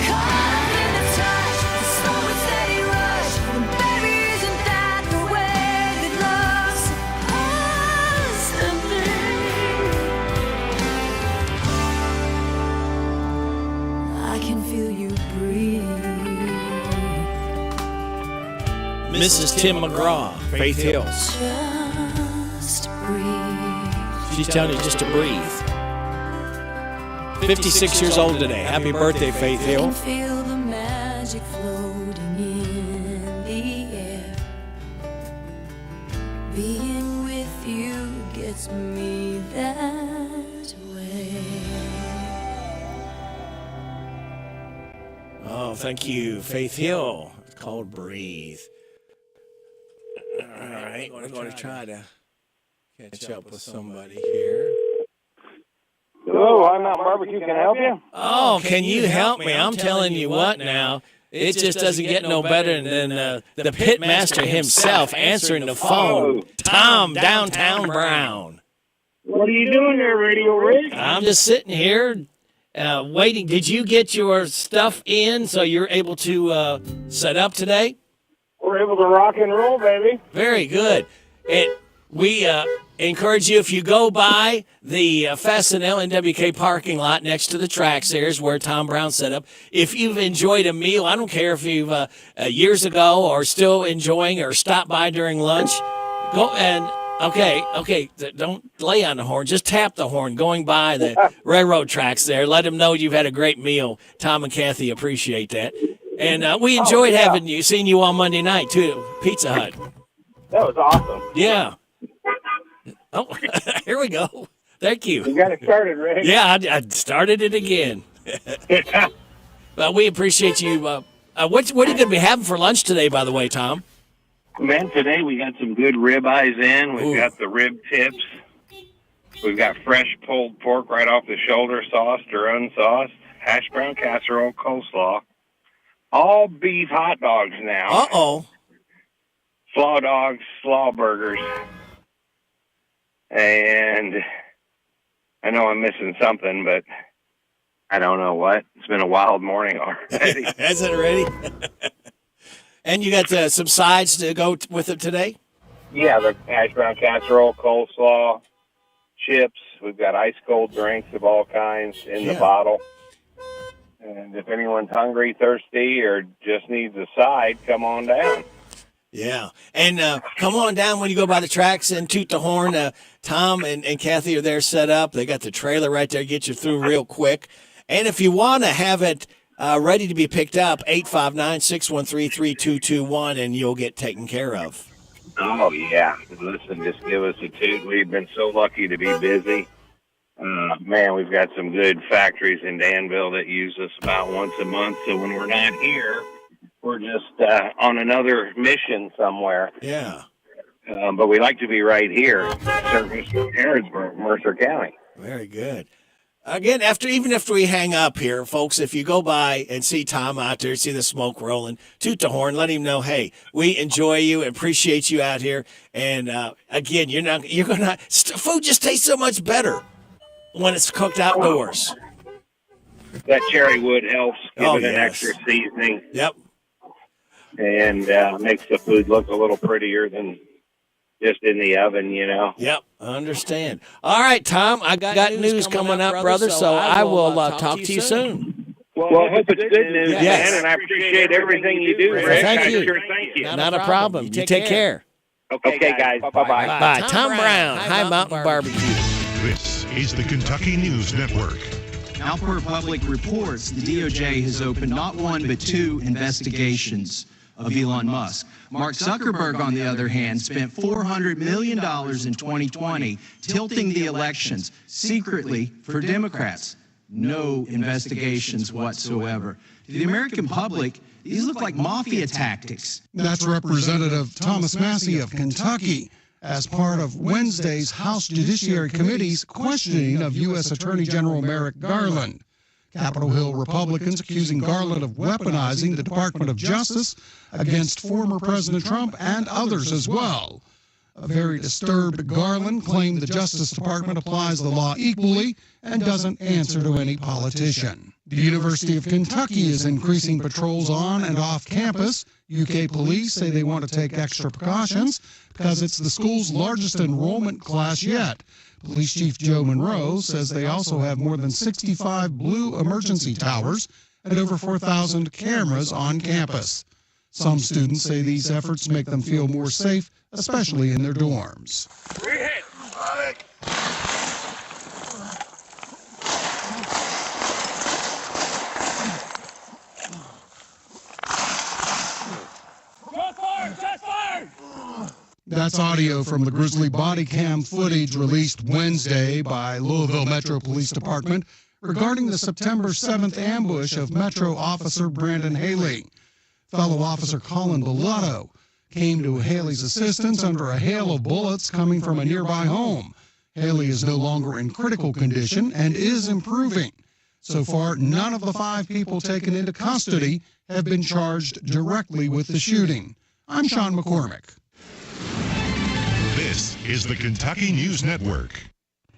Caught up in the touch, the slow and steady rush. And baby, isn't that the way that love's supposed to be? I can feel you breathe. Mrs. Tim McGraw, Faith Hills. Just breathe. She's telling you just to breathe. 56 years old today. Happy birthday, Faith I Hill. can feel the magic floating in the air. Being with you gets me that way. Oh, thank you, Faith Hill. It's called Breathe. All right, we're going to try to catch up with somebody here. Hello, I'm Mountain Barbecue. Can I help you? Oh, can you help me? I'm telling you what now. It just doesn't get no better than the pit master himself answering the phone. Tom Downtown Brown. What are you doing there, Radio Rick? I'm just sitting here waiting. Did you get your stuff in so you're able to set up today? We're able to rock and roll, baby. Very good. We encourage you, if you go by the Fastenal NWK parking lot next to the tracks, there's where Tom Brown set up. If you've enjoyed a meal, I don't care if you've years ago or still enjoying or stopped by during lunch, go and okay, don't lay on the horn. Just tap the horn going by the railroad tracks there. Let them know you've had a great meal. Tom and Kathy appreciate that. And we enjoyed seeing you on Monday night, too, Pizza Hut. That was awesome. Yeah. Oh, here we go. Thank you. You got it started, Rick. Yeah, I started it again. Well, we appreciate you. What are you going to be having for lunch today, by the way, Tom? Man, today we got some good rib eyes in. We've got the rib tips. We've got fresh pulled pork right off the shoulder, sauced or unsauced. Hash brown casserole, coleslaw. All beef hot dogs now. Uh-oh. Slaw dogs, slaw burgers. And I know I'm missing something, but I don't know what. It's been a wild morning already. Has it already? And you got some sides to go with it today? Yeah, the hash brown casserole, coleslaw, chips. We've got ice cold drinks of all kinds in the bottle. And if anyone's hungry, thirsty, or just needs a side, come on down. Yeah. And come on down when you go by the tracks and toot the horn. Tom and Kathy are there set up. They got the trailer right there, get you through real quick. And if you want to have it ready to be picked up, 859-613-3221, and you'll get taken care of. Oh, yeah. Listen, just give us a toot. We've been so lucky to be busy. Man, we've got some good factories in Danville that use us about once a month. So when we're not here, we're just on another mission somewhere. Yeah. But we like to be right here, service Harrodsburg, Mercer County. Very good. Again, even after we hang up here, folks, if you go by and see Tom out there, see the smoke rolling, toot the horn, let him know, hey, we enjoy you, appreciate you out here. And again, food just tastes so much better when it's cooked outdoors. That cherry wood helps give it an extra seasoning. Yep. And makes the food look a little prettier than just in the oven, you know. Yep, I understand. All right, Tom, I got news coming up, brother, so I will talk to you soon. Well, I hope it's good news, yes. man, and I appreciate everything you do, Rick. Thank you. Sure, thank you. Not a problem. You take care. Okay, guys. Bye-bye. Bye. Tom Brown, High Mountain Barbecue. This is the Kentucky News Network. Alport Public reports the DOJ has opened not one but two investigations of Elon Musk. Mark Zuckerberg, on the other hand, spent $400 million in 2020 tilting the elections secretly for Democrats. No investigations whatsoever. To the American public, these look like mafia tactics. That's Representative Thomas Massey of Kentucky as part of Wednesday's House Judiciary Committee's questioning of U.S. Attorney General Merrick Garland. Capitol Hill Republicans accusing Garland of weaponizing the Department of Justice against former President Trump and others as well. A very disturbed Garland claimed the Justice Department applies the law equally and doesn't answer to any politician. The University of Kentucky is increasing patrols on and off campus. UK police say they want to take extra precautions because it's the school's largest enrollment class yet. Police Chief Joe Monroe says they also have more than 65 blue emergency towers and over 4,000 cameras on campus. Some students say these efforts make them feel more safe, especially in their dorms. That's audio from the grisly body cam footage released Wednesday by Louisville Metro Police Department regarding the September 7th ambush of Metro Officer Brandon Haley. Fellow Officer Colin Bellotto came to Haley's assistance under a hail of bullets coming from a nearby home. Haley is no longer in critical condition and is improving. So far, none of the 5 people taken into custody have been charged directly with the shooting. I'm Sean McCormick. This is the Kentucky News Network.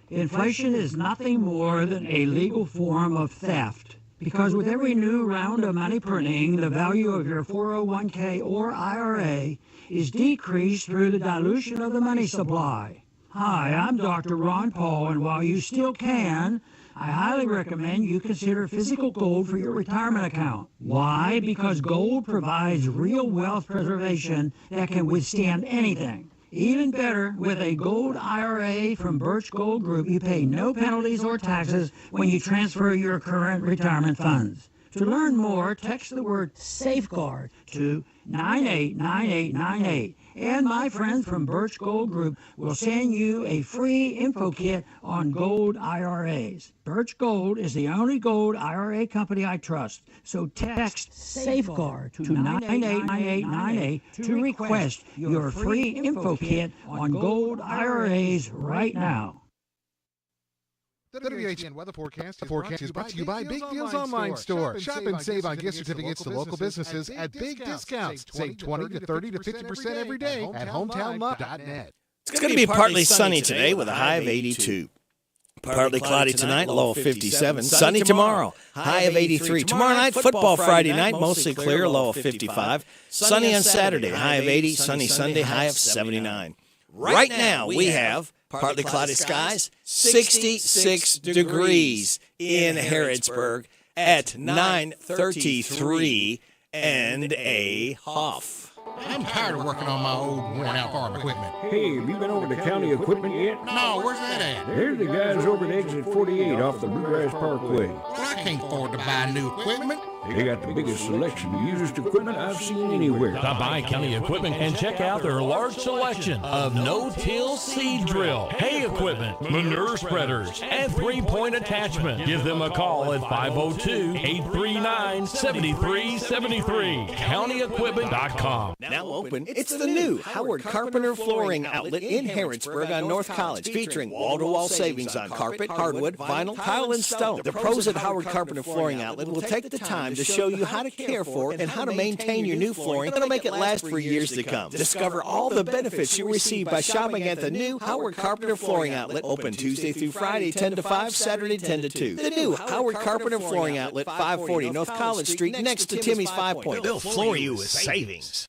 Inflation is nothing more than a legal form of theft, because with every new round of money printing, the value of your 401k or IRA is decreased through the dilution of the money supply. Hi, I'm Dr. Ron Paul, and while you still can, I highly recommend you consider physical gold for your retirement account. Why? Because gold provides real wealth preservation that can withstand anything. Even better, with a gold IRA from Birch Gold Group, you pay no penalties or taxes when you transfer your current retirement funds. To learn more, text the word SAFEGUARD to 989898. And my friends from Birch Gold Group will send you a free info kit on gold IRAs. Birch Gold is the only gold IRA company I trust. So text Safeguard to 989898 to request your free info kit on gold IRAs right now. The WHBN weather forecast is brought to you by Big Deals Online Store. Shop and save on gift certificates to local businesses at big discounts. Save 20 to 30 to 50% every day at hometownlove.net. It's going to be partly sunny today with a high of 82. Partly cloudy tonight, low of 57. Sunny tomorrow, high of 83. Tomorrow night, football Friday night, mostly clear, low of 55. Sunny on Saturday, high of 80. Sunny Sunday, high of 79. Right now, we have partly cloudy skies, 66 degrees in Harrodsburg at 9:33 and a half. I'm tired of working on my old worn-out farm equipment. Hey, have you been over to County Equipment yet? No, where's that at? They're the guys over at Exit 48 off the Bluegrass Parkway. Well, I can't afford to buy new equipment. They got the biggest selection of used equipment I've seen anywhere. Stop by County Equipment and check out their large selection of no-till seed drill, hay equipment, manure spreaders, and three-point attachment. Give them a call at 502-839-7373. CountyEquipment.com. Now open, it's the new Howard Carpenter Flooring Outlet in Harrodsburg on North College, featuring wall-to-wall savings on carpet, hardwood, vinyl, tile, and stone. The pros at Howard Carpenter Flooring Outlet will take the time to show you how to care for and how to maintain your new flooring that'll make it last for years to come. Discover all the benefits you receive by shopping at the new Howard Carpenter Flooring Outlet, open Tuesday through Friday 10 to 5, Saturday 10 to 2. The new Howard Carpenter Flooring Outlet, 540 North College Street, next to Timmy's 5 Point. They'll floor you with savings.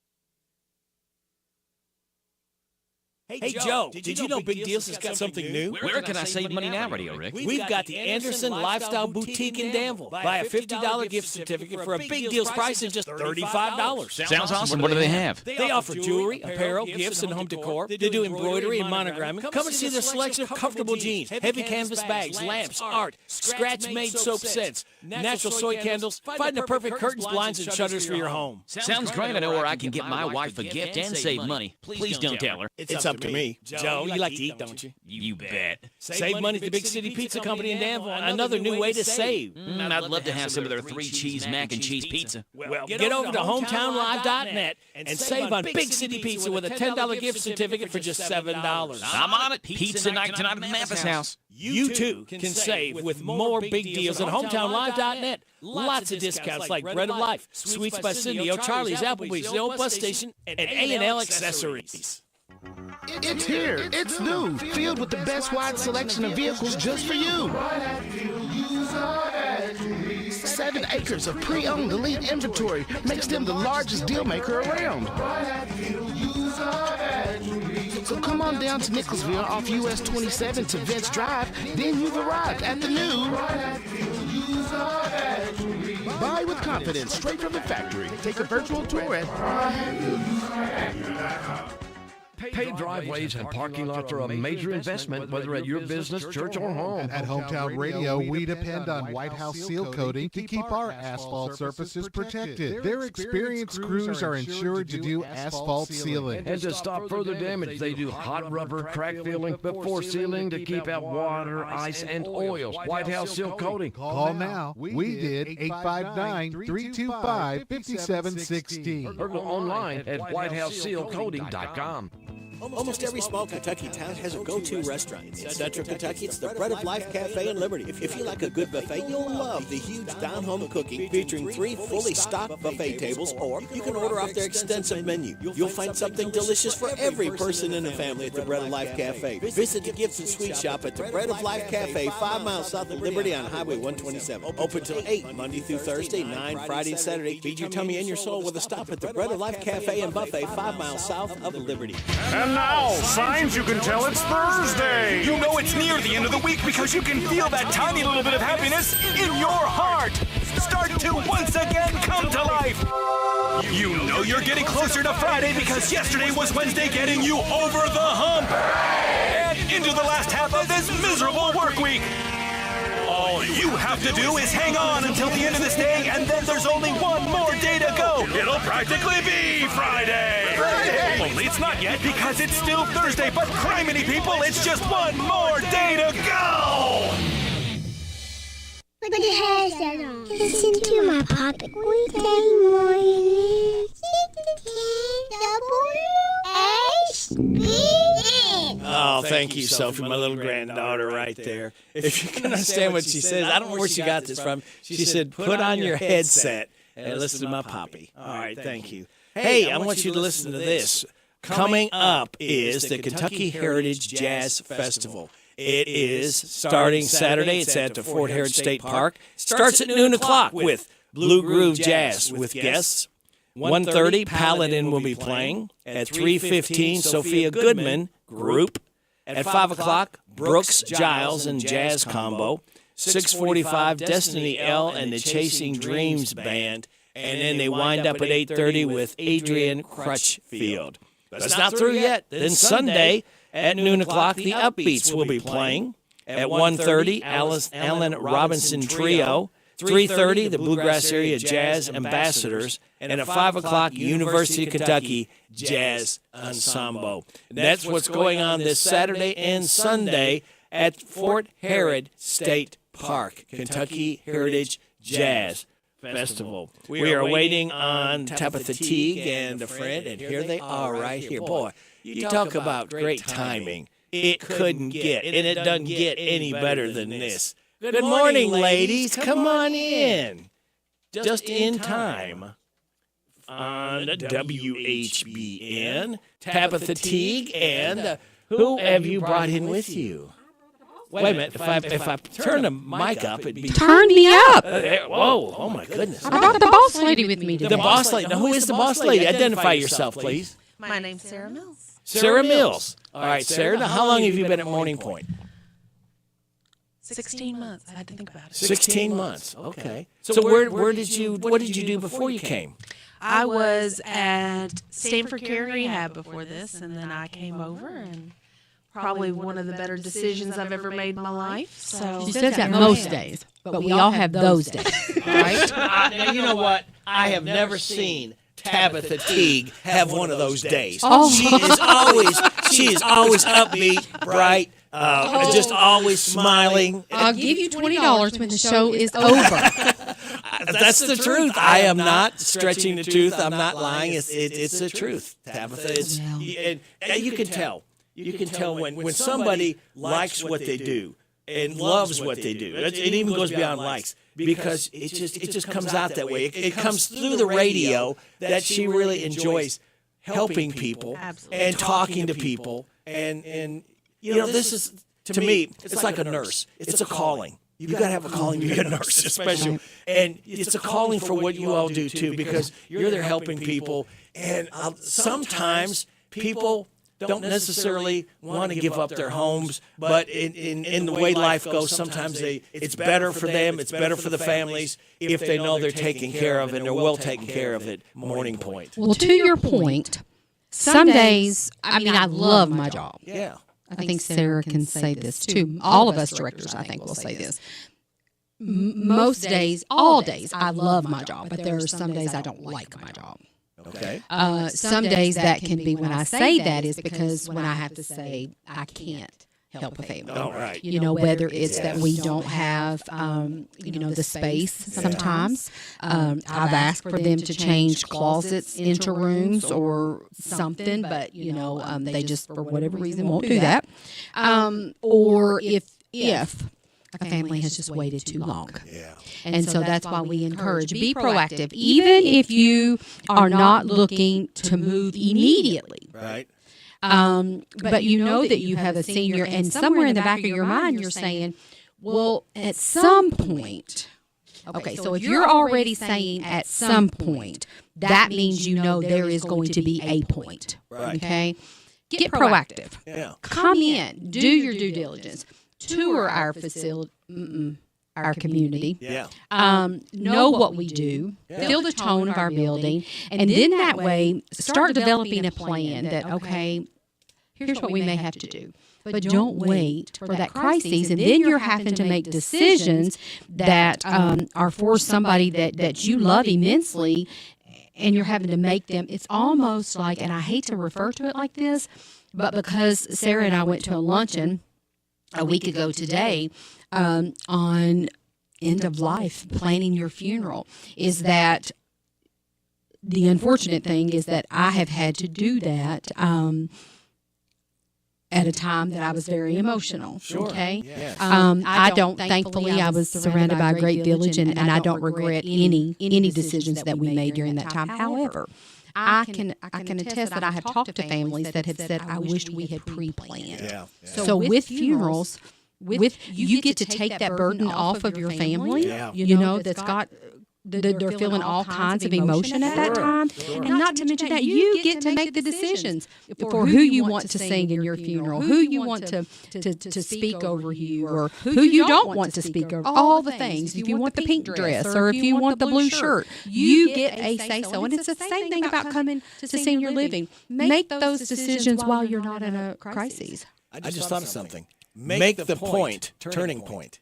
Hey, Joe, did you know Big Deals has got something new? Where can I save money now, Radio Rick? We've got the Anderson Lifestyle Boutique in Danville. Buy a $50 gift certificate for a Big Deals price of just $35. Sounds awesome. What do they have? They offer jewelry, apparel, gifts, and home decor. They do embroidery and monogramming. Come and see their selection of comfortable jeans, heavy canvas bags, lamps, art, scratch-made soap sets, natural soy candles. Find the perfect curtains, blinds, and shutters for your home. Sounds great. I know where I can get my wife a gift and save money. Please don't tell her. It's up to me. Joe, you like to eat, don't you? You bet. Save money at the Big City Pizza Company in Danville. Another new way to save. I'd love to have some of their 3-cheese mac and cheese pizza. Well, get over to hometownlive.net and save on Big City Pizza with a $10 gift certificate for just $7. I'm on it. Pizza night tonight at the Memphis House. You too can save with more big deals at hometownlive.net. Lots of discounts like Bread of Life, Sweets by Cindy, O'Charlie's, Applebee's, the Old Bus Station, and A&L Accessories. It's here. It's new. Filled with the best wide selection of vehicles just for you. 7 acres of pre-owned elite inventory makes them the largest deal maker around. So come on down to Nicholsville off US 27 to Vents Drive. Then you've arrived at the new. Buy with confidence straight from the factory. Take a virtual tour at Paved driveways and parking lots are a major investment, whether at your business, church, or home. At Hometown Radio, we depend on White House seal coating to keep our asphalt surfaces protected. Their experienced crews are insured to do asphalt sealing. And to stop further damage, they do hot rubber, crack filling, before sealing to keep out water, ice, and oils. White House Seal Coating. Call now. We did 859-325-5716. Or go online at whitehousesealcoating.com. Almost every small Kentucky town has a go-to restaurant. In Central Kentucky, it's the Bread of Life Cafe in Liberty. If you like a good buffet, you'll love the huge down-home cooking featuring 3 fully stocked buffet tables, or you can order off their extensive menu. You'll find something delicious for every person in the family at the Bread of Life Cafe. Visit the Gifts and Sweet Shop at the Bread of Life Cafe, 5 miles south of Liberty on Highway 127. Open till 8, Monday through Thursday, 9 Friday and Saturday. Feed your tummy and your soul with a stop at the Bread of Life Cafe and Buffet, 5 miles south of Liberty. And now, signs you can tell it's Thursday. You know it's near the end of the week because you can feel that tiny little bit of happiness in your heart. Start to once again come to life. You know you're getting closer to Friday because yesterday was Wednesday getting you over the hump and into the last half of this miserable work week. Oh, All you have to do is hang on until the end of this day, and then there's only one more day to go. It'll practically be Friday. Only it's not yet because it's still Thursday, but criminy people, it's just one more day to go. Put your headset on. Listen to my poppet. Weekday morning. WHBN. Oh, thank you, Sophie, my little granddaughter right there. If you can understand what she says, I don't know where she got this from. She said, put on your headset and listen to my poppy. All right, thank you. Hey, I want you to listen to this. Coming up is the Kentucky Heritage Jazz Festival. It is starting Saturday. It's at the Fort Heritage State Park. Starts at noon o'clock with Blue Groove Jazz with guests. 1:30, Paladin will be playing. At 3:15, Sophia Goodman Group. At 5 o'clock, Brooks, Giles, and Jazz Combo. 6:45, Destiny L and the Chasing Dreams Band. And then they wind up at 8:30 with Adrian Crutchfield. But it's not through yet. Then Sunday at noon o'clock, the Upbeats will be playing. At 1:30, Alan Robinson Trio. 3:30, the Bluegrass Area Jazz Ambassadors. And at 5 o'clock, University of Kentucky Jazz Ensemble. And that's what's going on this Saturday and Sunday at Fort Heritage State Park, Kentucky Heritage Jazz Festival. We are waiting on Tabitha Teague and a friend, and here they are right here. Boy, you talk about great timing. It couldn't get, and it doesn't get any better than this. Good morning, ladies. Come on in. Just in time on WHBN. Tabitha Teague, and who have you brought in with you? Wait a minute. If I turn the mic up, it'd be... Turn me up. Whoa. Oh, my goodness. I brought the boss lady with me today. The boss lady. Now, who is the boss lady? Identify yourself, please. My name's Sarah Mills. Sarah Mills. All right, Sarah. Now, how long have you been at Morning Point? 16 months. I had to think about it. 16 months. Okay. So what did you do before you came? I was at Stanford Care Rehab before this, and then I came over, and probably one of the better decisions I've ever made in my life. So she says that most days, but we all have those days, right? Now, you know what? I have never seen Tabitha Teague have one of those days. Oh. She is always upbeat, bright, just always smiling. I'll give you $20 when the show is over. That's the truth. I am not stretching the truth. I'm not lying. It's the truth, Tabitha. And you can tell. You can tell when somebody likes what they do and loves what they do. It even goes beyond likes, because it just comes out that way. It comes through the radio that she really enjoys helping people and talking to people. And you know, this is, to me, it's like a nurse. It's a calling. You've got to have a calling to be a nurse, especially. And it's a calling for what you all do, too, because you're there helping people. And sometimes people don't necessarily want to give up their homes, but in the way life goes, sometimes it's better for them, it's better for the families if they know they're taken care of and they're well taken care of at Morning Point. Well, to your point, some days, I love my job. Yeah. I think Sarah can say this too. All of us directors, I think, will say this. Most days, all days, I love my job, but there are some days I don't like my job. Okay. Some days that can be, when I say that, is because when I have to say I can't help a family. All right. You know, whether it's that we don't have, the space sometimes. I've asked for them to change closets into rooms or something, but, they just, for whatever reason, won't do that. Or if a family has just waited too long. Yeah. And so that's why we encourage, be proactive, even if you are not looking to move immediately. Right. But you know that you have a senior, and somewhere in the back of your mind, you're saying, well, at some point. Okay, so if you're already saying at some point, that means you know there is going to be a point. Right. Okay? Get proactive. Yeah. Come in. Do your due diligence. Tour our facility, our community. Yeah. Know what we do. Yeah. Feel the tone of our building. And then that way, start developing a plan that, okay, here's what we may have to do. But don't wait for that crisis, and then you're having to make decisions that are for somebody that you love immensely, and you're having to make them. It's almost like, and I hate to refer to it like this, but because Sarah and I went to a luncheon a week ago today on end of life, planning your funeral, is that the unfortunate thing is that I have had to do that at a time that I was very emotional. Sure. Okay. Yes. I don't. Thankfully, I was surrounded by great village, and I don't regret any decisions that we made during that time. However, I can attest that I have talked to families that have said, "I wished we had pre-planned." Yeah. So with funerals, you get to take that burden off of your family. Yeah. You know, that's got. They're feeling all kinds of emotion at that time. And not to mention that you get to make the decisions for who you want to sing in your funeral, who you want to speak over you, or who you don't want to speak over, all the things. If you want the pink dress or if you want the blue shirt, you get a say-so. And it's the same thing about coming to senior living. Make those decisions while you're not in a crisis. I just thought of something. Make the point turning point.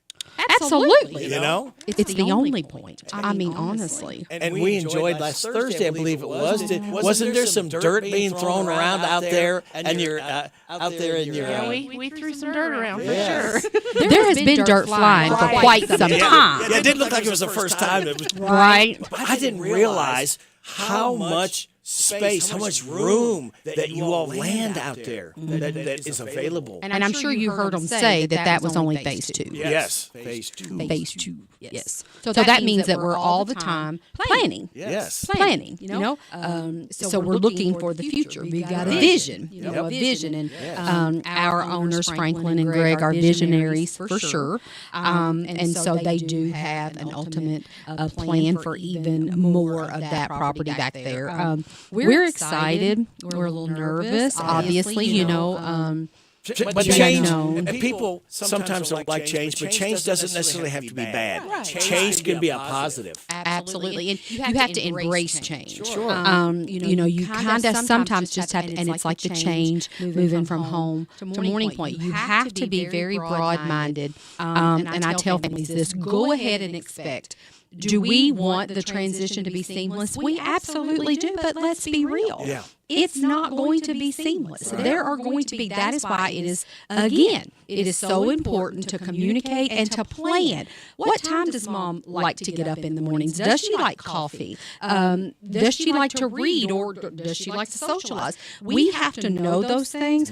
Absolutely. You know? It's the only point. I mean, honestly. And we enjoyed last Thursday, I believe it was. Wasn't there some dirt being thrown around out there? And you're out there in your... Yeah, we threw some dirt around for Yeah. sure. There has been dirt flying for quite some time. Yeah, it didn't look like it was the first time. It was, Right. I didn't realize how much space, how much room that you all land out there that is available. And I'm sure you heard them say that was only phase 2. Yes, phase 2. Phase 2, yes. So that means that we're all the time planning. Yes. Planning, you know. So we're looking for the future. We've got a vision, a vision. And our owners, Franklin and Greg, are visionaries for sure. And so they do have an ultimate plan for even more of that property back there. We're excited. We're a little nervous, obviously, you know. But change, and people sometimes don't like change, but change doesn't necessarily have to be bad. Right. Change can be a positive. Absolutely. And you have to embrace change. Sure. You kind of sometimes just have to, and it's like the change moving from home to Morning Point. You have to be very broad-minded. And I tell families this, go ahead and expect. Do we want the transition to be seamless? We absolutely do, but let's be real. Yeah. It's not going to be seamless. Right. There are going to be, that is why it is, again, it is so important to communicate and to plan. What time does Mom like to get up in the mornings? Does she like coffee? Does she like to read, or does she like to socialize? We have to know those things.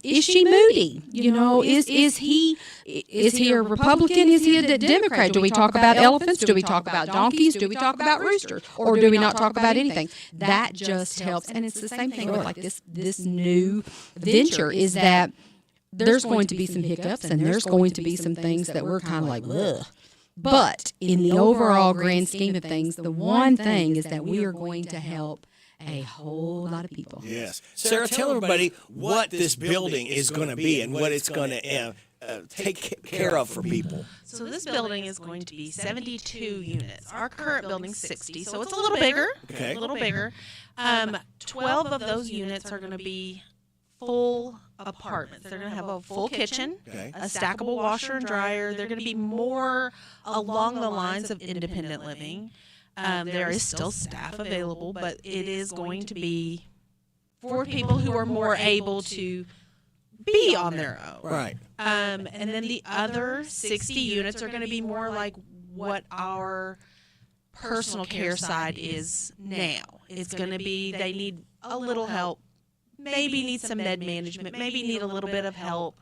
Is she moody? You know, is he a Republican? Is he a Democrat? Do we talk about elephants? Do we talk about donkeys? Do we talk about roosters? Or do we not talk about anything? That just helps. And it's the same thing with like this new venture, is that there's going to be some hiccups and there's going to be some things that we're kind of like, ugh. But in the overall grand scheme of things, the one thing is that we are going to help a whole lot of people. Yes. Sarah, tell everybody what this building is going to be and what it's going to take care of for people. So this building is going to be 72 units. Our current building's 60, so it's a little bigger. Okay. A little bigger. 12 of those units are going to be full apartments. They're going to have a full kitchen, a stackable washer and dryer. They're going to be more along the lines of independent living. There is still staff available, but it is going to be for people who are more able to be on their own. Right. And then the other 60 units are going to be more like what our personal care side is now. It's going to be, they need a little help, maybe need some med management, maybe need a little bit of help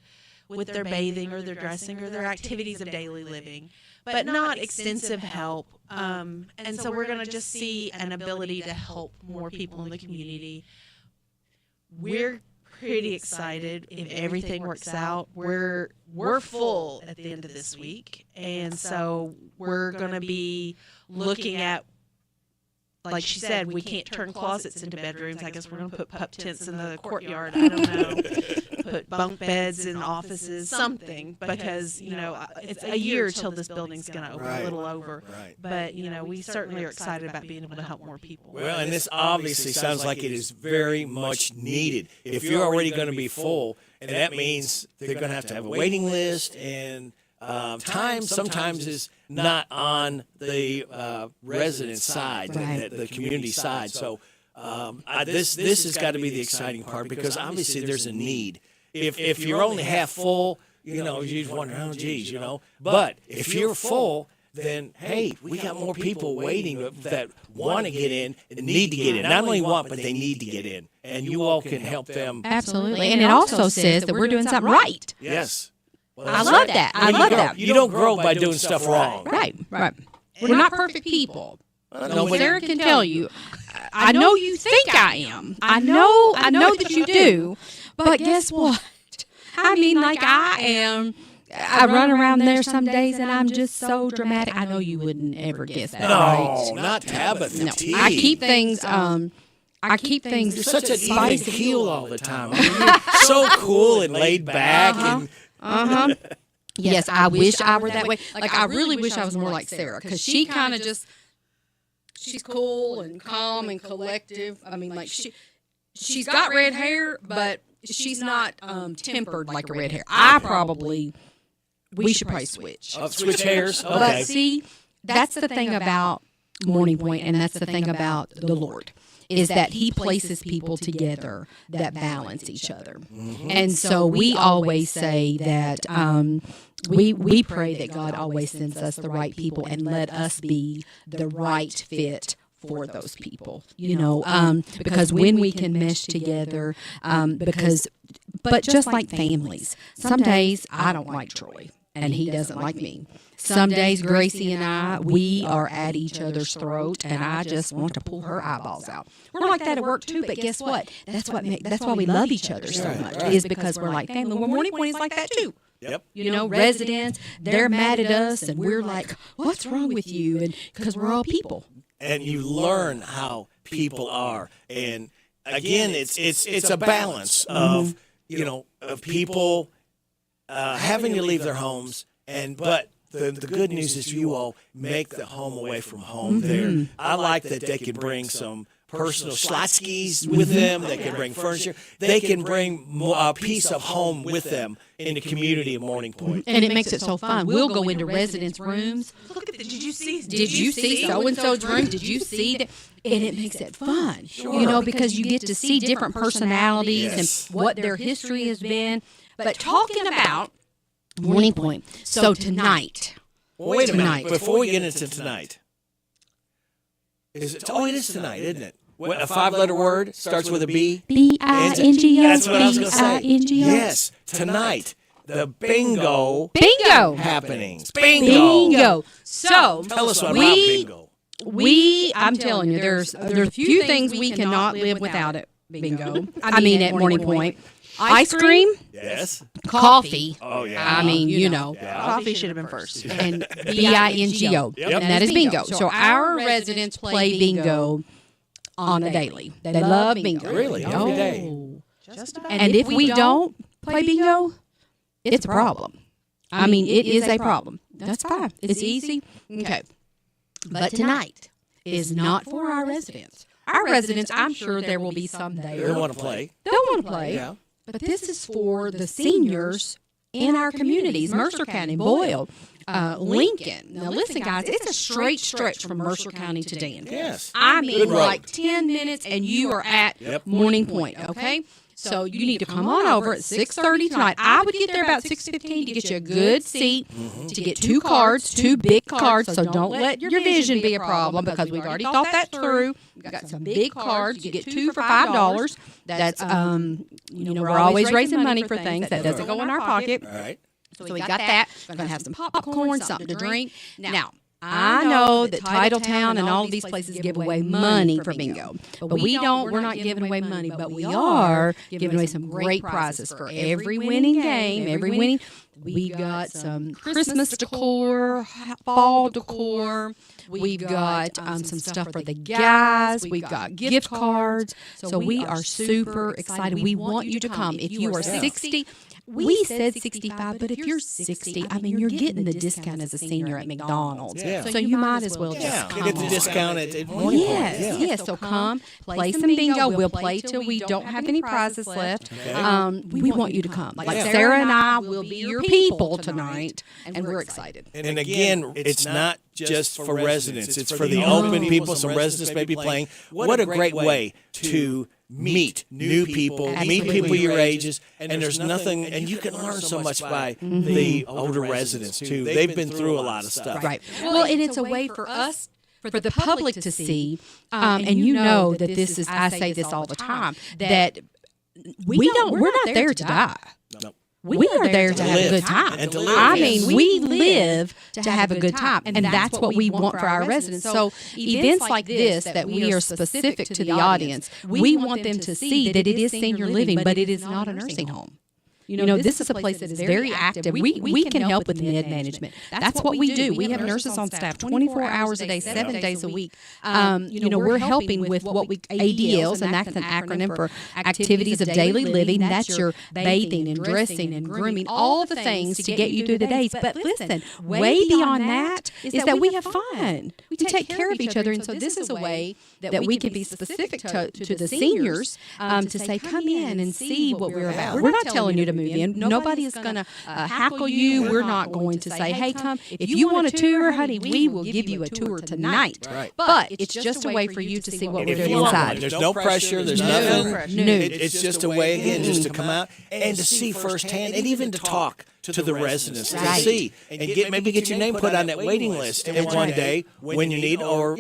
with their bathing or their dressing or their activities of daily living, but not extensive help. And so we're going to just see an ability to help more people in the community. We're pretty excited if everything works out. We're full at the end of this week, and so we're going to be looking at, like she said, we can't turn closets into bedrooms. I guess we're going to put pup tents in the courtyard. I don't know. put bunk beds in offices, something, because, it's a year till this building's going to open, a little over. Right. But, we certainly are excited about being able to help more people. Well, and this obviously sounds like it is very much needed. If you're already going to be full, and that means they're going to have a waiting list, and time sometimes is not on the resident side, the community side. So this has got to be the exciting part, because obviously there's a need. If you're only half full, you just wonder, oh, geez, But if you're full, then, hey, we got more people waiting that want to get in and need to get in. Not only want, but they need to get in. And you all can help them. Absolutely. And it also says that we're doing something right. Yes. Well, I love that. I love that. You don't grow by doing stuff wrong. Right. We're not perfect people. Sarah can tell you, I know you think I am. I know that you do. But guess what? I mean, like I am. I run around there some days and I'm just so dramatic. I know you wouldn't ever guess that. No, right? not Tabitha. No. I keep things. You're such an even keel all the time. I mean, you're so cool and laid back. Yes, I wish I were that way. Like I really wish I was more like Sarah, because she kind of just. She's cool and calm and collective. I mean, like she's got red hair, but she's not tempered like a red hair. We should probably switch. Switch hairs? Okay. But see, that's the thing about Morning Point, and that's the thing about the Lord, is that He places people together that balance each other. Mm-hmm. And so we always say that we pray that God always sends us the right people and let us be the right fit for those people, because when we can mesh together, but just like families, some days I don't like Troy and he doesn't like me. Some days Gracie and we are at each other's throat, and I just want to pull her eyeballs out. We're like that at work too, but guess what? That's why we love each other so much, is because we're like family. Well, Morning Point is like that too. Yep. Residents, they're mad at us, and we're like, what's wrong with you? And because we're all people. And you learn how people are. And again, it's a balance of, of people having to leave their homes, but the good news is you all make the home away from home there. I like that they can bring some personal schlotzkis with them. They can bring furniture. They can bring a piece of home with them in the community of Morning Point. And it makes it so fun. We'll go into residents' rooms. Look at did you see so-and-so's room? Did you see that? And it makes it fun, because you get to see different personalities and what their history has been. But talking about Morning Point. So tonight. Wait a minute. Before we get into tonight. It is tonight, isn't it? A 5-letter word starts with a B. B-I-N-G-O. That's what I was going to say. B-I-N-G-O. Yes, tonight. The bingo happenings. Bingo. So tell us about bingo. I'm telling you, there's a few things we cannot live without at bingo. I mean, at Morning Point. Ice cream. Yes. Coffee. Oh, yeah. I mean, Coffee should have been first. And B-I-N-G-O. Yep. And that is bingo. So our residents play bingo on a daily. They love bingo. Really? Every day. And if we don't play bingo, it's a problem. I mean, it is a problem. That's fine. It's easy. Okay. But tonight is not for our residents. Our residents, I'm sure there will be some there. They want to play. They'll want to play. Yeah. But this is for the seniors in our communities, Mercer County, Boyle, Lincoln. Now, listen, guys, it's a straight stretch from Mercer County to Danville. Yes. I mean, like 10 minutes, and you are at Morning Point, okay? So you need to come on over at 6:30 tonight. I would get there about 6:15 to get you a good seat, to get 2 cards, 2 big cards, so don't let your vision be a problem, because we've already thought that through. We've got some big cards. You get 2 for $5. That's, we're always raising money for things. That doesn't go in our pocket. All right. So we got that. We're going to have some popcorn, something to drink. Now, I know that Titletown and all of these places give away money for bingo, but we don't. We're not giving away money, but we are giving away some great prizes for every winning game. Every winning, we've got some Christmas decor, fall decor. We've got some stuff for the guys. We've got gift cards. So we are super excited. We want you to come. If you are 60. We said 65, but if you're 60, I mean, you're getting the discount as a senior at McDonald's. Yeah. So you might as well just come. Get the discount at Yes. So come, play some bingo. We'll play till we don't have any prizes left. We want you to come. Like Sarah and I will be your people tonight, and we're excited. And again, it's not just for residents. It's for the open people. Some residents may be playing. What a great way to meet new people, meet people your ages, and there's nothing, and you can learn so much by the older residents too. They've been through a lot of stuff. Right. Well, and it's a way for us, for the public to see, and you know that this is, I say this all the time, that we're not there to die. No. We are there to have a good time. And to live. I mean, we live to have a good time, and that's what we want for our residents. So events like this that we are specific to the audience, we want them to see that it is senior living, but it is not a nursing home. You know, this is a place that is very active. We can help with med management. That's what we do. We have nurses on staff 24 hours a day, 7 days a week. We're helping with what we ADLs, and that's an acronym for Activities of Daily Living. That's your bathing and dressing and grooming, all the things to get you through the days. But listen, way beyond that is that we have fun. We take care of each other, and so this is a way that we can be specific to the seniors to say, come in and see what we're about. We're not telling you to move in. Nobody is going to hackle you. We're not going to say, hey, come. If you want a tour, honey, we will give you a tour tonight. Right. But it's just a way for you to see what we're doing inside. There's no pressure. There's nothing. It's just a way, again, just to come out and to see firsthand, and even to talk to the residents, to see and maybe get your name put on that waiting list one day when you need, or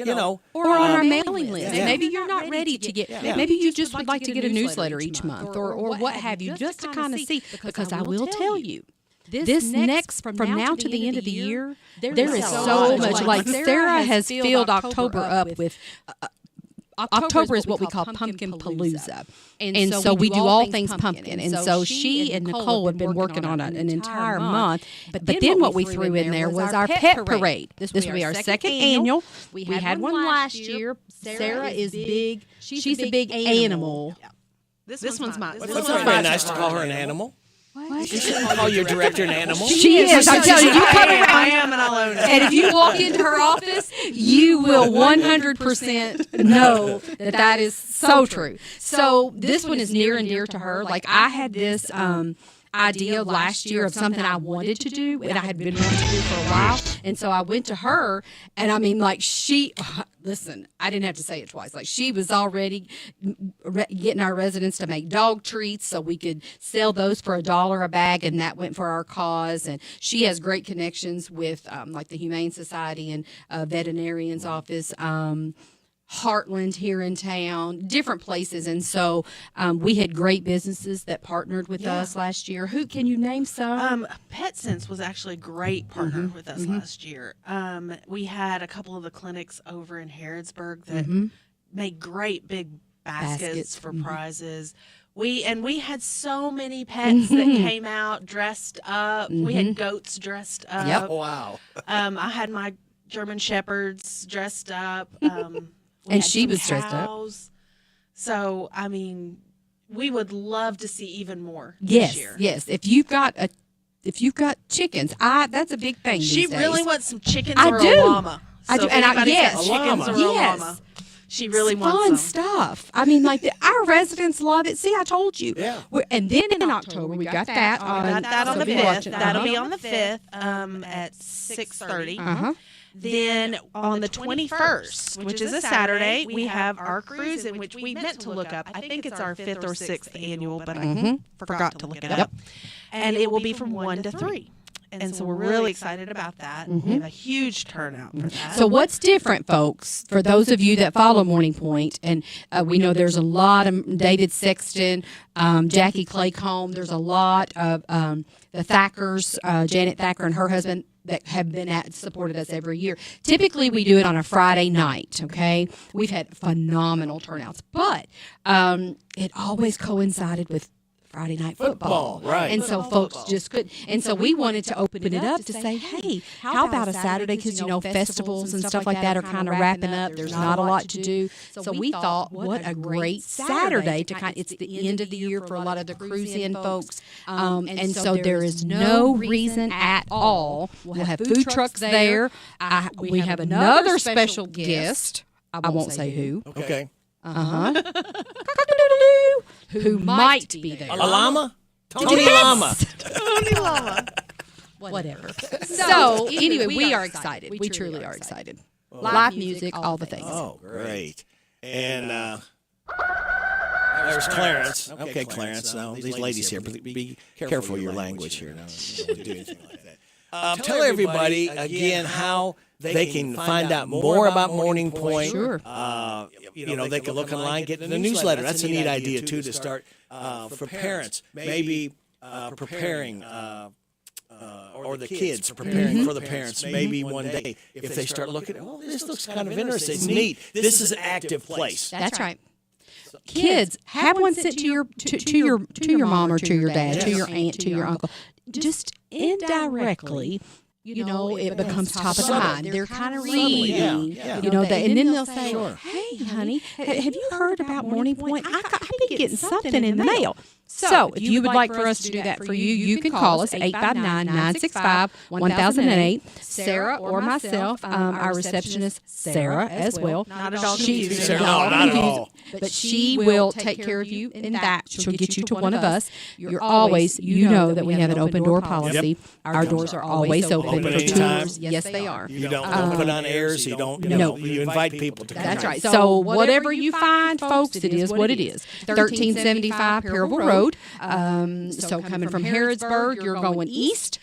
or on our mailing list. Yeah. Maybe you're not ready to get. Yeah. Maybe you just would like to get a newsletter each month, or what have you, just to kind of see. Because I will tell you, this next from now to the end of the year, there is so much. Like Sarah has filled October up with. October is what we call Pumpkin Palooza. And so we do all things pumpkin. And so she and Nicole have been working on it an entire month. But then what we threw in there was our pet parade. This will be our second annual. We had one last year. Sarah is big. She's a big animal. This one's mine. It's very nice to call her an animal. What? You shouldn't call your director an animal. She is. I'm telling you, you come around. I am, and I'll own it. And if you walk into her office, you will 100% know that is so true. So this one is near and dear to her. Like, I had this idea last year of something I wanted to do, and I had been wanting to do for a while. And so I went to her, and I mean, like, listen, I didn't have to say it twice. Like, she was already getting our residents to make dog treats so we could sell those for $1 a bag, and that went for our cause. And she has great connections with, like, the Humane Society and veterinarian's office, Heartland here in town, different places. And so we had great businesses that partnered with us last year. Who can you name some? PetSense was actually a great partner with us last year. We had a couple of the clinics over in Harrodsburg that made great big baskets for prizes. We had so many pets that came out dressed up. We had goats dressed up. Yep. Wow. I had my German Shepherds dressed up. And she was dressed up. So, I mean, we would love to see even more this year. Yes. If you've got chickens, that's a big thing. She these days. really wants some chickens I or do. a llama. I do. And chickens or a llama. She really wants fun them. stuff. I mean, like our residents love it. See, I told you. Yeah. And then in October we got that on. We got that on the 5th. That'll be on the 5th at 6:30. Then on the 21st, which is a Saturday, we have our cruise, in which we meant to look up. I think it's our 5th or 6th annual, but I forgot to look it up. And it will be from 1 to 3. And so we're really excited about that. Mhm. We have a huge turnout for that. So what's different, folks, for those of you that follow Morning Point, and we know there's a lot of David Sexton, Jackie Claycomb, there's a lot of the Thackers, Janet Thacker and her husband, that have been supported us every year. Typically, we do it on a Friday night, okay? We've had phenomenal turnouts, but it always coincided with Friday night football. Right. And so folks just couldn't. And so we wanted to open it up to say, hey, how about a Saturday? Because, festivals and stuff like that are kind of wrapping up. There's not a lot to do. So we thought, what a great Saturday to it's the end of the year for a lot of the cruise-in folks. And so there is no reason at all. We'll have food trucks there. We have another special guest. I won't say who. Okay. Who might be there. A llama? Tony Llama. Tony Llama. Whatever. So, anyway, we are excited. We truly are excited. Live music, all the things. Oh, great. And there's Clarence. Okay, Clarence. Now, these ladies here, be careful your language here. Now, don't do anything like that. Tell everybody, again, how they can find out more about Morning Point. Sure. They can look online, get in the newsletter. That's a neat idea, too, to start for parents, maybe preparing, or the kids preparing for the parents, maybe one day, if they start looking, this looks kind of interesting. It's neat. This is an active place. That's right. Kids, have one sent to your mom or to your dad, to your aunt, to your uncle. Just indirectly, it becomes top of the mind. They're kind of reading, and then they'll say, hey, honey, have you heard about Morning Point? I've been getting something in the mail. So if you would like for us to do that for you, you can call us 859-965-1008. Sarah or myself, our receptionist, Sarah, as well. Not at all She's confusing. No, not at all. But she will take care of you in that. She'll get you to one of us. You're always, that we have an open door policy. Our doors are always open for anytime. tours. Yes, they are. You don't put on airs. You don't. You invite people to come. That's right. So whatever you find, folks, it is what it is. 1375 Parable Road. So coming from Harrodsburg, you're going east.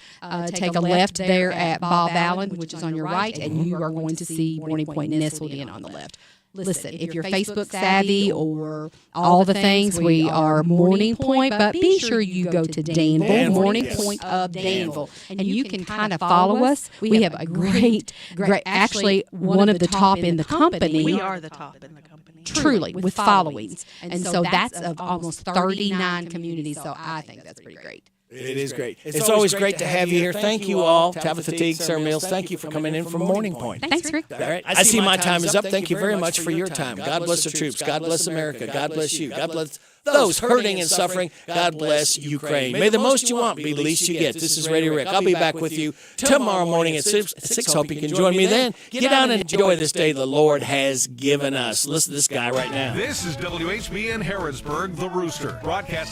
Take a left there at Bob Allen, which is on your right, and you are going to see Morning Point nestled in on the left. Listen, if you're Facebook savvy or all the things, we are Morning Point, but be sure you go to Danville, Morning Point of Danville, and you can kind of follow us. We have a great, actually one of the top in the company. We are the top in the company. Truly, with followings. And so that's of almost 39 communities, so I think that's pretty great. It is great. It's always great to have you here. Thank you all. Tabitha Teague, Sarah Mills, thank you for coming in from Morning Point. Thanks, Rick. All right. I see my time is up. Thank you very much for your time. God bless the troops. God bless America. God bless you. God bless those hurting and suffering. God bless Ukraine. May the most you want be the least you get. This is Radio Rick. I'll be back with you tomorrow morning at 6. Hope you can join me then. Get out and enjoy this day the Lord has given us. Listen to this guy right now. This is WHBN Harrodsburg, The Rooster, broadcast